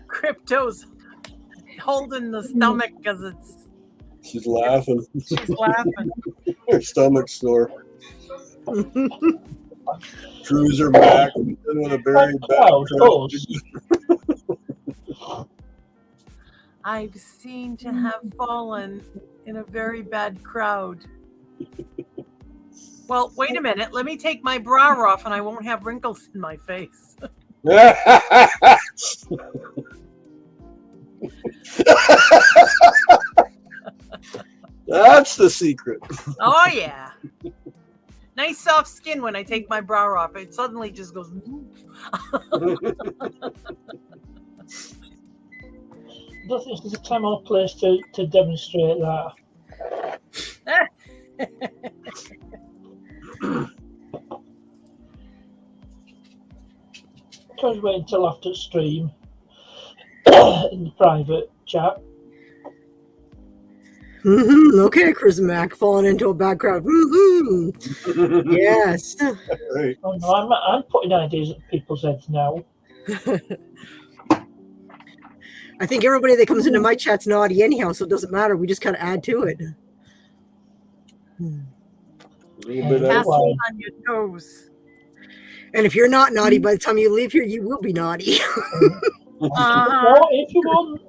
Crypto's holding the stomach because She's laughing. she's laughing. Her stomach's sore. Drews her back with a very bad I've seen to have fallen in a very bad crowd. Well, wait a minute. Let me take my bra off and I won't have wrinkles in my face. That's the secret. Oh, yeah. Nice soft skin when I take my bra off. It suddenly just goes. I don't think there's a time or place to demonstrate that. Can't wait until after stream in the private chat. Okay, Chris Mack falling into a bad crowd. Yes. Right. Oh, no, I'm putting ideas at people's heads now. I think everybody that comes into my chat's naughty anyhow, so it doesn't matter. We just kind of add to it. A little bit Pass out. on your toes. And if you're not naughty by the time you leave here, you will be naughty. No, if you want.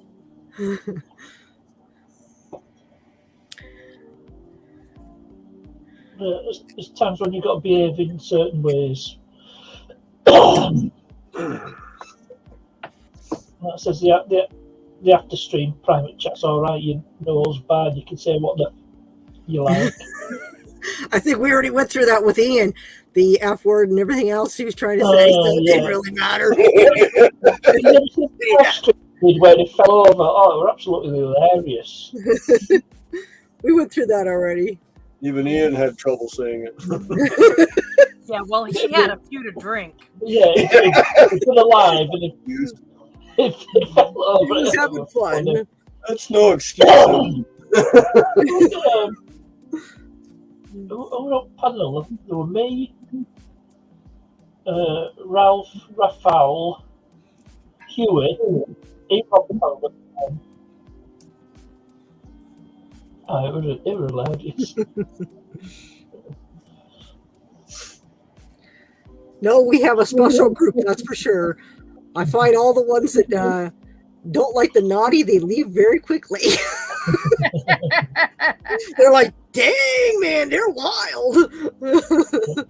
There's times when you've got to behave in certain ways. That says the after stream private chat's all right. You know it's bad. You can say what you like. I think we already went through that with Ian. The F word and everything else he was trying to say. So it didn't really matter. Where they fell over. Oh, they were absolutely hilarious. We went through that already. Even Ian had trouble saying it. Yeah, well, he had a few to drink. Yeah, it's been alive and it fell over. He was having fun. That's no excuse. On panel, there were me, Ralph, Raphael, Hewitt, it was hilarious. No, we have a special group, that's for sure. I find all the ones that don't like the naughty, they leave very quickly. They're like, dang, man, they're wild.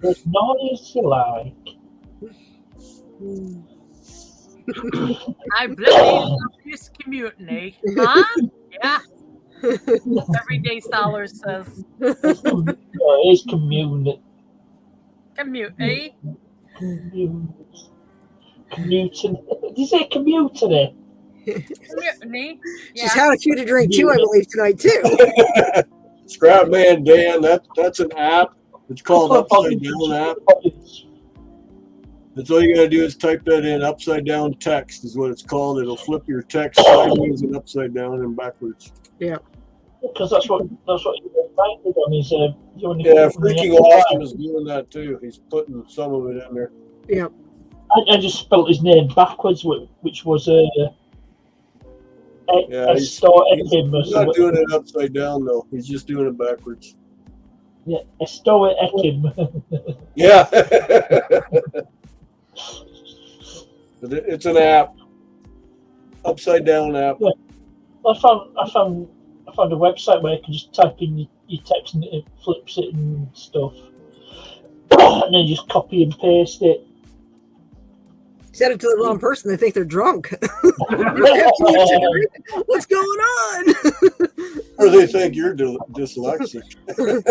As naughty as you like. I bloody love this community. Huh? Yeah. Everyday Solar says. It's community. Community. Commuting. Did you say community? Community. She's had a few to drink too, I believe, tonight too. Scrap Man Dan, that's an app. It's called Upside Down app. That's all you gotta do is type that in. Upside down text is what it's called. It'll flip your text sideways and upside down and backwards. Yeah. Because that's what you reminded on is Yeah, Freaking Awesome is doing that too. He's putting some of it in there. Yeah. I just spelled his name backwards, which was Yeah, he's not doing it upside down though. He's just doing it backwards. Yeah, Estoe Ekim. Yeah. But it's an app. Upside down app. Yeah. I found a website where you can just type in your text and it flips it and stuff. And then just copy and paste it. Send it to the wrong person, they think they're drunk. What's going on? Or they think you're dyslexic.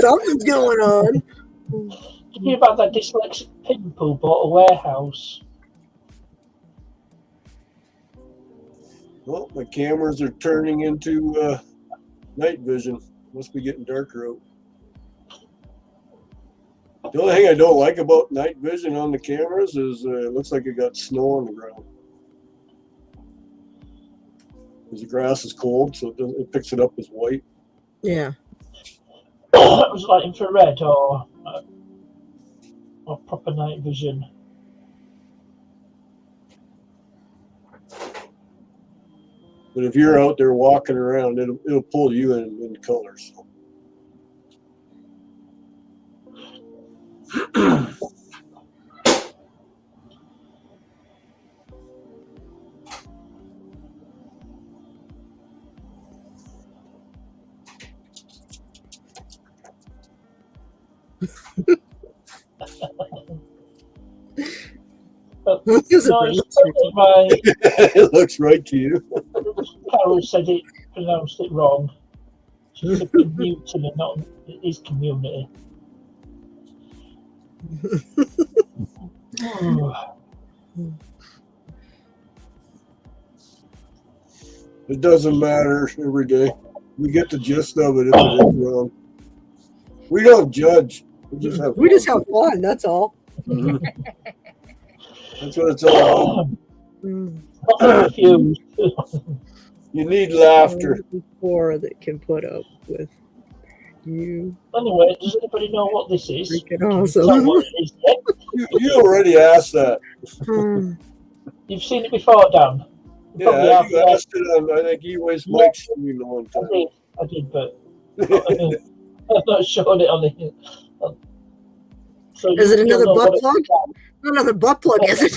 Something's going on. Did you hear about that dyslexic pimp who bought a warehouse? Well, my cameras are turning into night vision. Must be getting darker out. The only thing I don't like about night vision on the cameras is it looks like it got snow on the ground. Because the grass is cold, so it picks it up as white. Yeah. That was like infrared or proper night vision. But if you're out there walking around, it'll pull you in colors. Is it No, really? It looks right to you. Carol said it, pronounced it wrong. She said community and not it is community. It doesn't matter every day. We get the gist of it if it is wrong. We don't judge. We just have fun. That's all. Mhm. That's what it's all about. Not confused. You need laughter. Before that can put up with you. Anyway, does anybody know what this is? Freaking Can you awesome. tell what it is yet? You already asked that. You've seen it before, Dan? You probably Yeah, have, you asked it on, I think E-Waste Mike's stream the one time. I did, but I'm not showing it on the. So Is it you'll another know butt what plug? Not another butt plug, is it?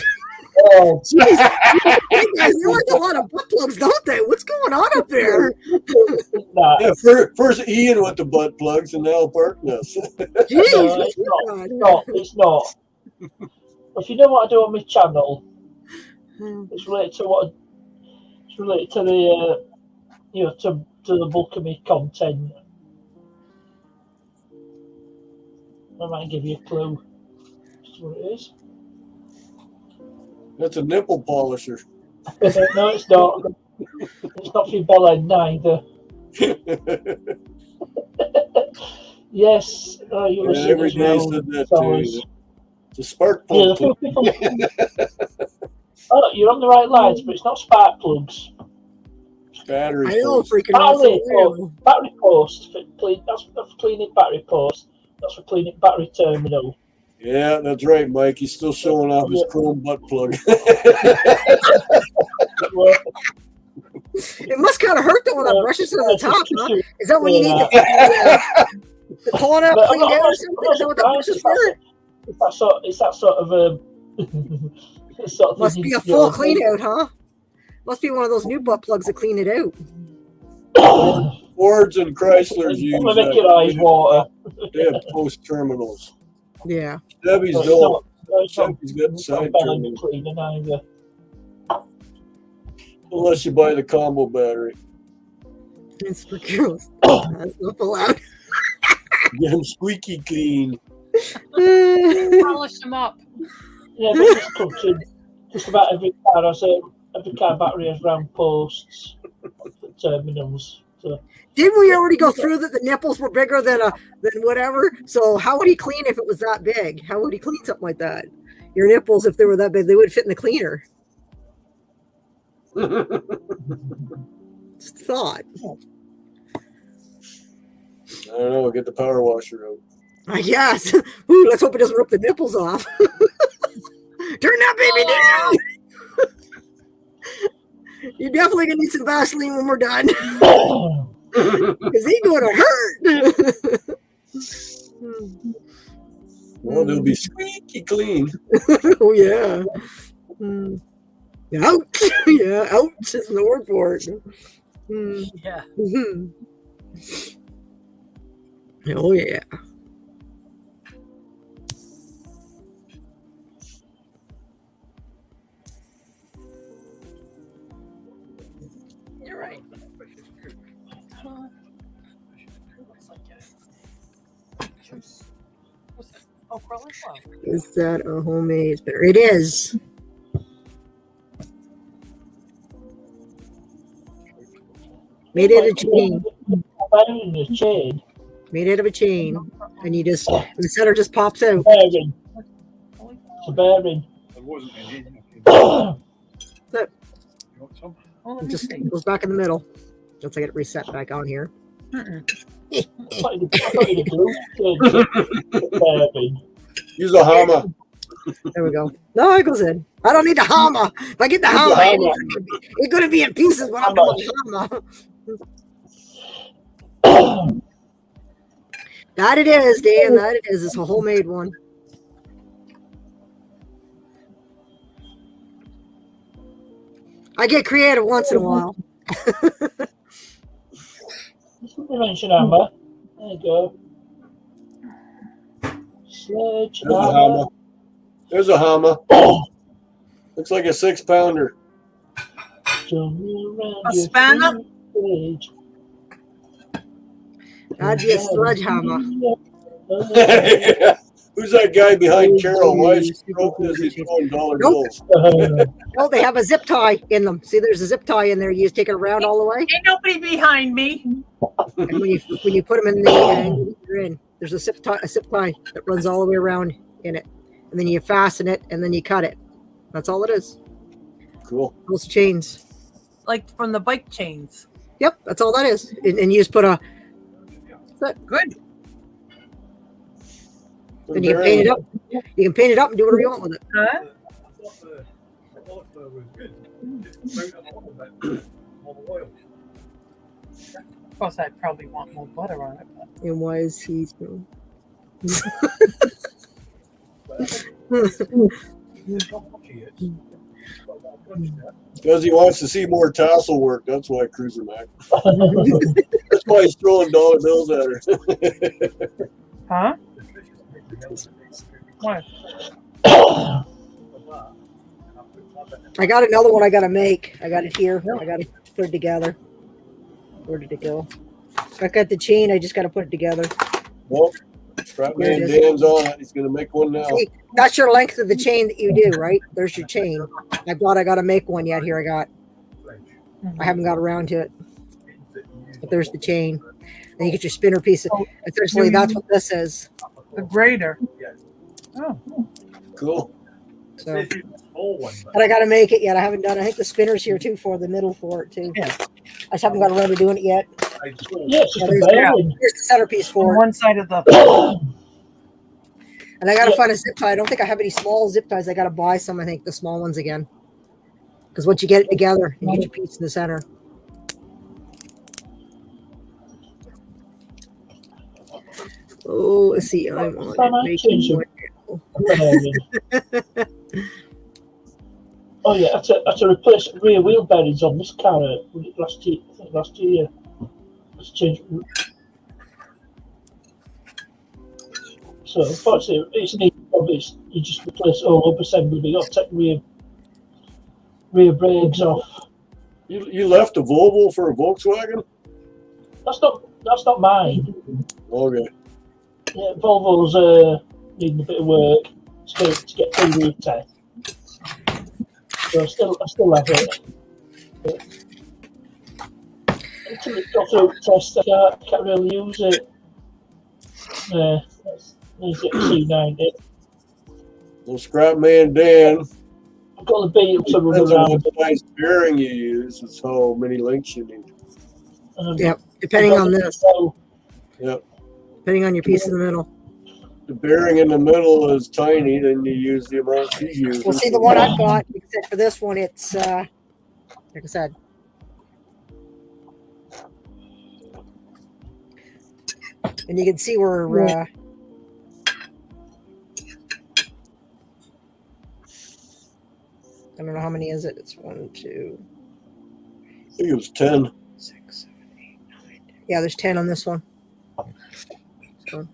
Oh, Jeez. You guys like a lot of butt plugs, don't they? What's going on up there? nah. Yeah, first Ian with the butt plugs and now Barkness. Jeez, No, what's it's not. going on? No, it's not. If you know what I do on my channel, it's related to what. It's related to the, to the bulk of my content. I might give you a clue. That's what it is. That's a nipple polisher. No, it's not. It's not for your ball end neither. Yes, you listen Every as day well. said that Sorry. too. It's a spark Yeah, plug. Oh, you're on the right lines, but it's not spark plugs. Battery. I know, post. freaking Battery, awesome. battery post. That's for cleaning battery post. That's for cleaning battery terminal. Yeah, that's right, Mike. He's still showing off his chrome butt plug. It must kind of hurt though when that brushes to the top, huh? Is that when you need to pull it up, But clean I'm down not or something? Is that what that brush is for? It's that sort of sort of Must thing be you a full do. clean out, huh? Must be one of those new butt plugs that clean it out. Fords and Chryslers use I'm gonna make your eyes water. They have post terminals. Yeah. Chevys So don't. it's not Chevy's got side belly terminals. cleaning either. Unless you buy the combo battery. It's for girls. That's not allowed. Get them squeaky clean. Polish them up. Yeah, but this country, just about every car battery has round posts for terminals. So Didn't we already go through that the nipples were bigger than whatever? So how would he clean if it was that big? How would he clean something like that? Your nipples, if they were that big, they would fit in the cleaner. Just thought. I don't know. Get the power washer out. I guess. Ooh, let's hope it doesn't rip the nipples off. Turn that baby down. You're definitely gonna need some Vaseline when we're done. Because he's gonna hurt. Well, they'll be squeaky clean. Oh yeah. Ouch. Yeah, ouch is the word for it. Yeah. Oh yeah. You're right. What's that? probably was. Is that a homemade spinner? It is. Made out of chain. Bearing the chain. Made out of a chain. And you just, and the center just pops out. Bearing. It's a bearing. Oh, let It me just see. goes back in the middle. Once I get it reset back on here. Mm-mm. I thought you'd glue the bearing. Use a hammer. There we go. No, it goes in. I don't need the hammer. If I get the hammer, it's going to be in pieces when I'm doing the hammer. That it is, Dan. That it is. It's a homemade one. I get creative once in a while. Dimension hammer. There you go. Sledge There's a hammer. hammer. There's a hammer. Looks like a 6-pounder. A spanner? That'd be a sledgehammer. Who's that guy behind Carol? Why is he throwing dollar bills? No, they have a zip tie in them. See, there's a zip tie in there. You just take it around all the way. Ain't nobody behind me. And when you put them in the angle you're in, there's a zip tie that runs all the way around in it. And then you fasten it and then you cut it. That's all it is. Cool. Those chains. Like from the bike chains. Yep, that's all that is. And you just put a. Good. Then you can paint it up. You can paint it up and do whatever you want with it. Huh? Of course, I'd probably want more butter on it. But. And why is he? Because he wants to see more tassel work. That's why Cruiser Mac. That's why he's throwing dollar bills at her. Huh? What? I got another one I got to make. I got it here. I got to put it together. Where did it go? I got the chain. I just got to put it together. Well, Strapman Dan's on it. He's going to make one now. See, that's your length of the chain that you do, right? There's your chain. I got to make one yet. Here I haven't got around to it. But there's the chain. Then you get your spinner piece. Essentially, that's what this is. The grater. Oh. Cool. So, but I got to make it yet. I haven't done. I think the spinner's here too for the middle for it too. Yeah. I just haven't got around to doing it yet. Yes, But here's the centerpiece On for it. one side of the. And I got to find a zip tie. I don't think I have any small zip ties. I got to buy some. I think the small ones again. Because once you get it together, you get your piece in the center. Oh, let's see. I'm on it. Oh yeah, I had to replace rear wheel bearings on this car last year. I think last year. Let's change. So unfortunately, it's an easy job. You just replace all up assembly. But you got to take rear brakes off. You left a Volvo for a Volkswagen? That's not mine. Okay. Yeah, Volvo's needing a bit of work to get through the test. So I still have it. But until it got through the test, I can't really use it. Needs to get C90. Well, Scrapman Dan, I've got the beat to run depends on around. what device bearing you use. It's how many links you need. Yep. Depending on this. Yep. Depending on your piece in the middle. The bearing in the middle is tiny, then you use the amount she's using. Well, see, the one I've got, like I said, for this one, it's, like I said. And you can see where, I don't know how many is it. It's 1, 2, I think it was 10. 6, 7, 8, 9. Yeah, there's 10 on this one. So,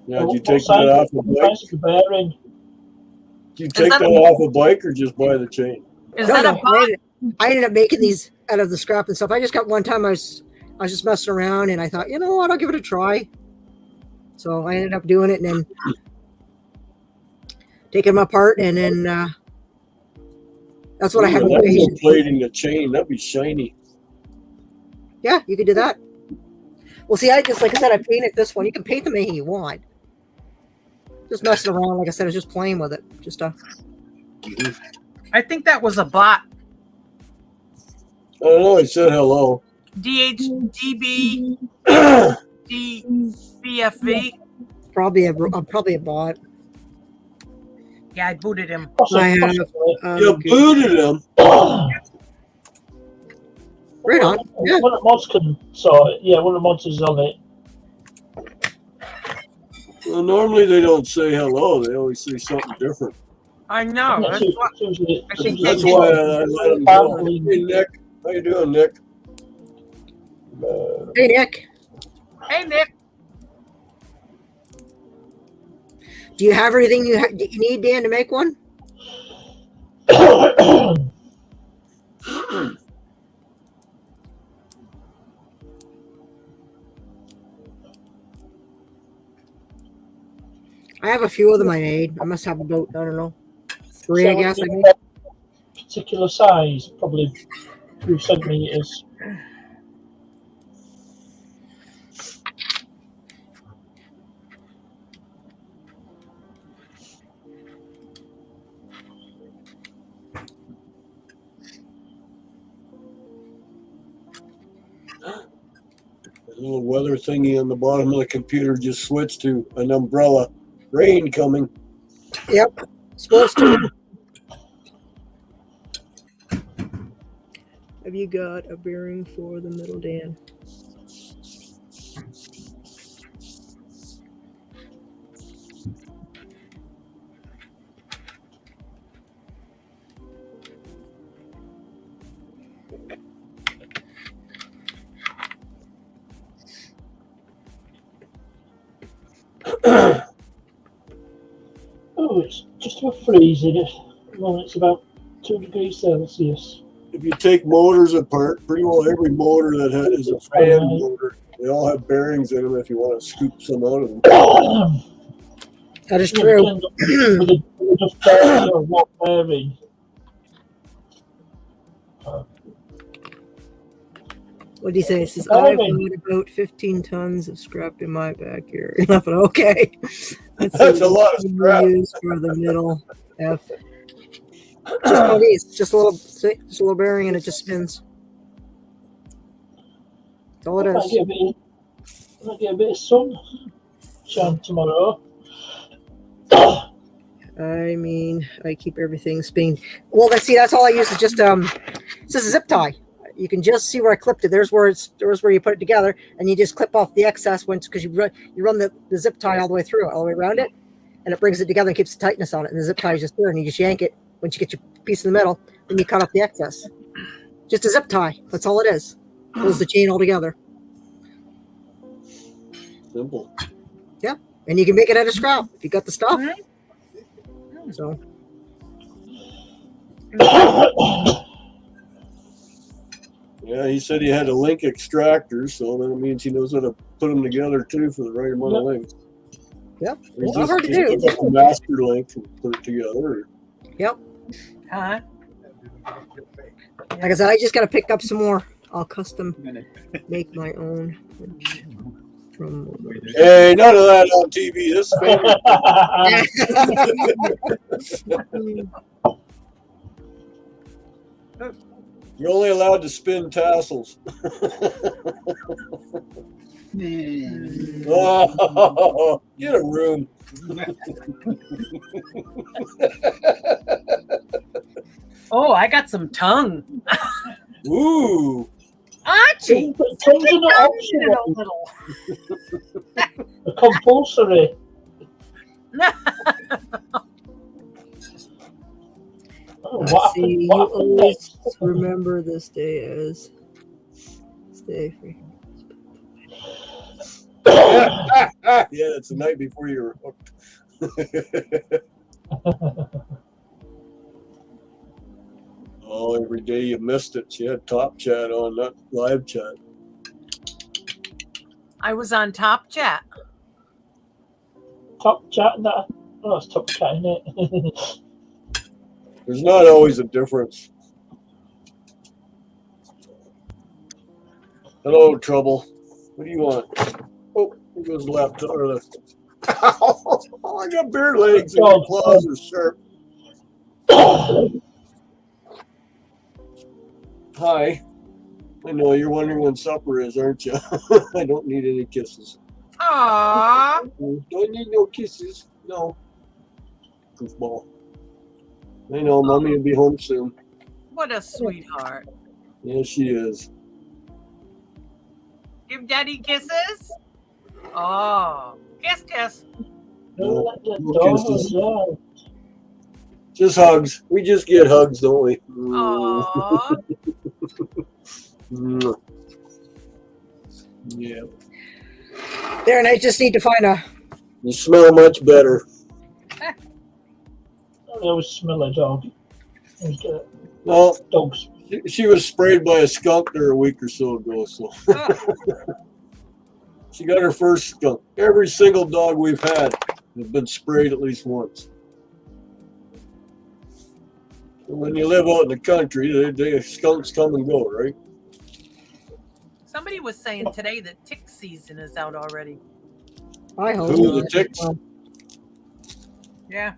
Yeah, did you take that off a bike? The bearing. Did you take that off a bike or just buy the chain? Is no, that no, a box? I ended up making these out of the scrap and stuff. I just got one time I was just messing around and I thought, you know what, I'll give it a try. So I ended up doing it and then taking them apart, and then that's what I had with That's no patience. plating the chain. That'd be shiny. Yeah, you could do that. Well, see, I just, like I said, I painted this one. You can paint them anything you want. Just messing around, like I said, I was just playing with it. Just I think that was a bot. I don't know. He said hello. DHDB DBFV. probably a bot. Yeah, I booted him. I have. You Okay. booted him. Right on. Yeah. One of the mods can sort it. Yeah, one of the mods is on it. Well, normally they don't say hello. They always say something different. I know. Yeah, That's what, usually- I think That's they why did. I let him go. Hey, Nick. How you doing, Nick? Hey, Nick. Hey, Nick. Do you have everything you need, Dan, to make one? I have a few of them I made. I must have about, I don't know, 3, I guess. I made. Particular size, probably 2 centimeters. The little weather thingy on the bottom of the computer just switched to an umbrella. Rain coming. Yep. Supposed to. Have you got a bearing for the middle, Dan? Oh, it's just about freezing. At the moment, it's about 2 degrees Celsius. If you take motors apart, pretty well every motor that is a fan motor, they all have bearings in them if you want to scoop some out of them. That is true. With just bearing or what bearing. What do you say? It says, I've got about 15 tons of scrap in my backyard. Nothing. Okay. That's a lot of scrap. Use for the middle F. Just one of these. Just a little, see, just a little bearing, and it just spins. That's all it I is. might get a bit of sunshine tomorrow. I mean, I keep everything spinning. Well, that's all I use is just it's just a zip tie. You can just see where I clipped it. There's where you put it together, and you just clip off the excess because you run the zip tie all the way through it, all the way around it, and it brings it together and keeps the tightness on it. And the zip tie is just there, and you just yank it once you get your piece in the middle, and you cut off the excess. Just a zip tie. That's all it is. Pulls the chain all together. Simple. Yeah, and you can make it out of scrap if you got the stuff. So. Yeah, he said he had a link extractor, so then it means he knows how to put them together too for the right amount of links. Yep. He's Not hard to do. pick up a master link and put it together. Yep. Huh? Like I said, I just got to pick up some more. I'll custom make my own. From Hey, none of that on TV. This family. You're only allowed to spin tassels. Oh, get a room. Oh, I got some tongue. Ooh. Archie! Tongues are not optional. They're compulsory. Let's see, you always remember this day as stay free. Yeah, it's the night before you were hooked. Oh, every day you missed it. She had Top Chat on, not live chat. I was on Top Chat. Top Chat and that. Oh, it's Top Chat, isn't it? There's not always a difference. Hello, Trouble. What do you want? Oh, here goes left or left. Oh, I got bear legs and your claws are sharp. Hi. I know you're wondering when supper is, aren't you? I don't need any kisses. Aww. Don't need no kisses. No. Goofball. I know, Mommy will be home soon. What a sweetheart. Yeah, she is. Give Daddy kisses? Oh. Kiss, kiss. Don't let the No dogs kisses. out. Just hugs. We just get hugs, don't we? Aww. Yeah. There, and I just need to find a. You smell much better. I always smell a dog. Well, Dogs. she was sprayed by a skunk there a week or so ago, so she got her first skunk. Every single dog we've had has been sprayed at least once. When you live out in the country, they skunks come and go, right? Somebody was saying today that tick season is out already. I hope. Who, the not. ticks? Yeah.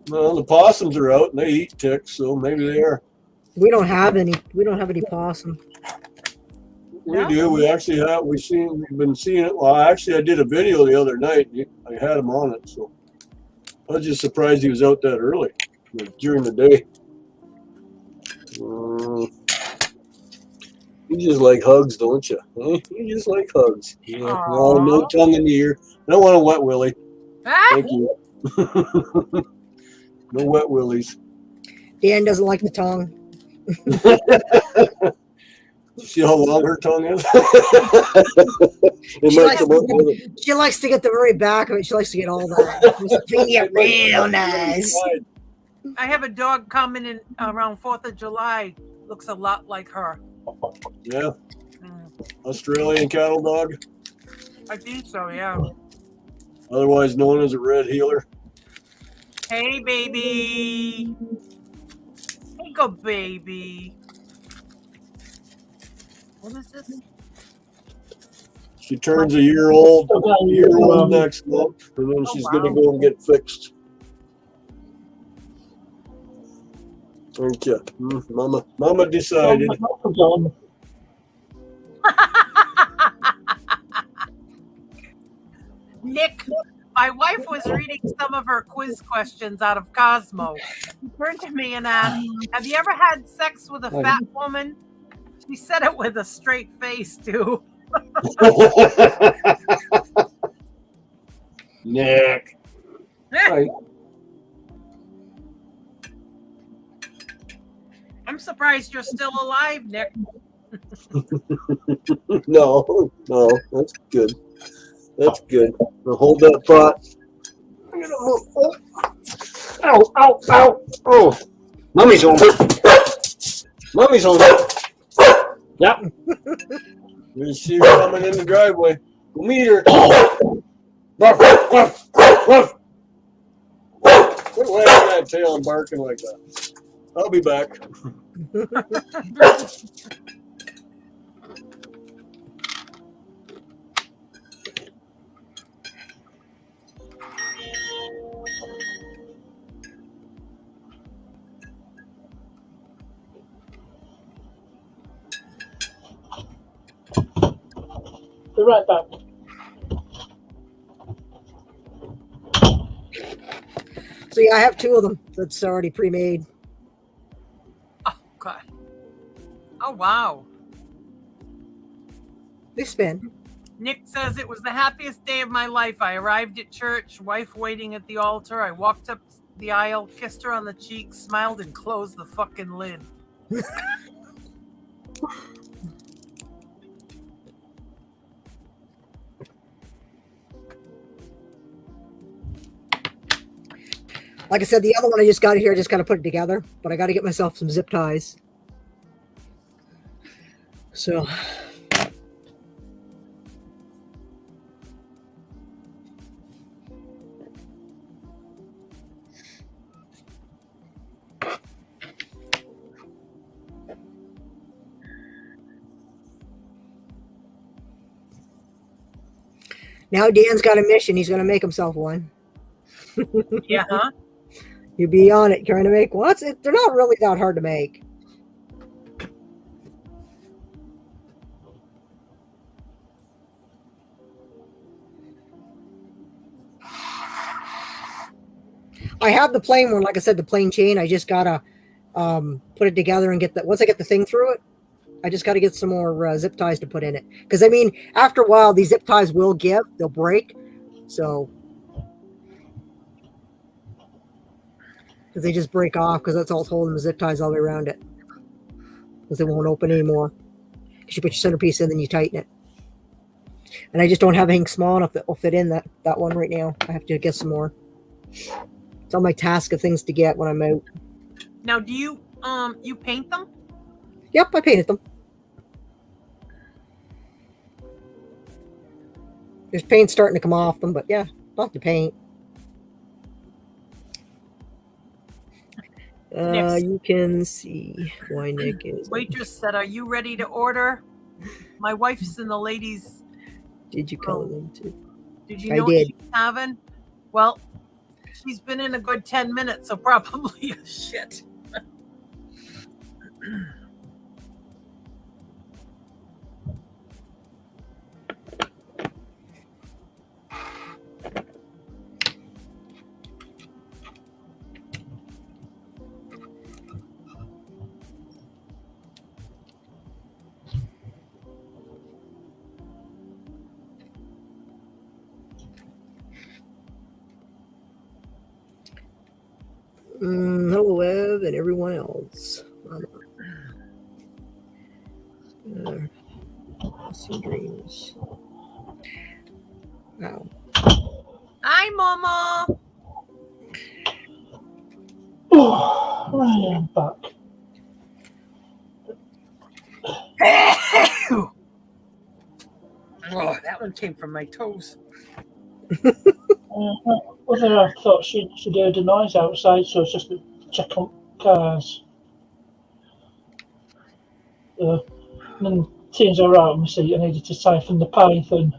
Well, the possums are out and they eat ticks, so maybe they are. We don't have any. We don't have any possum. We No? do. We actually have. We've been seeing it. Well, actually, I did a video the other night. I had him on it, so I was just surprised he was out that early during the day. You just like hugs, don't you? Huh? You just like hugs. Yeah. No, no tongue in the ear. I don't want a wet willy. Thank you. No wet willies. Dan doesn't like the tongue. See how long her tongue is? She likes to get the very back of it. She likes to get all that. Just clean it real nice. I have a dog coming in around 4th of July. Looks a lot like her. Yeah. Australian cattle dog. I think so, yeah. Otherwise known as a red heeler. Hey, baby. Hey, go, baby. What is this? She turns a year old next month, and then she's going to go and get fixed. Aren't you? Mama decided. Nick, my wife was reading some of her quiz questions out of Cosmo. She turned to me and asked, have you ever had sex with a fat woman? She said it with a straight face, too. Nick. Right. I'm surprised you're still alive, Nick. No, that's good. That's good. Now hold that pot. Ow, ow, ow. Oh, Mommy's home. Mommy's home. Yep. You see her coming in the driveway. Go meet her. Quit wagging that tail and barking like that. I'll be back. Be right back. So yeah, I have 2 of them that's already pre-made. Oh, God. Oh, wow. They spin. Nick says it was the happiest day of my life. I arrived at church, wife waiting at the altar. I walked up the aisle, kissed her on the cheek, smiled, and closed the fucking lid. Like I said, the other one I just got here, I just got to put it together. But I got to get myself some zip ties. So. Now Dan's got a mission. He's going to make himself one. Yeah, huh? You be on it trying to make what's it? They're not really that hard to make. I have the plain one, like I said, the plain chain. I just gotta put it together and get that. Once I get the thing through it, I just got to get some more zip ties to put in it. Because I mean, after a while, these zip ties will give, they'll break. So, because they just break off, because that's all it's holding the zip ties all the way around it. Because they won't open anymore. Because you put your centerpiece in, then you tighten it. And I just don't have anything small enough that will fit in that one right now. I have to get some more. It's on my task of things to get when I'm out. Now, do you paint them? Yep, I painted them. There's paint starting to come off them, but yeah, not the paint. Next. You can see why Nick is. Waitress said, "Are you ready to order?" My wife's in the ladies. Did you color them too? Did you I know what did. she's having? Well, she's been in a good 10 minutes, so probably shit. Hello, Web, and everyone else. Some dreams. Wow. Hi, Mama. I am back. Oh, that one came from my toes. Whether I thought she'd heard a noise outside, so it's just to check on cars. And then turns her out and we see I needed to siphon the python.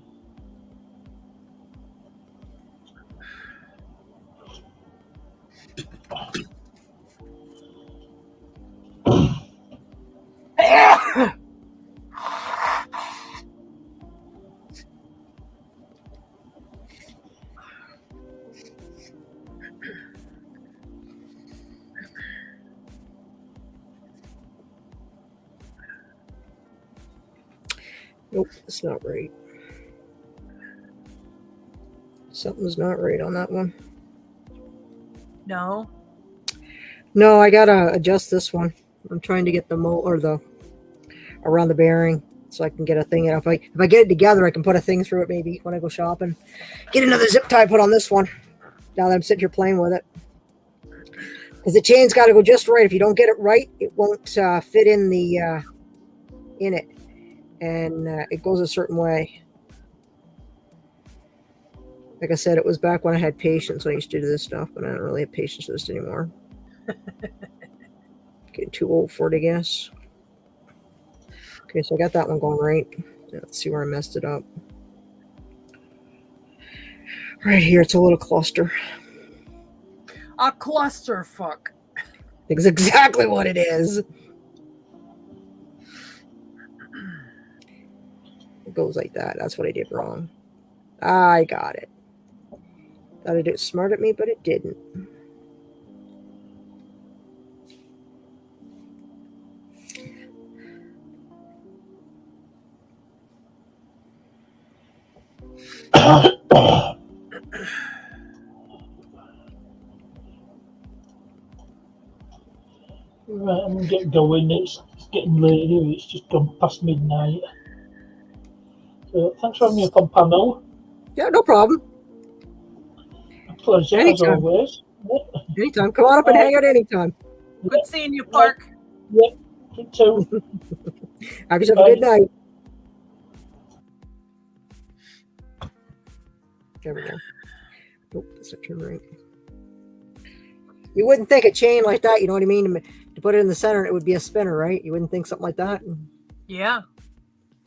Nope, it's not right. Something's not right on that one. No. No, I gotta adjust this one. I'm trying to get the around the bearing so I can get a thing. And if I get it together, I can put a thing through it maybe when I go shopping. Get another zip tie put on this one. Now that I'm sitting here playing with it, because the chain's got to go just right. If you don't get it right, it won't fit in the in it, and it goes a certain way. Like I said, it was back when I had patience when I used to do this stuff, but I don't really have patience for this anymore. Getting too old for it, I guess. Okay, so I got that one going right. Let's see where I messed it up. Right here, it's a little cluster. A clusterfuck. It's exactly what it is. It goes like that. That's what I did wrong. I got it. Thought it was smart at me, but it didn't. Right, I'm getting going. It's getting late here. It's just gone past midnight. So thanks for having me up on panel. Yeah, no problem. A pleasure as Anytime. always. Anytime. Come on up and hang out anytime. Good seeing you, Park. Yep, you too. Have yourself a good night. There we go. Nope, that's not turn right. You wouldn't think a chain like that, you know what I mean? To put it in the center, it would be a spinner, right? You wouldn't think something like that. Yeah.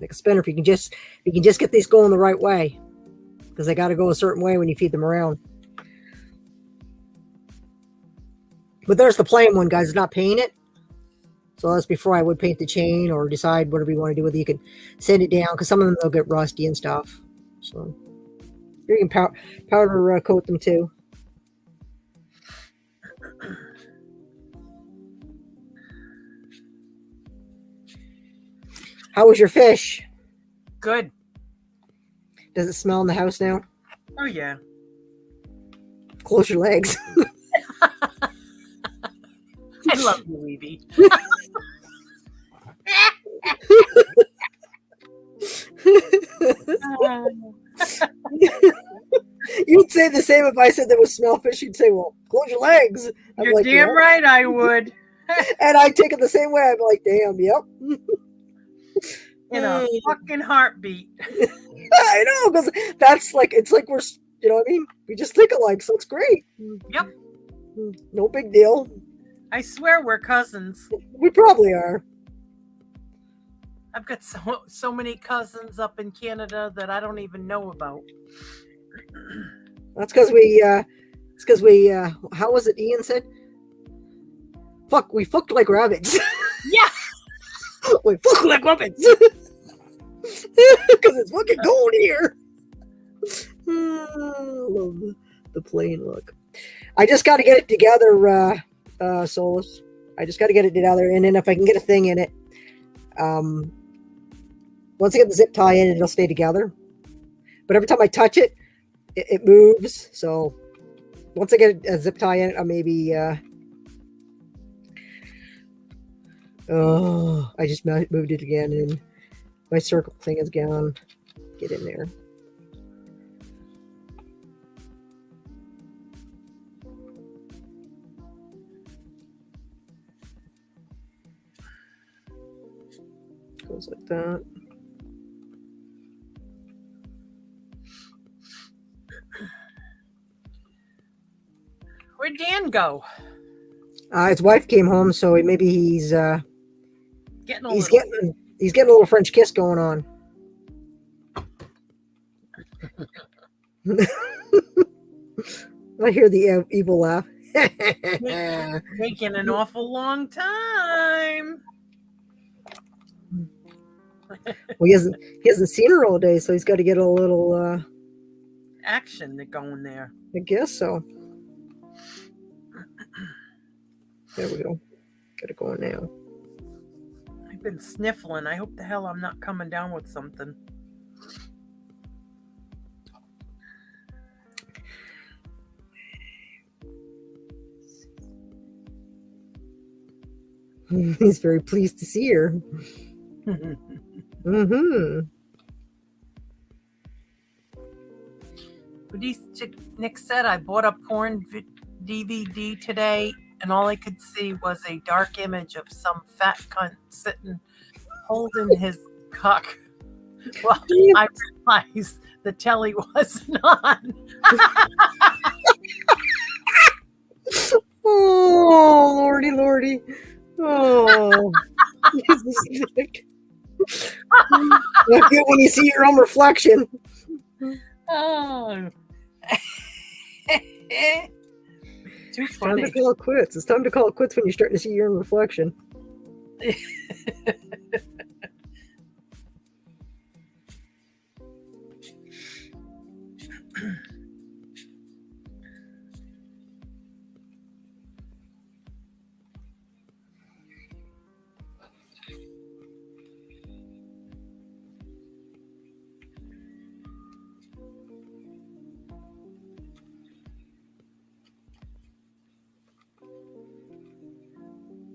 Like a spinner, if you can just get these going the right way. because they got to go a certain way when you feed them around. But there's the plain one, guys. It's not paint it. So that's before I would paint the chain or decide whatever you want to do with it. You can sand it down because some of them they'll get rusty and stuff. So you can powder coat them too. How was your fish? Good. Does it smell in the house now? Oh, yeah. Close your legs. I love you, Evie. You'd say the same if I said there was smell fish. You'd say, well, close your legs. I'm You're like, damn yeah. right I would. And I take it the same way. I'm like, damn, yep. In a fucking heartbeat. I know, because that's like, it's like we're, you know what I mean? We just think alike, so it's great. Yep. No big deal. I swear we're cousins. We probably are. I've got so many cousins up in Canada that I don't even know about. That's because we, how was it Ian said? We fucked like rabbits. Yeah. We fucked like rabbits. Because it's fucking cold here. I love the plain look. I just got to get it together, Solus. I just got to get it together, and then if I can get a thing in it, once I get the zip tie in, it'll stay together. But every time I touch it, it moves. So once I get a zip tie in it, I maybe. I just moved it again, and my circle thing is gone. Get in there. Goes like that. Where'd Dan go? His wife came home, so maybe he's Getting getting a little French kiss going on. I hear the evil laugh. Taking an awful long time. Well, he hasn't seen her all day, so he's got to get a little Action to go in there. I guess so. There we go. Got it going now. I've been sniffling. I hope the hell I'm not coming down with something. He's very pleased to see her. Mm-hmm. Nick said I bought a porn DVD today, and all I could see was a dark image of some fat cunt sitting, holding his cock. Well, I realized the telly wasn't on. Oh, lordy, lordy. Oh. Nick. Not good when you see your own reflection. Oh. Too It's time funny. to call it quits. It's time to call it quits when you're starting to see your own reflection.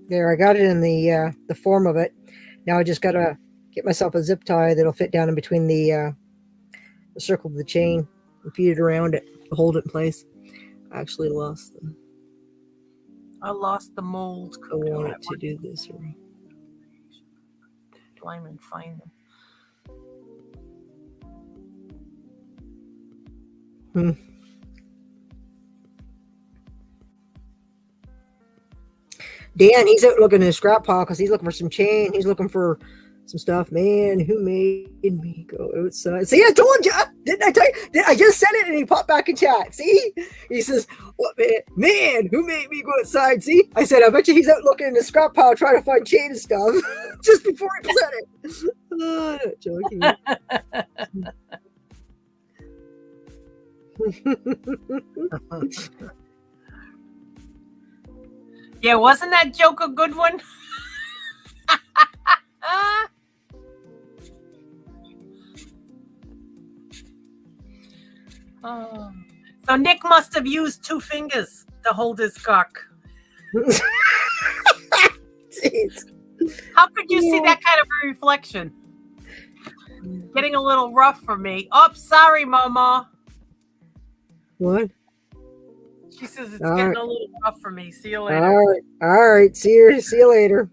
There, I got it in the form of it. Now I just gotta get myself a zip tie that'll fit down in between the circle of the chain and feed it around it to hold it in place. I actually lost the the mold. I wanted to do this. Climb and find them. Dan, he's out looking in his scrap pile because he's looking for some chain. He's looking for some stuff. Man, who made me go outside? See, I told you. Didn't I tell you? I just said it and he popped back in chat. See? He says, "What man? Who made me go outside?" See? I said, "I bet you he's out looking in the scrap pile trying to find chain and stuff." Just before he said it. Oh, not joking. Yeah, wasn't that joke a good one? Oh. So Nick must have used 2 fingers to hold his cock. Jeez. How could you see that kind of a reflection? Getting a little rough for me. Oh, sorry, Mama. What? She says it's All getting right. a little rough for me. See you later. All right. See you later.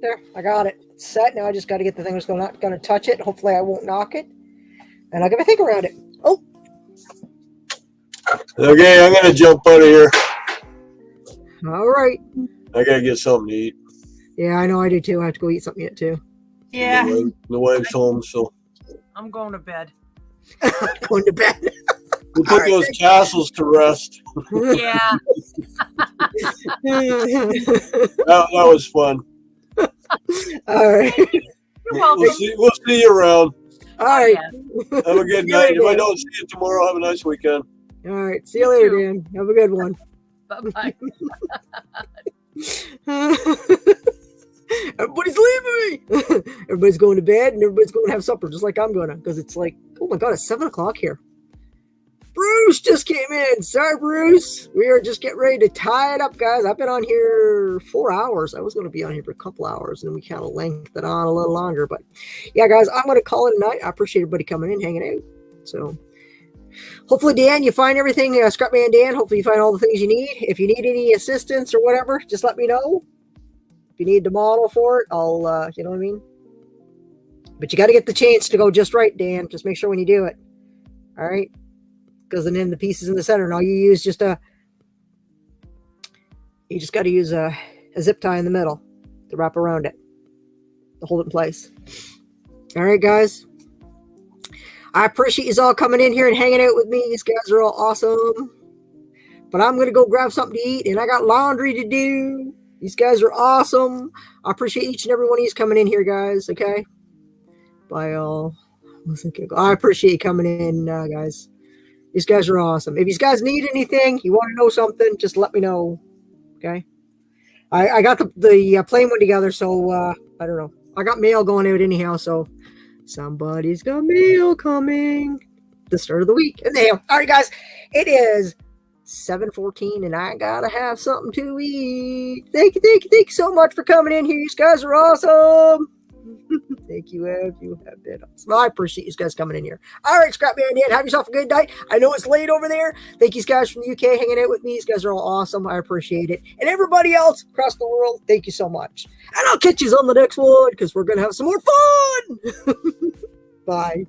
There, I got it. It's set. Now I just got to get the thing that's not going to touch it. Hopefully I won't knock it. And I'll get my thing around it. Oh. Okay, I'm gonna jump out of here. All right. I gotta get something to eat. Yeah, I know I do too. I have to go eat something yet too. Yeah, The wife's home, so I'm going to bed. Going to bed. we put those castles to rest. Yeah. That was fun. All right. You're welcome. We'll see you around. All right. Yeah. Have a good See you night. later, If I Dan. don't see you tomorrow, have a nice weekend. All right. See you later, Dan. Have a good one. Bye-bye. Everybody's leaving me. Everybody's going to bed and everybody's going to have supper just like I'm going to, because it's like, oh my God, it's 7 o'clock here. Bruce just came in. Sorry, Bruce. We are just getting ready to tie it up, guys. I've been on here 4 hours. I was going to be on here for a couple hours, and we kind of lengthened it on a little longer. But yeah, guys, I'm going to call it a night. I appreciate everybody coming in, hanging out. So hopefully, Dan, you find everything. Scrapman Dan, hopefully you find all the things you need. If you need any assistance or whatever, just let me know. If you need the model for it, I'll, you know what I mean? But you got to get the chains to go just right, Dan. Just make sure when you do it. All right? Because then the pieces in the center, and all you use you just got to use a zip tie in the middle to wrap around it to hold it in place. All right, guys. I appreciate you all coming in here and hanging out with me. These guys are all awesome. But I'm going to go grab something to eat, and I got laundry to do. These guys are awesome. I appreciate each and every one of you coming in here, guys. Okay? Bye, all. I appreciate you coming in, guys. These guys are awesome. If you guys need anything, you want to know something, just let me know. Okay? I got the plane one together, so I don't know. I got mail going out anyhow, so somebody's got mail coming. The start of the week. Anyhow, all right, guys. It is 7:14, and I gotta have something to eat. Thank you so much for coming in here. You guys are awesome. Thank you, Ev. You have been awesome. I appreciate you guys coming in here. All right, Scrapman Dan, have yourself a good night. I know it's late over there. Thank you guys from the UK hanging out with me. These guys are all awesome. I appreciate it. And everybody else across the world, thank you so much. And I'll catch you on the next one because we're going to have some more fun. Bye.